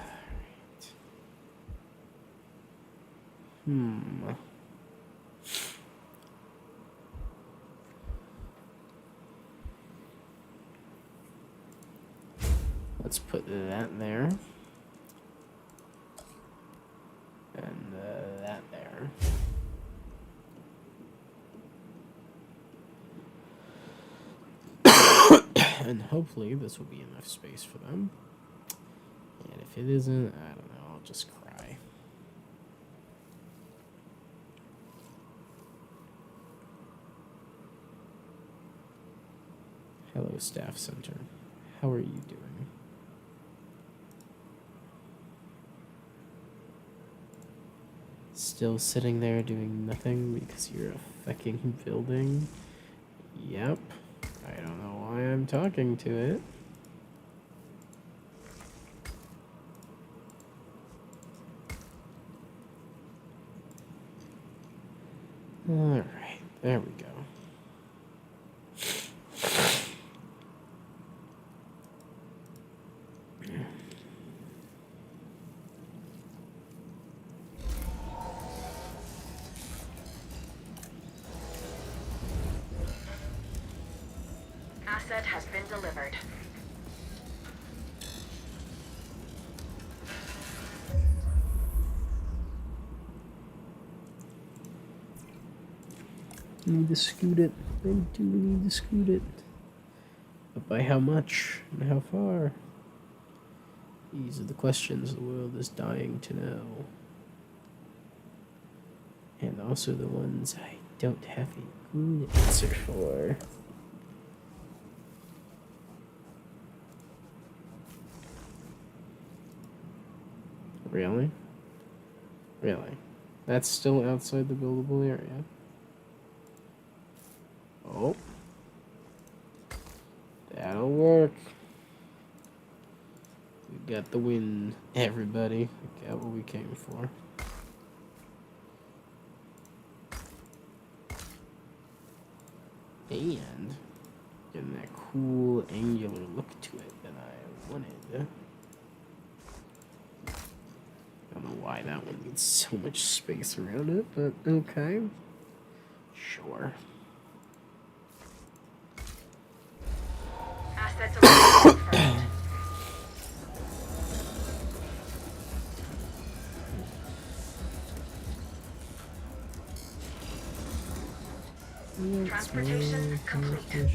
Let's put that there. And that there. And hopefully this will be enough space for them. And if it isn't, I don't know, I'll just cry. Hello, Staff Center. How are you doing? Still sitting there doing nothing because you're a fucking building? Yep. I don't know why I'm talking to it. Alright, there we go. Asset has been delivered. Need to scoot it. I do need to scoot it. But by how much and how far? These are the questions the world is dying to know. And also the ones I don't have a good answer for. Really? Really? That's still outside the buildable area. Oh. That'll work. We got the win, everybody. We got what we came for. And getting that cool angular look to it that I wanted. I don't know why that one needs so much space around it, but okay. Sure. Asset delivery confirmed. Transportation complete.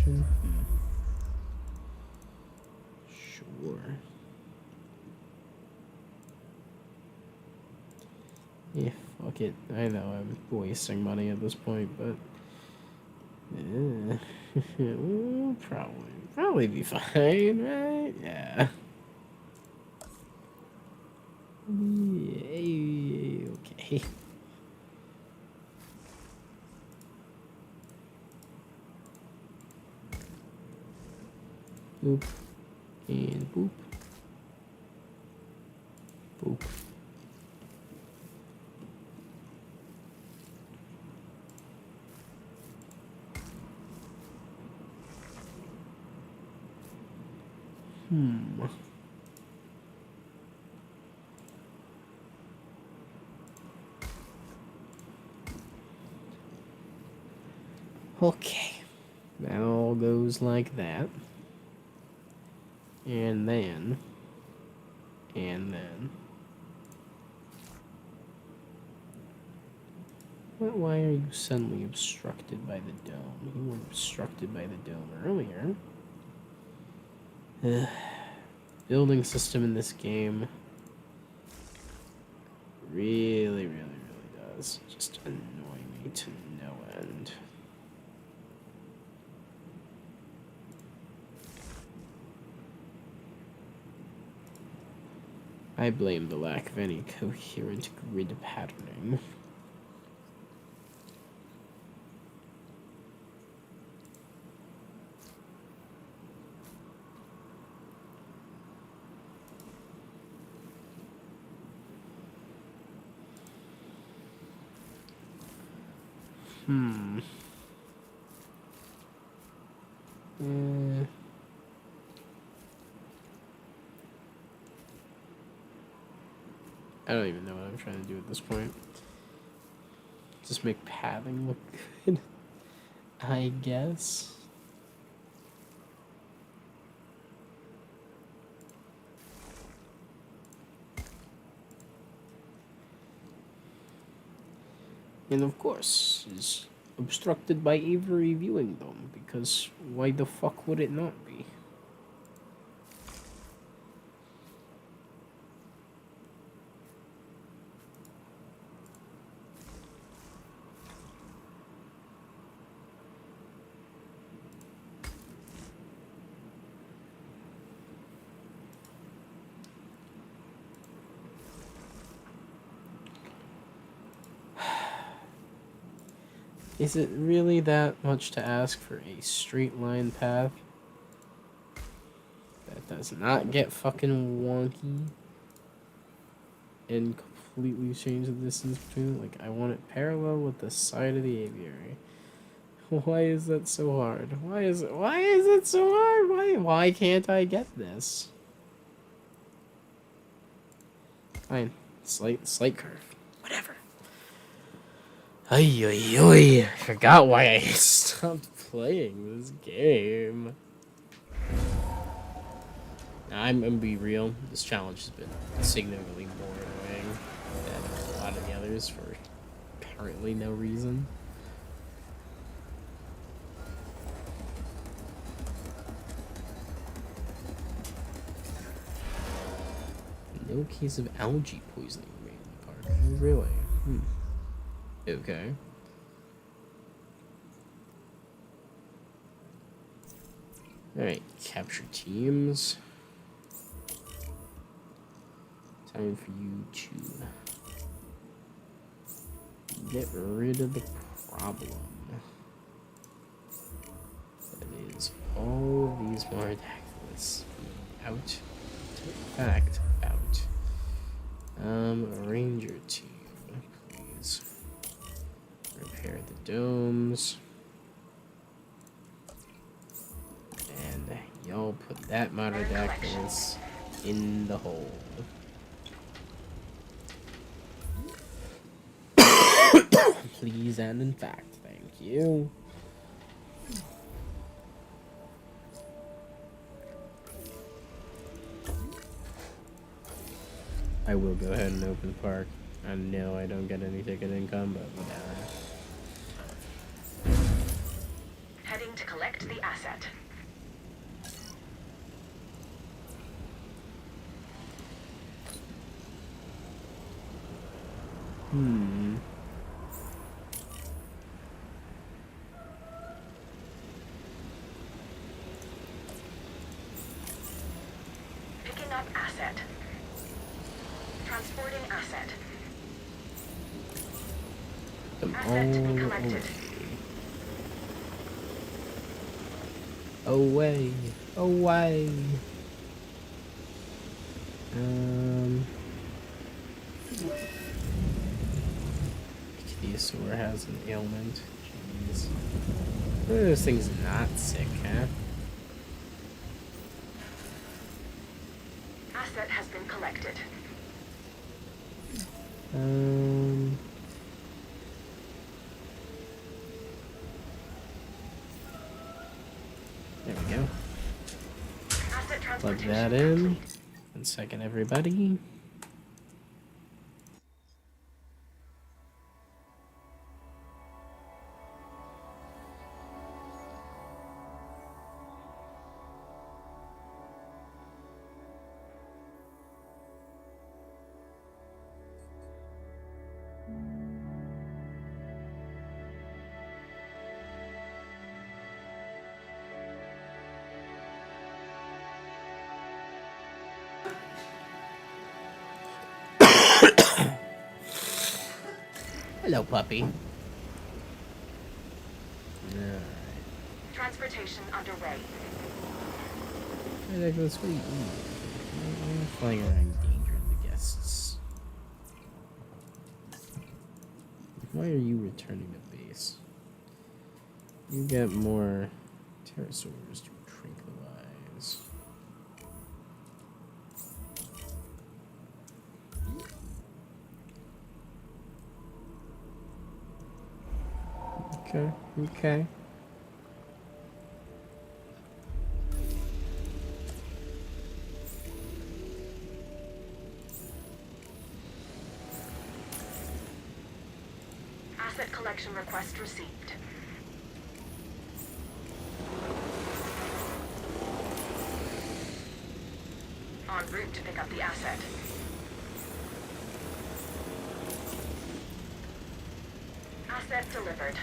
Sure. Yeah, fuck it. I know I'm wasting money at this point, but we'll probably be fine, right? Yeah. Yeah, okay. Boop. And boop. Boop. Okay. That all goes like that. And then. Why are you suddenly obstructed by the dome? You were obstructed by the dome earlier. Building system in this game really does just annoy me to no end. I blame the lack of any coherent grid patterning. I don't even know what I'm trying to do at this point. Just make pathing look good, I guess. And of course, is obstructed by Avery viewing them, because why the fuck would it not be? Is it really that much to ask for a straight line path that does not get fucking wonky and completely change the distance between? Like, I want it parallel with the side of the aviary. Why is that so hard? Why is it so hard? Why can't I get this? Fine. Slight curve. Whatever. I forgot why I stopped playing this game. I'm gonna be real. This challenge has been significantly more annoying than a lot of the others for apparently no reason. No case of algae poisoning made in the park. Really? Okay. Alright, capture teams. Time for you to get rid of the problem. That is all of these Mardactyls out. In fact, out. Ranger team, please. Repair the domes. And y'all put that Mardactylus in the hole. Please and in fact, thank you. I will go ahead and open the park. I know I don't get any ticket income, but whatever. Picking up asset. Transporting asset. Asset to be collected. Away. Away. Ichthyosaur has an ailment. Jeez. This thing's not sick, huh? Asset has been collected. There we go. Asset Plug transportation that in. complete. 1 second, everybody. Hello, puppy. Alright. Transportation underway. Where'd I go? Sweet. Flying around endangering the guests. Why are you returning to base? You get more pterosaurs to tranquilize. Okay, okay. Asset collection request received. En route to pick up the asset. Asset delivered.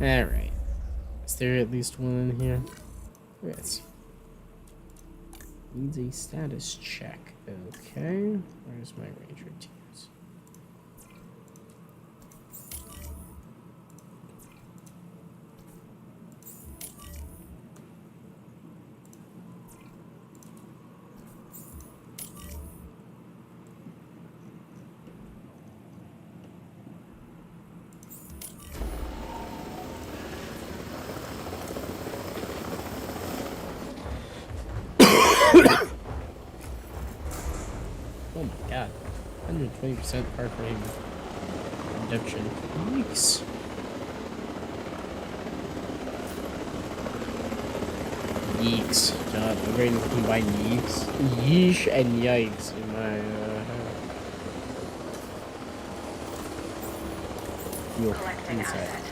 Alright. Is there at least one in here? Yes. Needs a status check. Okay. Where's my ranger teams? Oh my god. 120% park rate reduction. Yeeks. Yeeks. John, I'm going to combine yeeks. Yeesh and yikes in my head. Your Collecting inside. asset.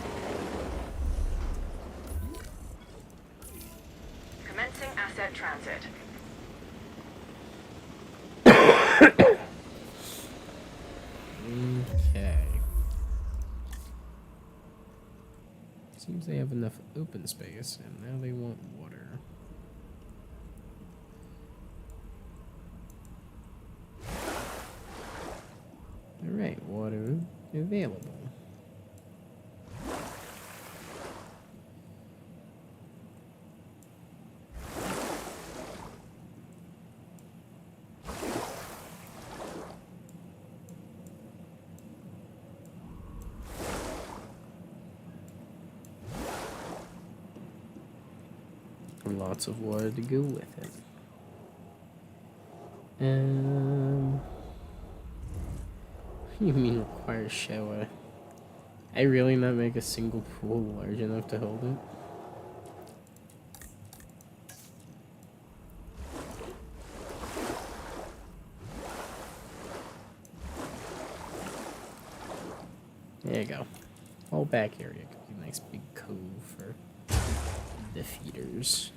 Commencing asset transit. Okay. Seems they have enough open space, and now they want water. Alright, water available. Lots of water to go with it. You mean require shower? I really not make a single pool large enough to hold it? There you go. Whole back area could be a nice big cove for the feeders.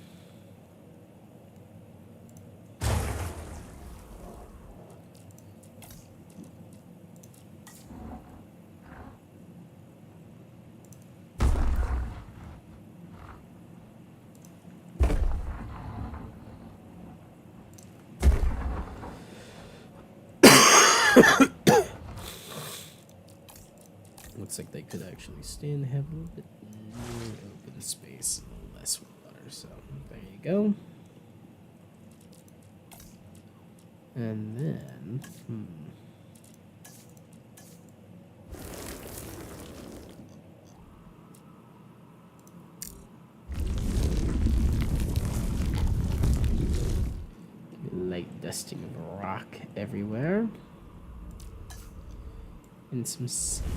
looks like they could actually stand, have a little bit more open space, a little less water. So there you go. And then, light dusting of rock everywhere. And some sand.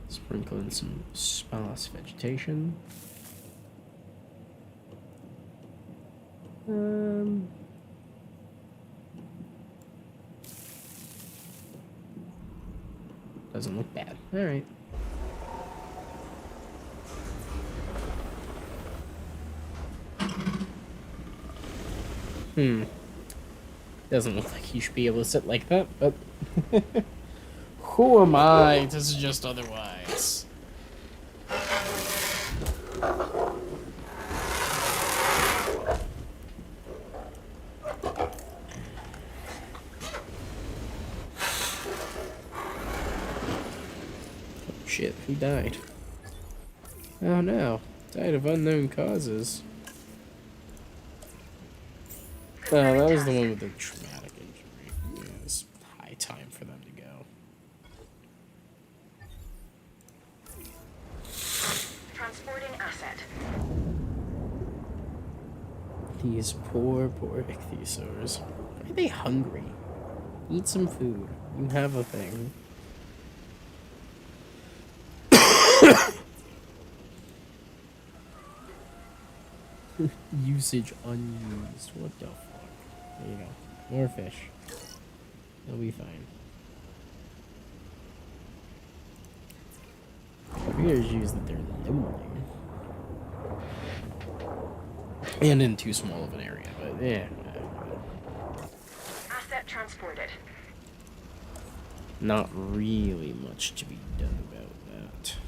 Sprinkle in some sparse vegetation. Doesn't look bad. All right. Doesn't look like you should be able to sit like that, but who am I to suggest otherwise? Oh shit, who died? Oh no, died of unknown causes. Oh, that was the one with the traumatic injury. Yeah, it's high time for them to go. Transporting asset. These poor ichthyosaurs. Why are they hungry? Eat some food. You have a thing. Usage unused. What the fuck? There you go. More fish. They'll be fine. Figures use that they're lonely. And in too small of an area, but yeah. Asset transported. Not really much to be done about that.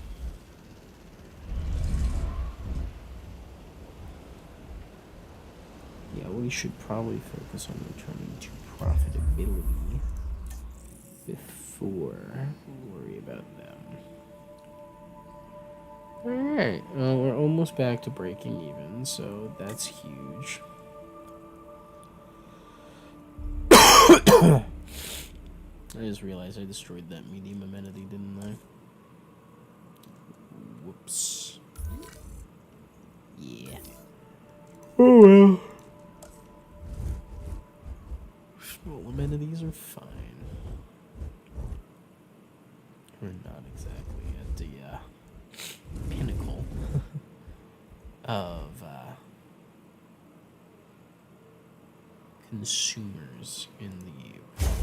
Yeah, we should probably focus on returning to profitability before we worry about them. Alright, we're almost back to breaking even, so that's huge. I just realized I destroyed that medium amenity, didn't I? Whoops. Yeah. Oh well. Small amenities are fine. We're not exactly at the pinnacle of consumers in the park.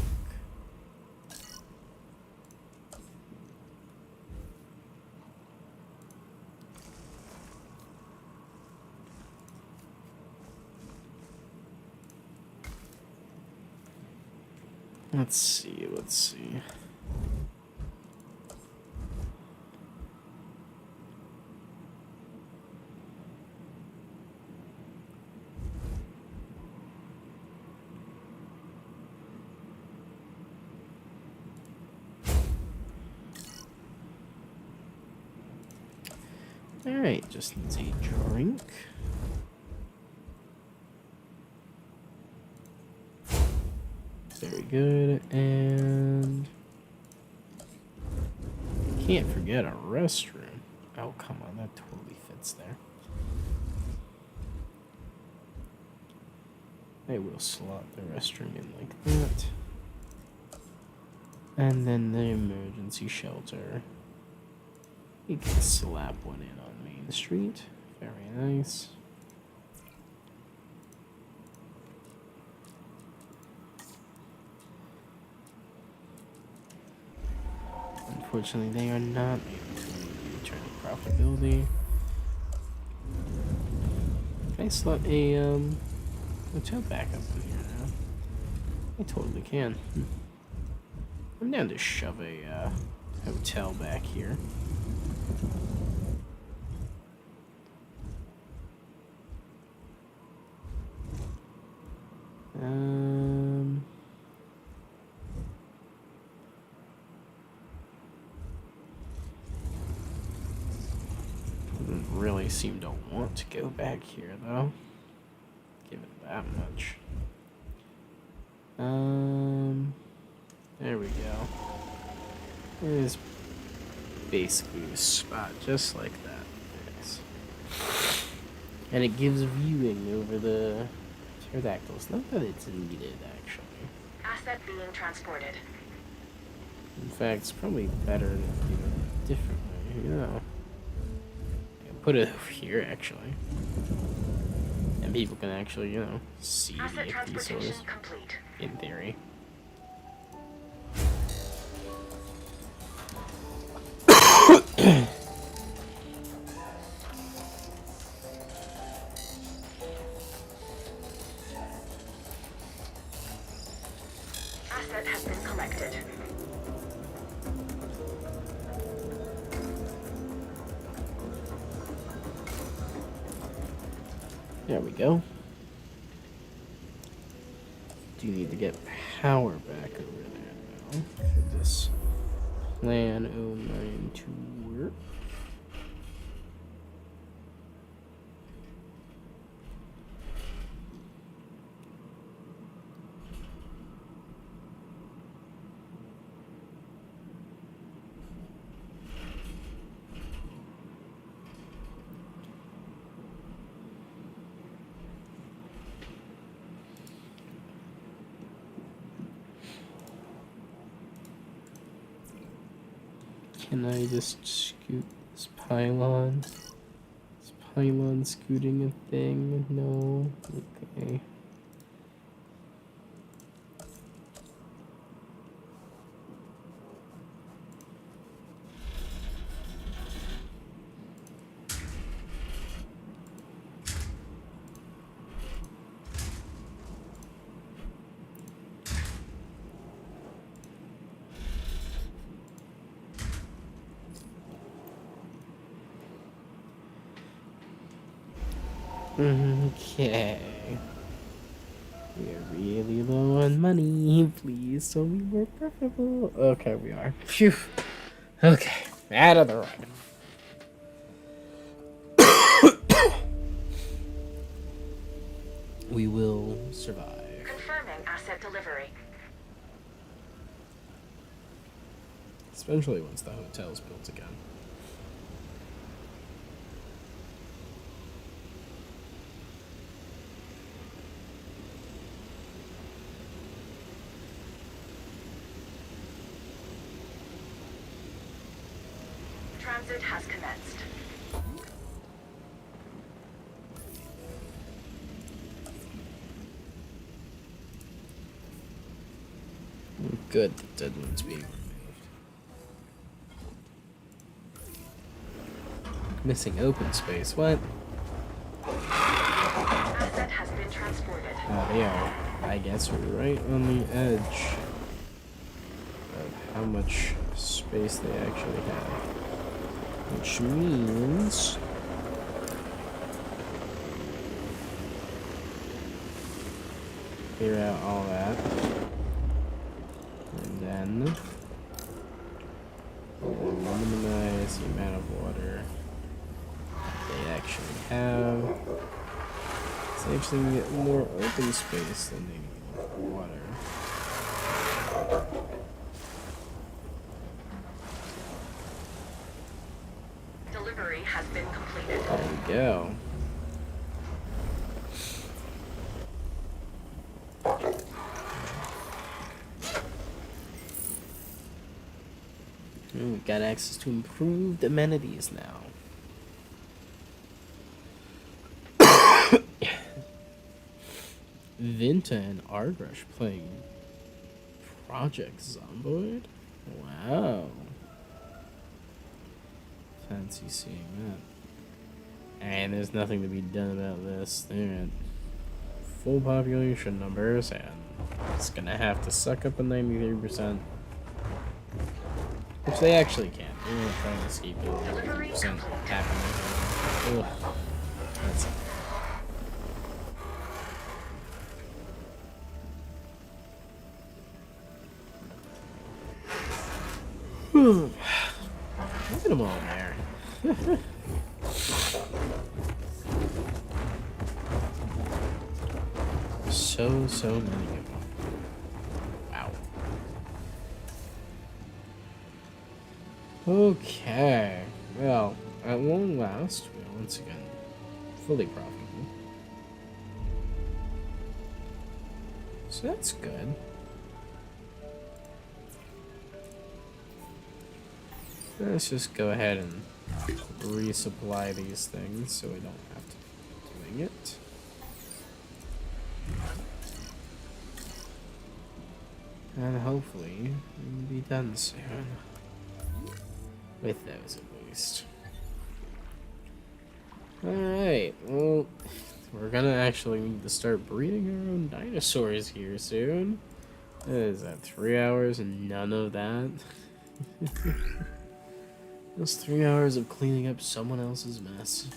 Let's see. Alright, just needs a drink. Very good, and can't forget a restroom. Oh, come on, that totally fits there. I will slot the restroom in like that. And then the emergency shelter. You can slap one in on Main Street. Very nice. Unfortunately, they are not able to profitability. Can I slot a hotel back up in here now? I totally can. I'm down to shove a hotel back here. Doesn't really seem to want to go back here though. Give it that much. There we go. It is basically the spot, just like that. Yes. And it gives viewing over the pterodactyls. Not that it's needed, actually. Asset being transported. In fact, it's probably better to do it differently, you know. Put it over here, actually. And people can actually, you know, see Asset the transportation ichthyosaurs, complete. in theory. Asset has been collected. There we go. Do need to get power back over there now for this plan 09 to work. Can I just scoot this pylon? Is pylon scooting a thing? No. Okay. Okay. We are really low on money. Please, so we were profitable. Okay, we are. Phew. Okay, out of the run. We will survive. Confirming asset delivery. Especially once the hotel's built again. Transit has commenced. Good, the dead one's being removed. Missing open space, what? Asset has been transported. Oh, they are, I guess, right on the edge of how much space they actually have. Which means... clear out all that. And then... minimize the amount of water they actually have. So they actually get more open space than they need water. Delivery has been completed. There we go. We've got access to improved amenities now. Vinta and Ardrush playing Project Zomboid? Wow. Fancy seeing that. And there's nothing to be done about this. They're at full population numbers, and it's gonna have to suck up a 93%. Which they actually can. They're trying to escape it. 93% happening. Ugh. That's Look at them all there. So many of them. Wow. Okay. Well, at long last, we are once again fully profitable. So that's good. Let's just go ahead and resupply these things so we don't have to keep doing it. And hopefully we'll be done soon. With those at least. Alright, well, we're gonna actually need to start breeding our own dinosaurs here soon. Is that 3 hours and none of that? Just 3 hours of cleaning up someone else's mess.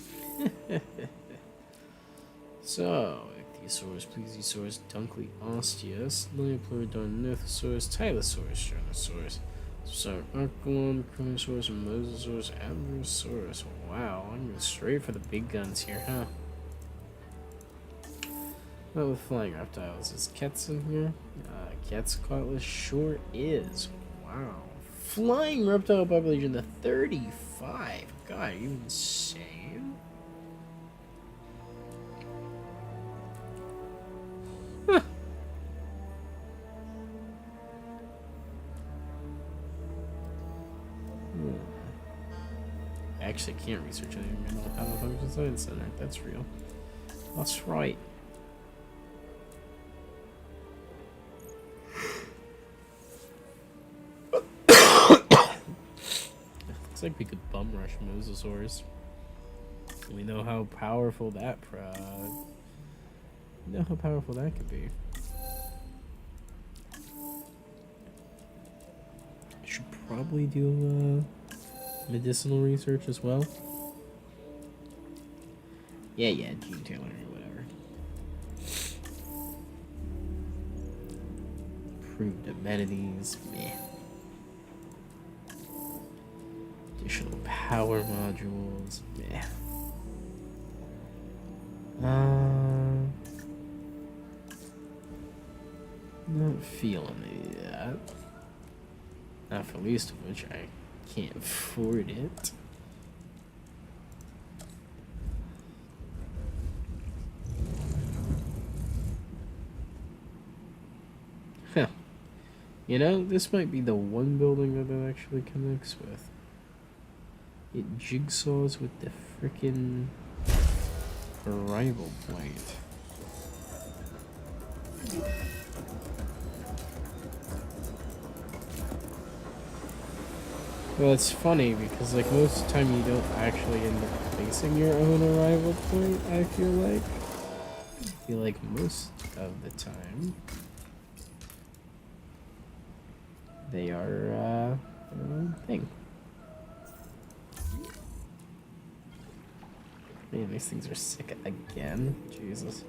So, Ichthyosaurus, Plesiosaurus, Dunkley, Osteus, Leoplerodon, Nothosaurus, Tylosaurus, Tyrannosaurus, Sararcholon, Chronosaurus, Mosasaurus, Ambryosaurus. Wow, I'm going straight for the big guns here, huh? What with flying reptiles? Is Ketz in here? Quetzalcoatlus sure is. Wow. Flying reptile population to 35. God, are you insane? Huh. I actually can't research anything in the Power Function Science Center. That's real. That's right. Looks like we could bum rush mosasaurs. We know how powerful that could be. I should probably do medicinal research as well. Yeah, gene tailoring or whatever. Improved amenities, meh. Additional power modules, meh. Not feeling any of that. Not for least of which I can't afford it. Huh. You know, this might be the one building that it actually connects with. It jigsaws with the frickin' arrival point. Well, it's funny because, like, most of the time you don't actually end up placing your own arrival point, I feel like. Most of the time they are their own thing. Man, these things are sick again. Jesus.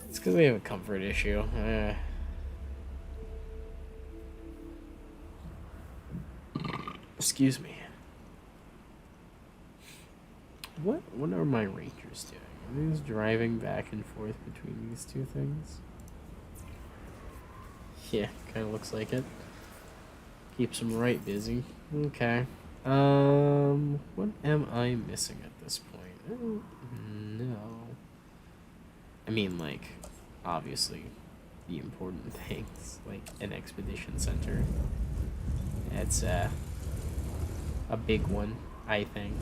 It's because they have a comfort issue. Excuse me. What are my rangers doing? Are they just driving back and forth between these two things? Yeah, kind of looks like it. Keeps them right busy. Okay. What am I missing at this point? I don't know. I mean, like, obviously, the important things, like an expedition center. That's a big one, I think.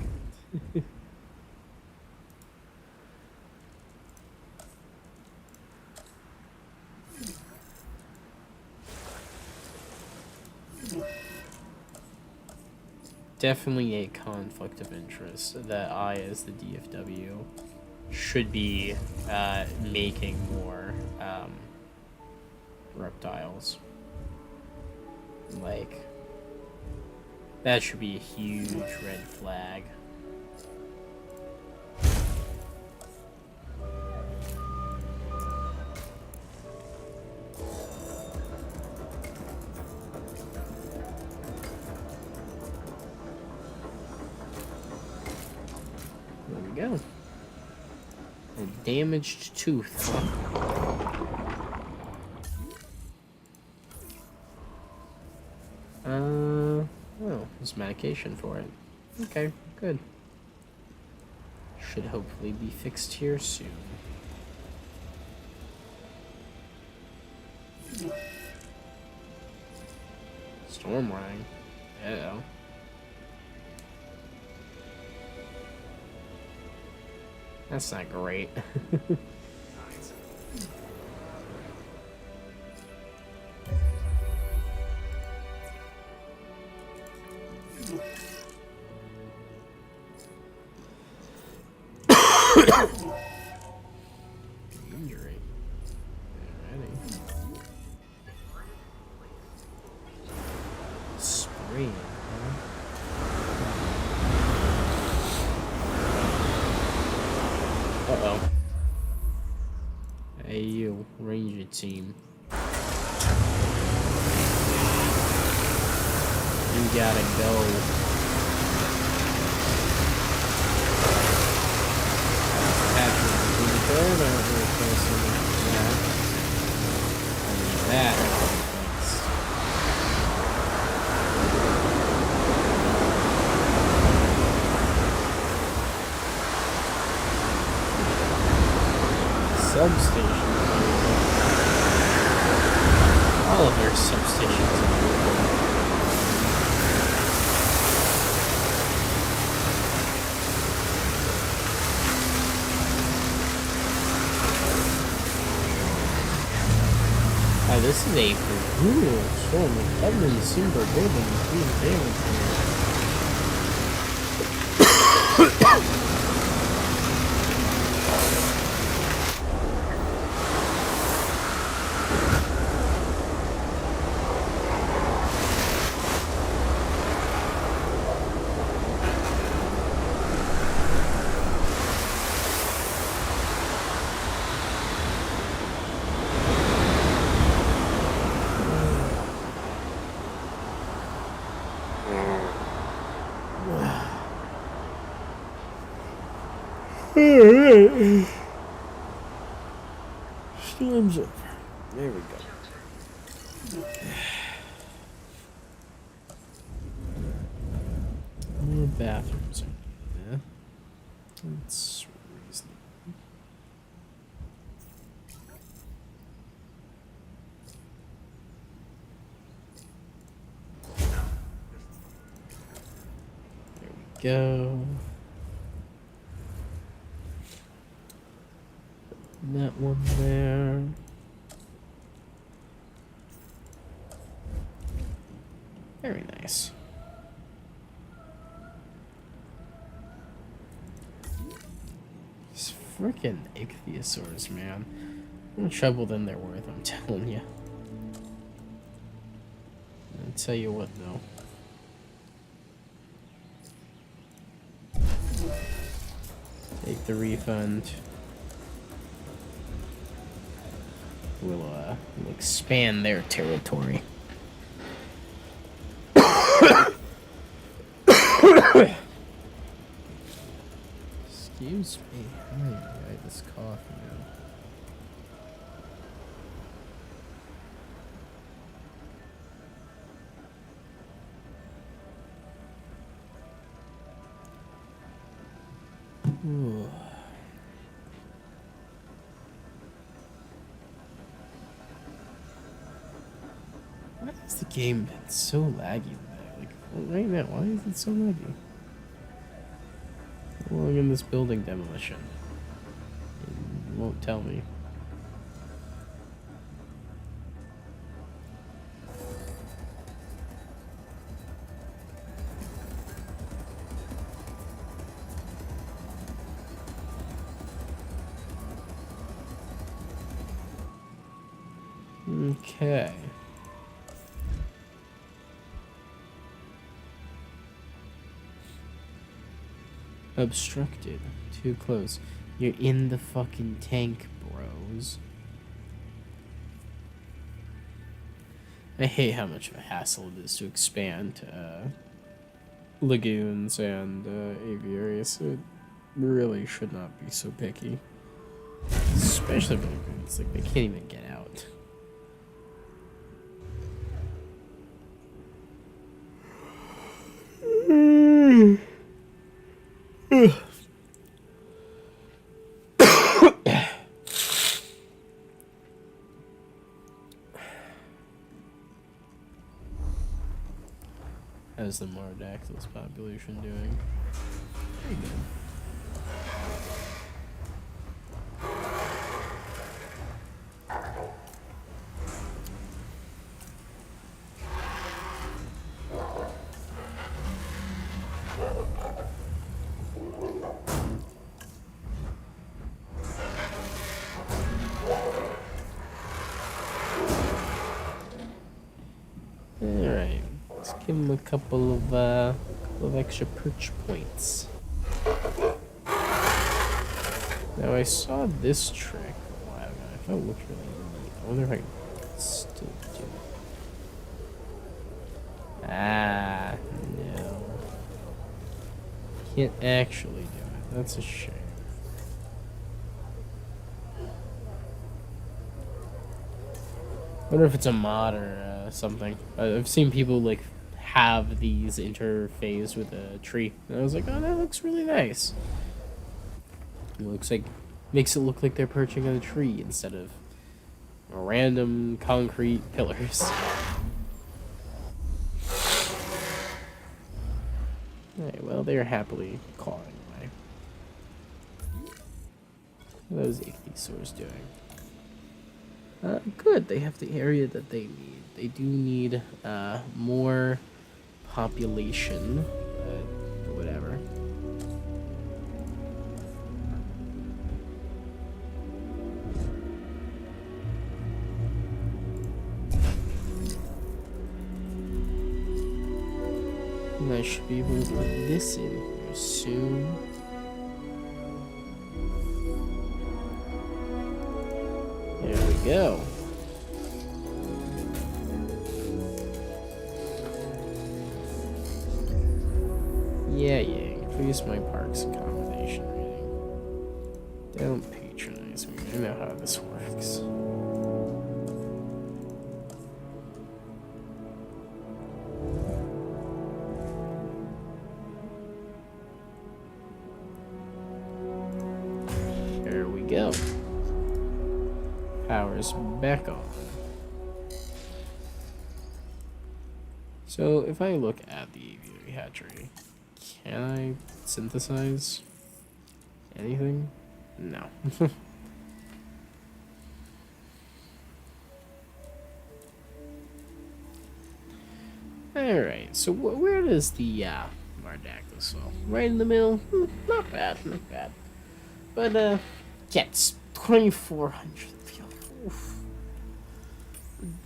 definitely a conflict of interest that I, as the DFW, should be making more reptiles. Like, that should be a huge red flag. There we go. A damaged tooth. Oh, there's medication for it. Okay, good. Should hopefully be fixed here soon. Storm warning. Uh-oh. That's not great. Injury. Alrighty. Spraying, huh? Uh-oh. Hey, you, Ranger team. You gotta go. Substation. All of their substations are moving. This is a brutal storm with every single building being damaged. Storm's over. There we go. More bathrooms are there. That's reasonable. There we go. That one there. Very nice. These freaking ichthyosaurs, man. More trouble than they're worth, I'm telling you. I'll tell you what, though. Take the refund. We'll expand their territory. Excuse me. I this cough now. Ooh. Why has the game been so laggy? Like, right now, why is it so laggy? How long in this building demolition? You won't tell me. Okay. Obstructed. Too close. You're in the fucking tank, bros. I hate how much of a hassle it is to expand lagoons and aviaries. It really should not be so picky. Especially for lagoons. Like, they can't even get out. How's the Mardactyl's population doing? Pretty good. Alright, let's give him a couple of extra perch points. Now I saw this trick a while ago. I thought it looked really neat. I wonder if I can still do it. Ah, no. Can't actually do it. That's a shame. I wonder if it's a mod or something. I've seen people like have these interface with a tree, and I was like, oh, that looks really nice. It looks like, makes it look like they're perching on a tree instead of random concrete pillars. Alright, well, they're happily clawing away. What are those ichthyosaurs doing? Good, they have the area that they need. They do need more population, but whatever. And I should be able to put this in here soon. There we go. Yeah, increase my park's accommodation rating. Don't patronize me. I know how this works. There we go. Power's back on. So if I look at the aviary hatchery, can I synthesize anything? No. Alright, so where does the Mardactyl fall? Right in the middle? Not bad, not bad. But, yeah, it's 2,400. Oof.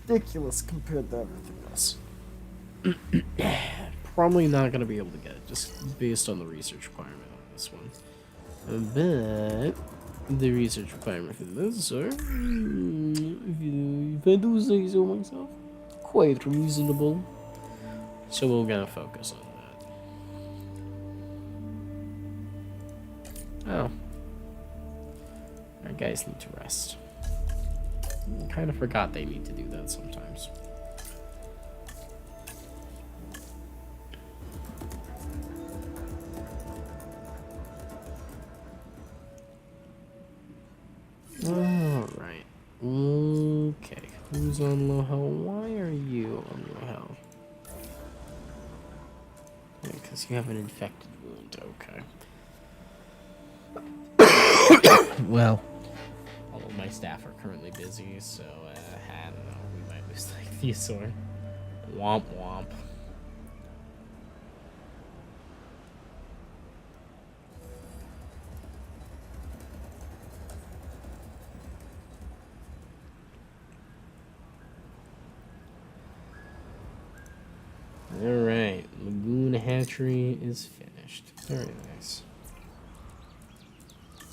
Ridiculous compared to everything else. Probably not gonna be able to get it, just based on the research requirement on this one. But the research requirement for this are, if I do say so myself, quite reasonable. So we're gonna focus on that. Oh. Our guys need to rest. I kind of forgot they need to do that sometimes. Alright. Okay. Who's on low health? Why are you on low health? Because you have an infected wound. Okay. Well, all of my staff are currently busy, so I don't know. We might lose like the Ichthyosaur. Womp womp. hatchery is finished. Very nice.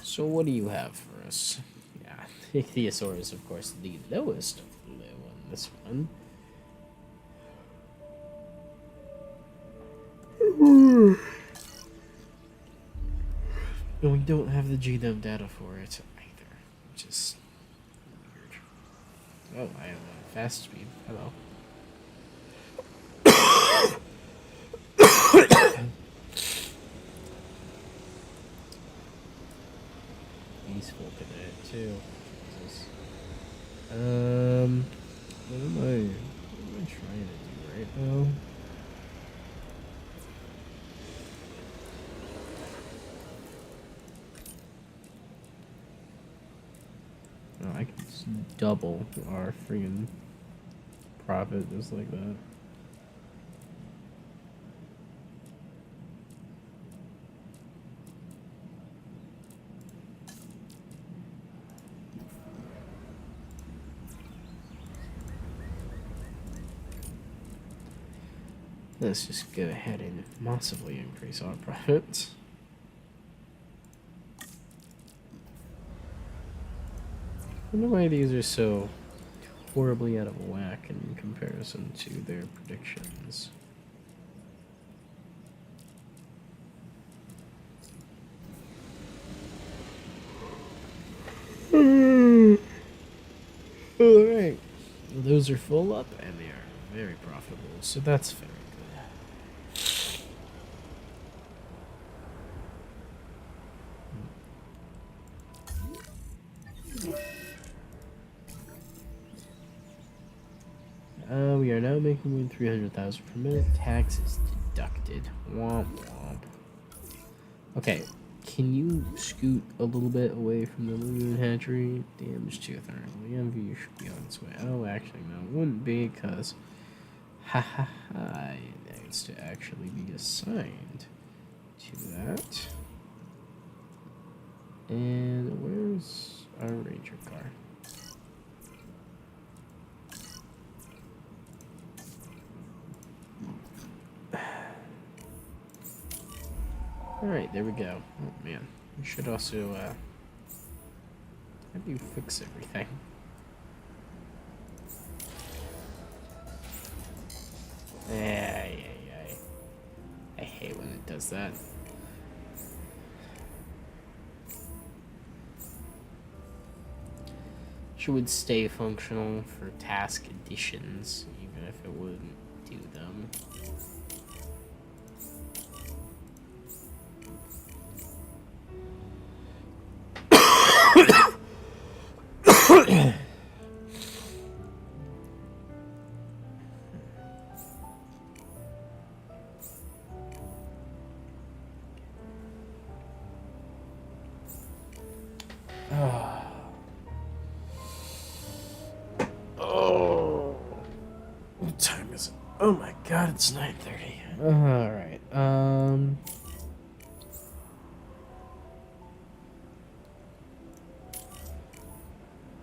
So what do you have for us? Yeah, Ichthyosaur is, of course, the lowest of the low on this one. And we don't have the GDOM data for it either, which is weird. Oh, I have a fast speed. Hello. Peaceful today too. Jesus. What am I trying to do right now? Oh, I can just double our freaking profit just like that. Let's just go ahead and massively increase our profits. I wonder why these are so horribly out of whack in comparison to their predictions. Alright. Those are full up and they are very profitable, so that's very good. We are now making more than 300,000 per minute. Taxes deducted. Womp womp. Okay, can you scoot a little bit away from the Loon Hatchery? Damage to thermal. The MV should be on its way. Oh, actually, no, it wouldn't be because it needs to actually be assigned to that. And where's our Ranger car? Alright, there we go. Oh man, we should also, how do you fix everything? I hate when it does that. She would stay functional for task additions, even if it wouldn't do them. Oh, what time is it? Oh my god, it's 9:30. All right.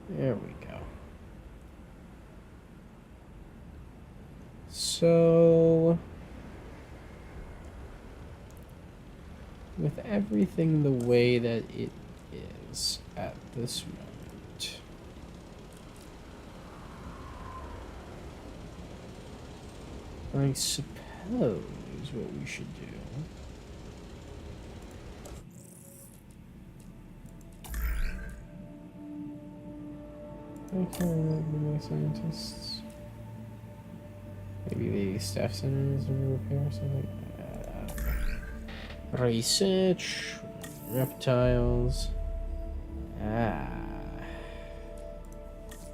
There we go. So, with everything the way that it is at this moment, I suppose what we should do I can't remember my scientists. Maybe the staff center is a repair or something. I don't know. Research reptiles.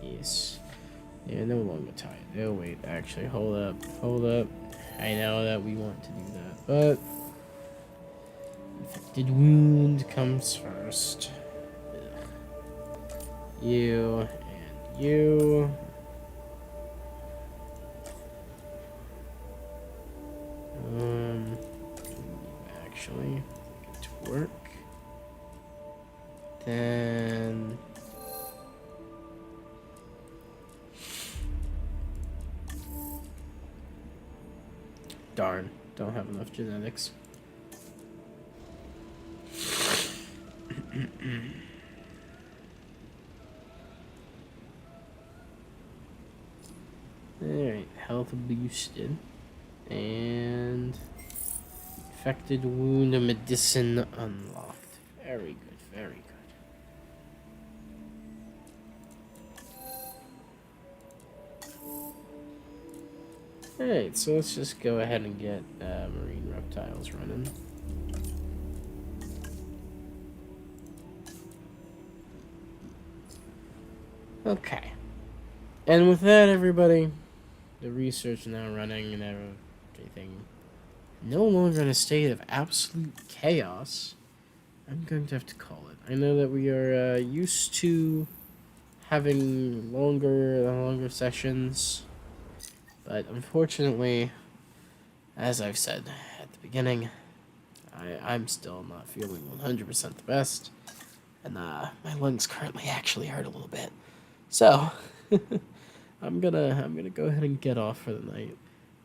Yes. They're no longer tied. Oh wait, actually, hold up. I know that we want to do that, but infected wound comes first. Ugh. You and you. Actually, get to work. Then. Darn. Don't have enough genetics. Alright, health boosted. And infected wound medicine unlocked. Very good, very good. Alright, so let's just go ahead and get marine reptiles running. Okay. And with that, everybody, the research now running and everything no longer in a state of absolute chaos, I'm going to have to call it. I know that we are used to having longer sessions, but unfortunately, as I've said at the beginning, I'm still not feeling 100% the best, and my lungs currently actually hurt a little bit. So, I'm gonna go ahead and get off for the night.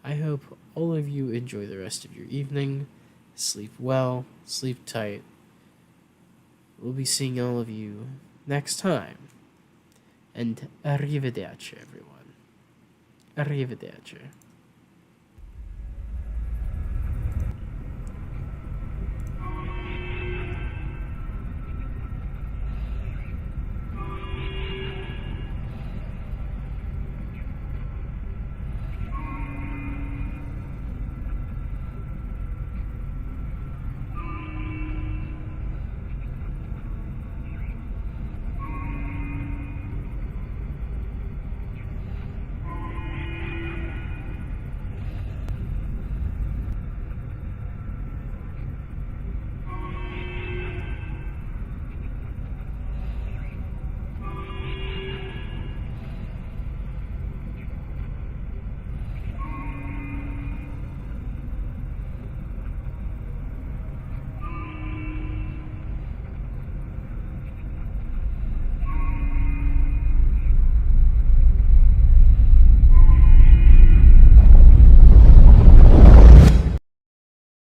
I hope all of you enjoy the rest of your evening. Sleep well, sleep tight. We'll be seeing all of you next time. And arrivederci, everyone. Arrivederci.